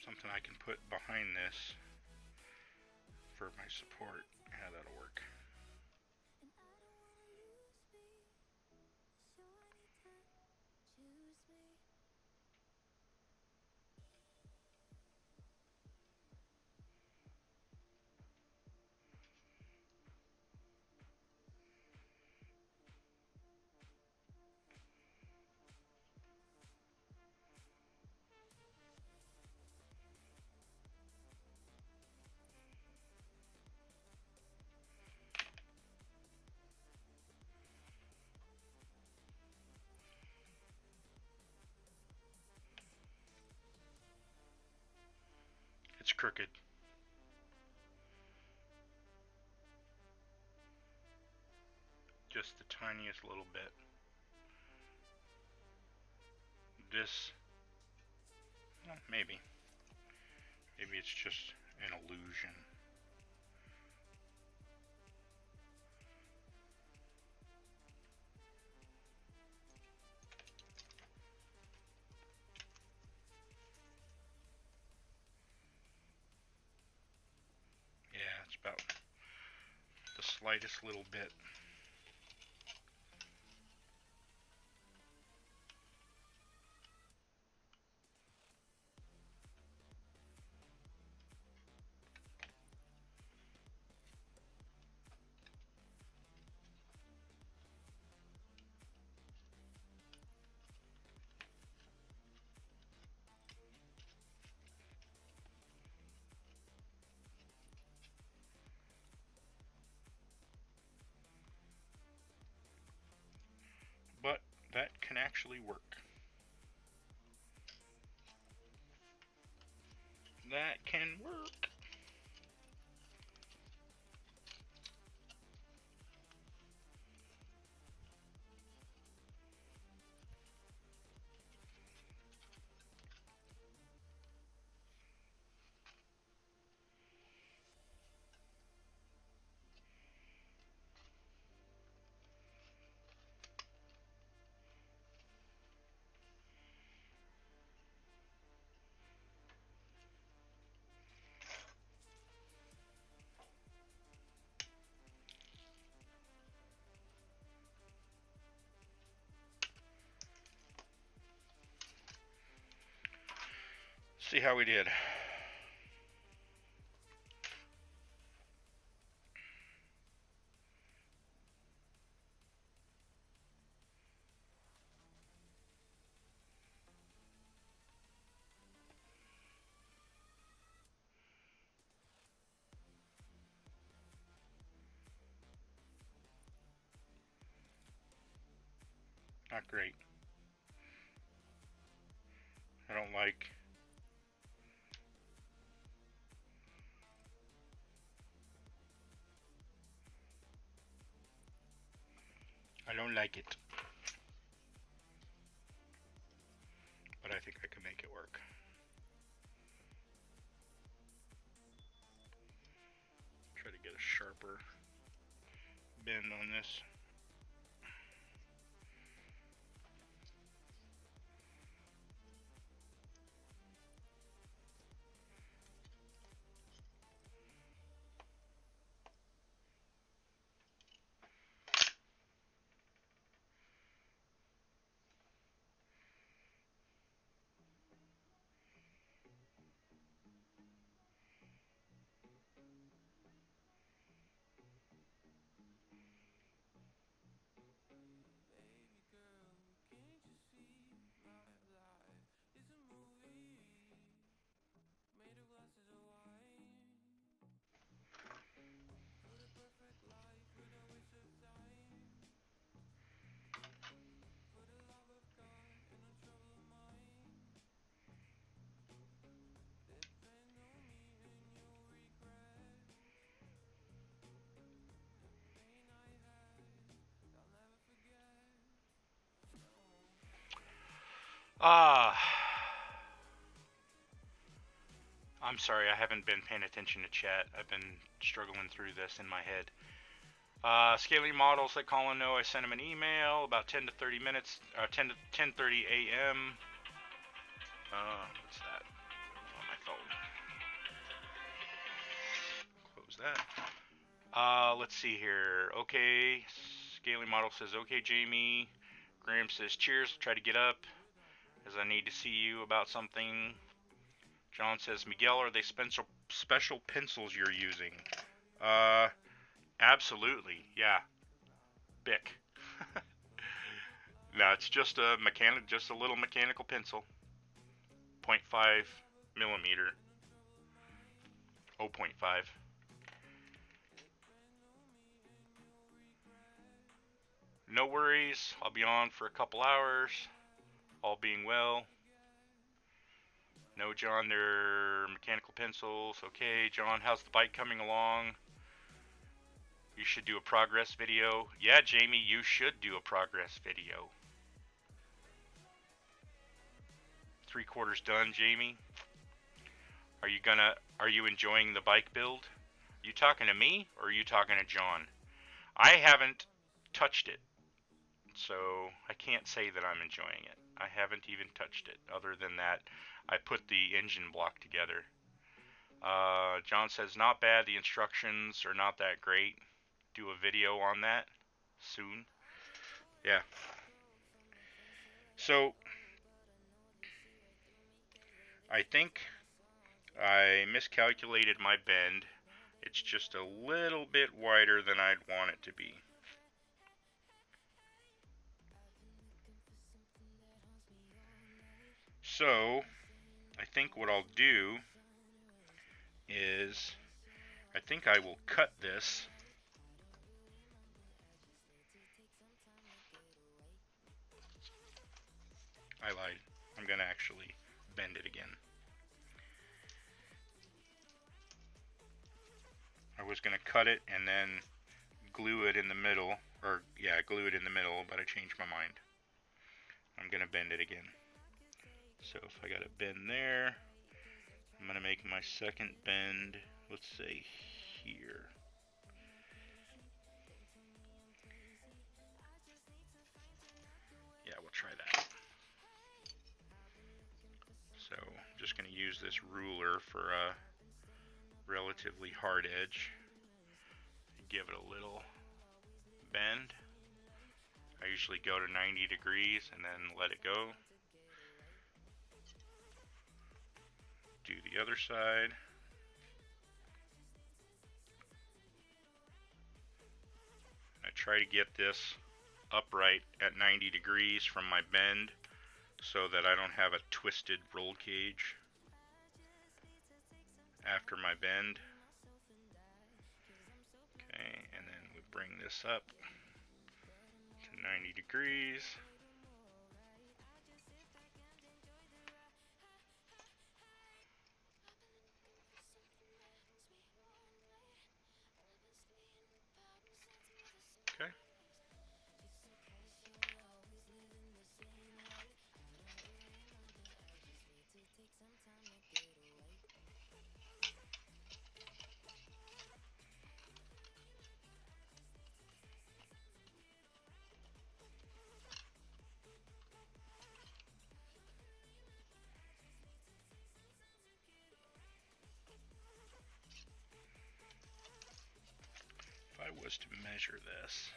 something I can put behind this for my support. Yeah, that'll work. It's crooked. Just the tiniest little bit. This, well, maybe it's just an illusion. Yeah, it's about the slightest little bit. But that can actually work. That can work. See how we did. Not great. I don't like. I don't like it. But I think I can make it work. Try to get a sharper bend on this. Ah, I'm sorry, I haven't been paying attention to chat. I've been struggling through this in my head. Scaling models, let Colin know I sent him an email about 10 to 30 minutes, 10 to 10:30 a.m. What's that? On my phone. Close that. Let's see here. Okay, scaling model says, okay, Jamie. Graham says, cheers, try to get up, as I need to see you about something. John says, Miguel, are they special pencils you're using? Absolutely, yeah. Bic. No, it's just a little mechanical pencil. 0.5 millimeter. 0.5. No worries, I'll be on for a couple hours, all being well. No, John, they're mechanical pencils. Okay, John, how's the bike coming along? You should do a progress video. Yeah, Jamie, you should do a progress video. 3/4 done, Jamie. Are you enjoying the bike build? You talking to me or are you talking to John? I haven't touched it, so I can't say that I'm enjoying it. I haven't even touched it. Other than that, I put the engine block together. John says, not bad. The instructions are not that great. Do a video on that soon. Yeah. So, I think I miscalculated my bend. It's just a little bit wider than I'd want it to be. So, I think what I'll do is, I think I will cut this. I lied. I'm going to actually bend it again. I was going to cut it and then glue it in the middle, or yeah, glue it in the middle, but I changed my mind. I'm going to bend it again. So if I got a bend there, I'm going to make my second bend, let's say here. Yeah, we'll try that. So I'm just going to use this ruler for a relatively hard edge. Give it a little bend. I usually go to 90 degrees and then let it go. Do the other side. I try to get this upright at 90 degrees from my bend so that I don't have a twisted roll cage after my bend. Okay, and then we bring this up to 90 degrees. Okay. If I was to measure this,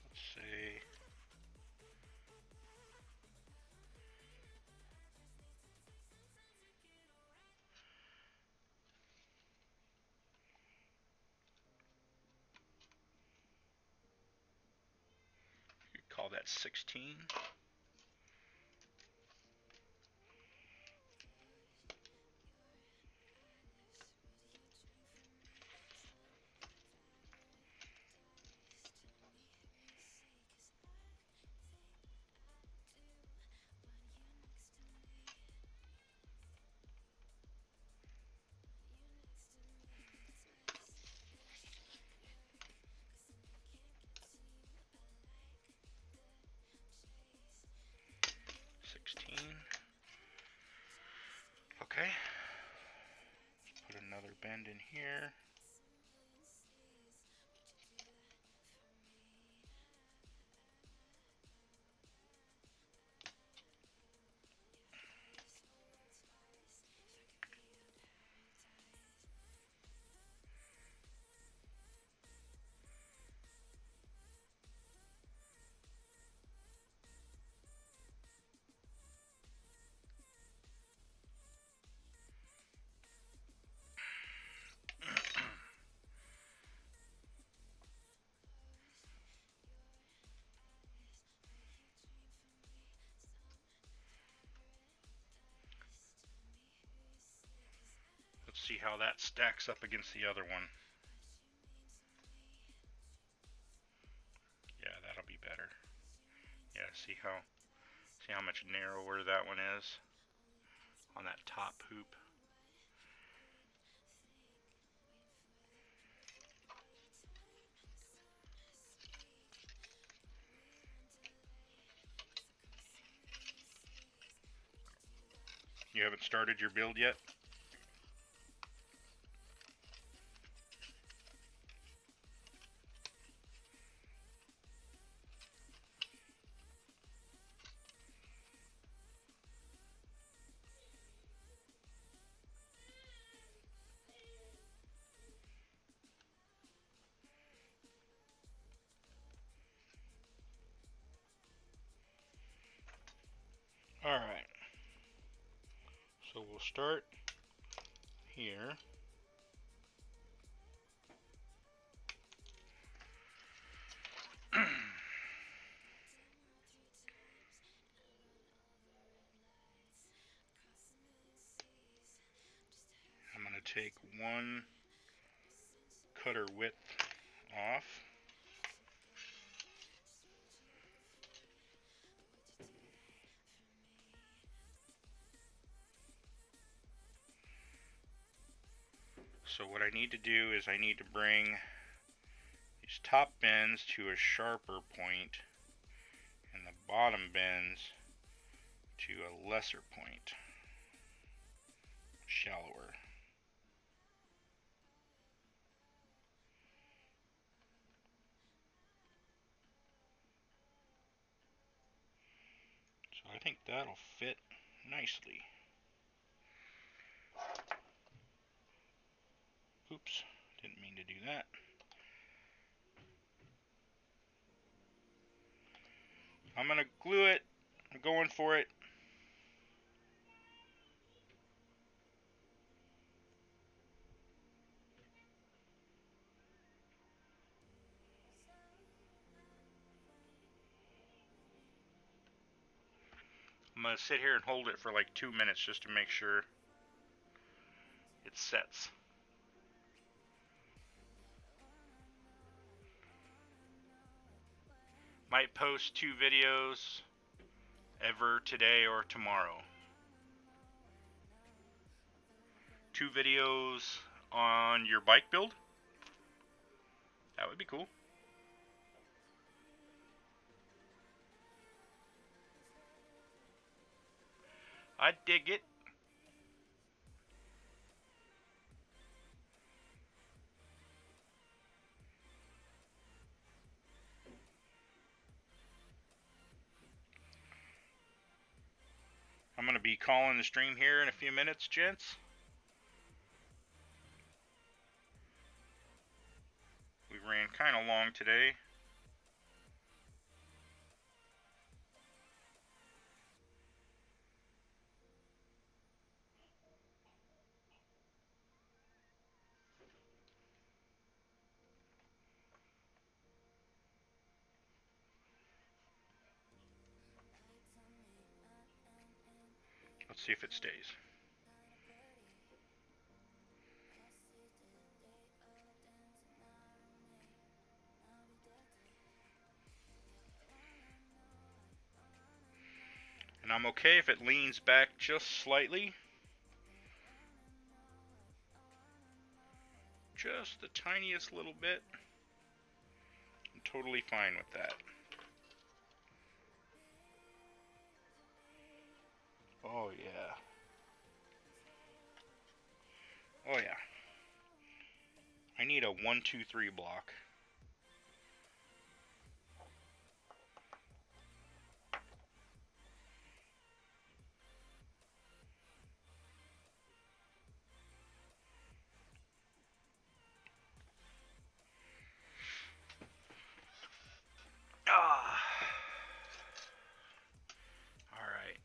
let's say you could call that 16. bend in here. Let's see how that stacks up against the other one. Yeah, that'll be better. Yeah, see how much narrower that one is on that top hoop. You haven't started your build yet? Alright. So we'll start here. I'm going to take one cutter width off. So what I need to do is I need to bring these top bends to a sharper point and the bottom bends to a lesser point, shallower. So I think that'll fit nicely. Oops, didn't mean to do that. I'm gonna glue it. I'm going for it. I'm gonna sit here and hold it for like 2 minutes just to make sure it sets. Might post 2 videos ever today or tomorrow. 2 videos on your bike build. That would be cool. I dig it. I'm going to be calling the stream here in a few minutes, gents. We ran kind of long today. Let's see if it stays. And I'm okay if it leans back just slightly. Just the tiniest little bit. I'm totally fine with that. Oh yeah. Oh yeah. need a 1, 2, 3 block. Ah. All right.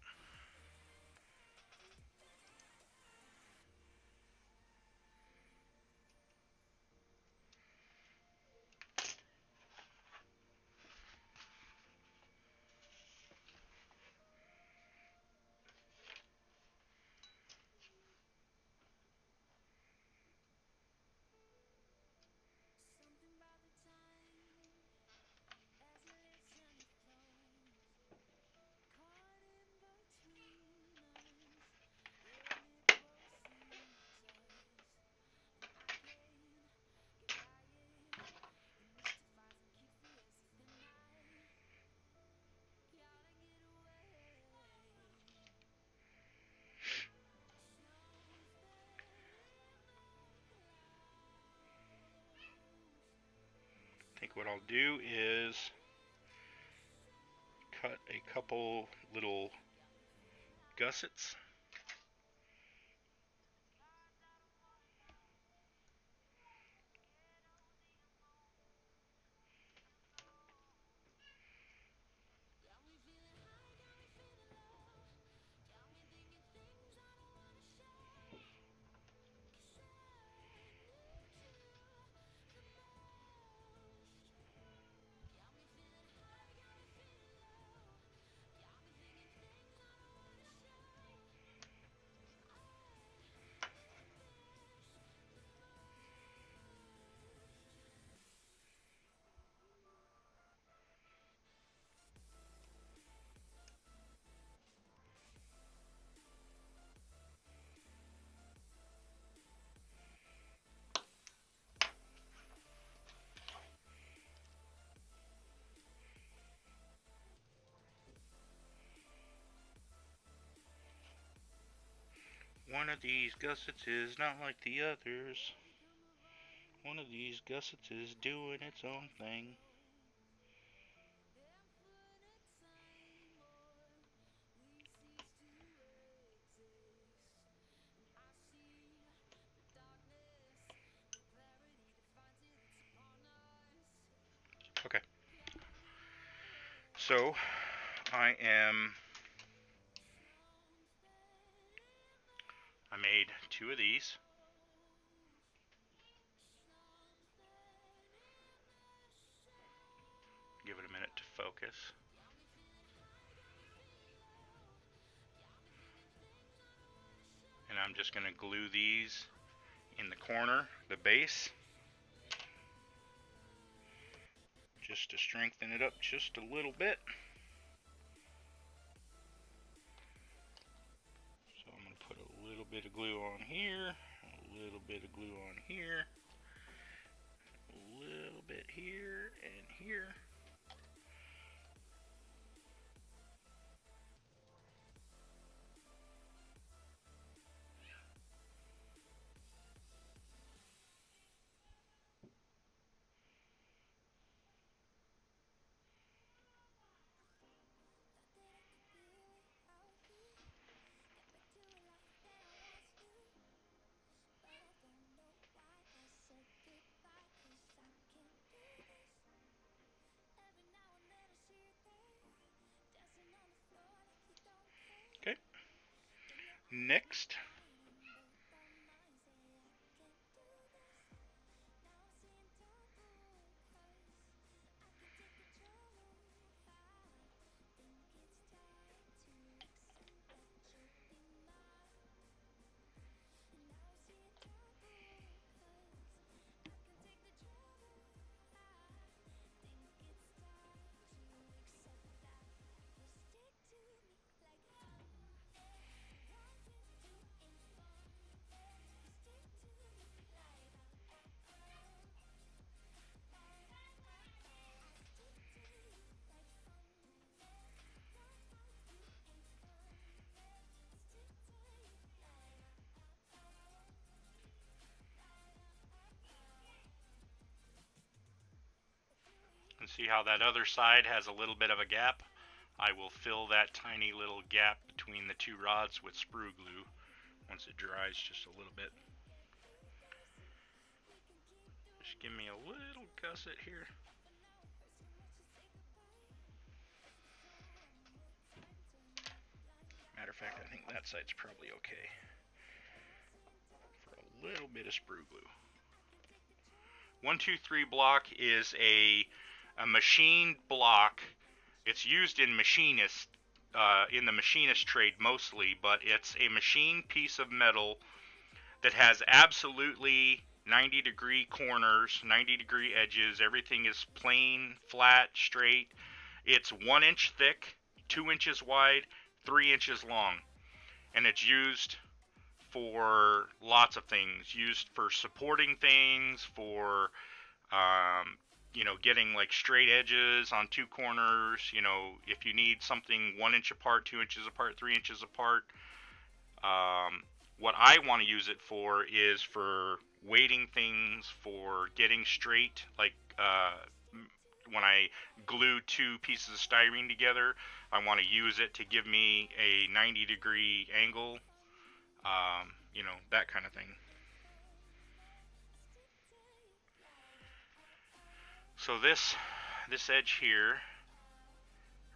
I think what I'll do is cut a couple little gussets. One of these gussets is not like the others. One of these gussets is doing its own thing. Okay. So, I made 2 of these. Give it a minute to focus. And I'm just going to glue these in the corner, the base, just to strengthen it up just a little bit. So I'm going to put a little bit of glue on here, a little bit of glue on here, a little bit here and here. Okay. Next, See how that other side has a little bit of a gap? I will fill that tiny little gap between the two rods with sprue glue once it dries just a little bit. Just give me a little gusset here. Matter of fact, I think that side's probably okay for a little bit of sprue glue. 123 block is a machined block. It's used in in the machinist trade mostly, but it's a machined piece of metal that has absolutely 90-degree corners, 90-degree edges. Everything is plain, flat, straight. It's 1 inch thick, 2 inches wide, 3 inches long, and it's used for lots of things. Used for supporting things, for getting like straight edges on two corners. If you need something 1 inch apart, 2 inches apart, 3 inches apart. What I want to use it for is for weighting things, for getting straight, like when I glue two pieces of styrene together, I want to use it to give me a 90-degree angle, that kind of thing. So this edge here,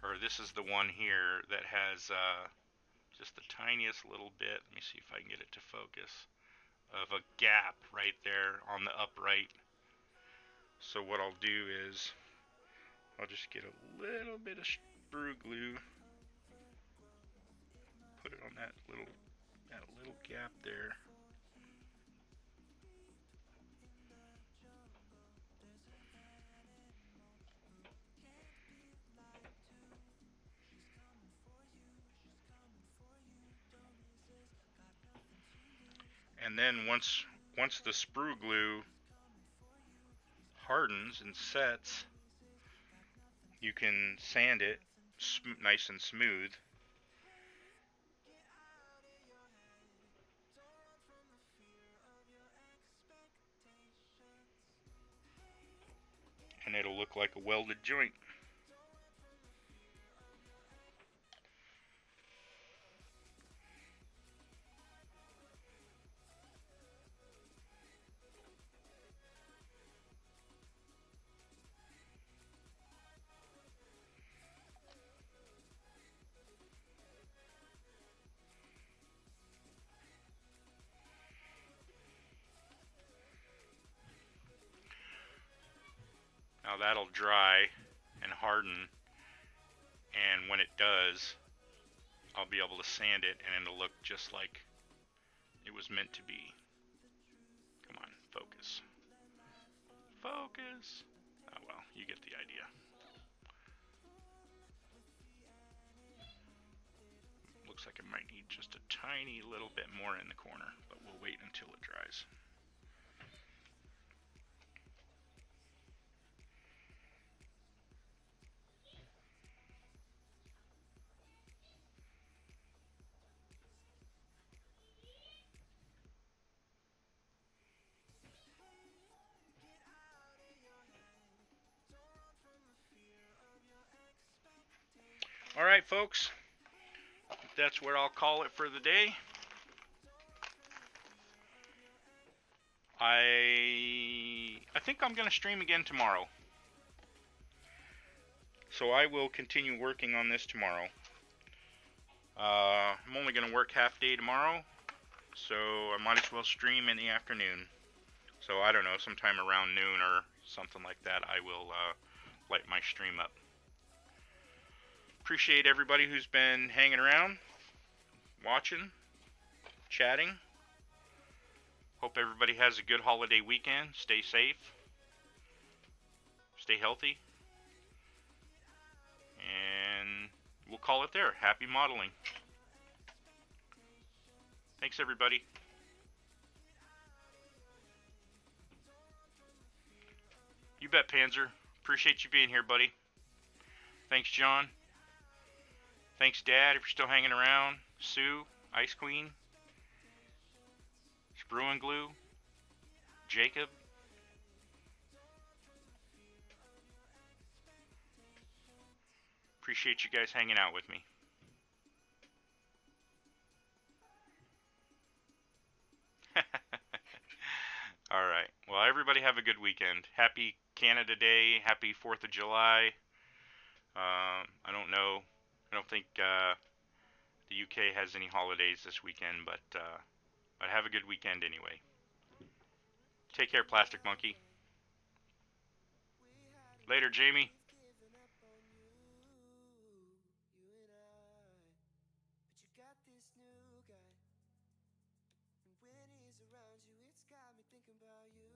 or this is the one here that has just the tiniest little bit, let me see if I can get it to focus, of a gap right there on the upright. So what I'll do is I'll just get a little bit of sprue glue, put it on that little gap there. And then once the sprue glue hardens and sets, you can sand it nice and smooth. And it'll look like a welded joint. Now that'll dry and harden, and when it does, I'll be able to sand it and it'll look just like it was meant to be. Come on, focus. Focus! Oh well, you get the idea. Looks like it might need just a tiny little bit more in the corner, but we'll wait until it dries. Alright folks, that's where I'll call it for the day. I think I'm going to stream again tomorrow. So I will continue working on this tomorrow. I'm only going to work half day tomorrow, so I might as well stream in the afternoon. So I don't know, sometime around noon or something like that, I will light my stream up. Appreciate everybody who's been hanging around, watching, chatting. Hope everybody has a good holiday weekend. Stay safe. Stay healthy. And we'll call it there. Happy modeling. Thanks, everybody. You bet, Panzer. Appreciate you being here, buddy. Thanks, John. Thanks, Dad, if you're still hanging around. Sue, Ice Queen. Sprue and Glue. Jacob. Appreciate you guys hanging out with me. All right. Well, everybody have a good weekend. Happy Canada Day. Happy 4th of July. I don't know. I don't think the UK has any holidays this weekend, but have a good weekend anyway. Take care, Plastic Monkey. Later, Jamie. When he's around you, it's got me thinking about you.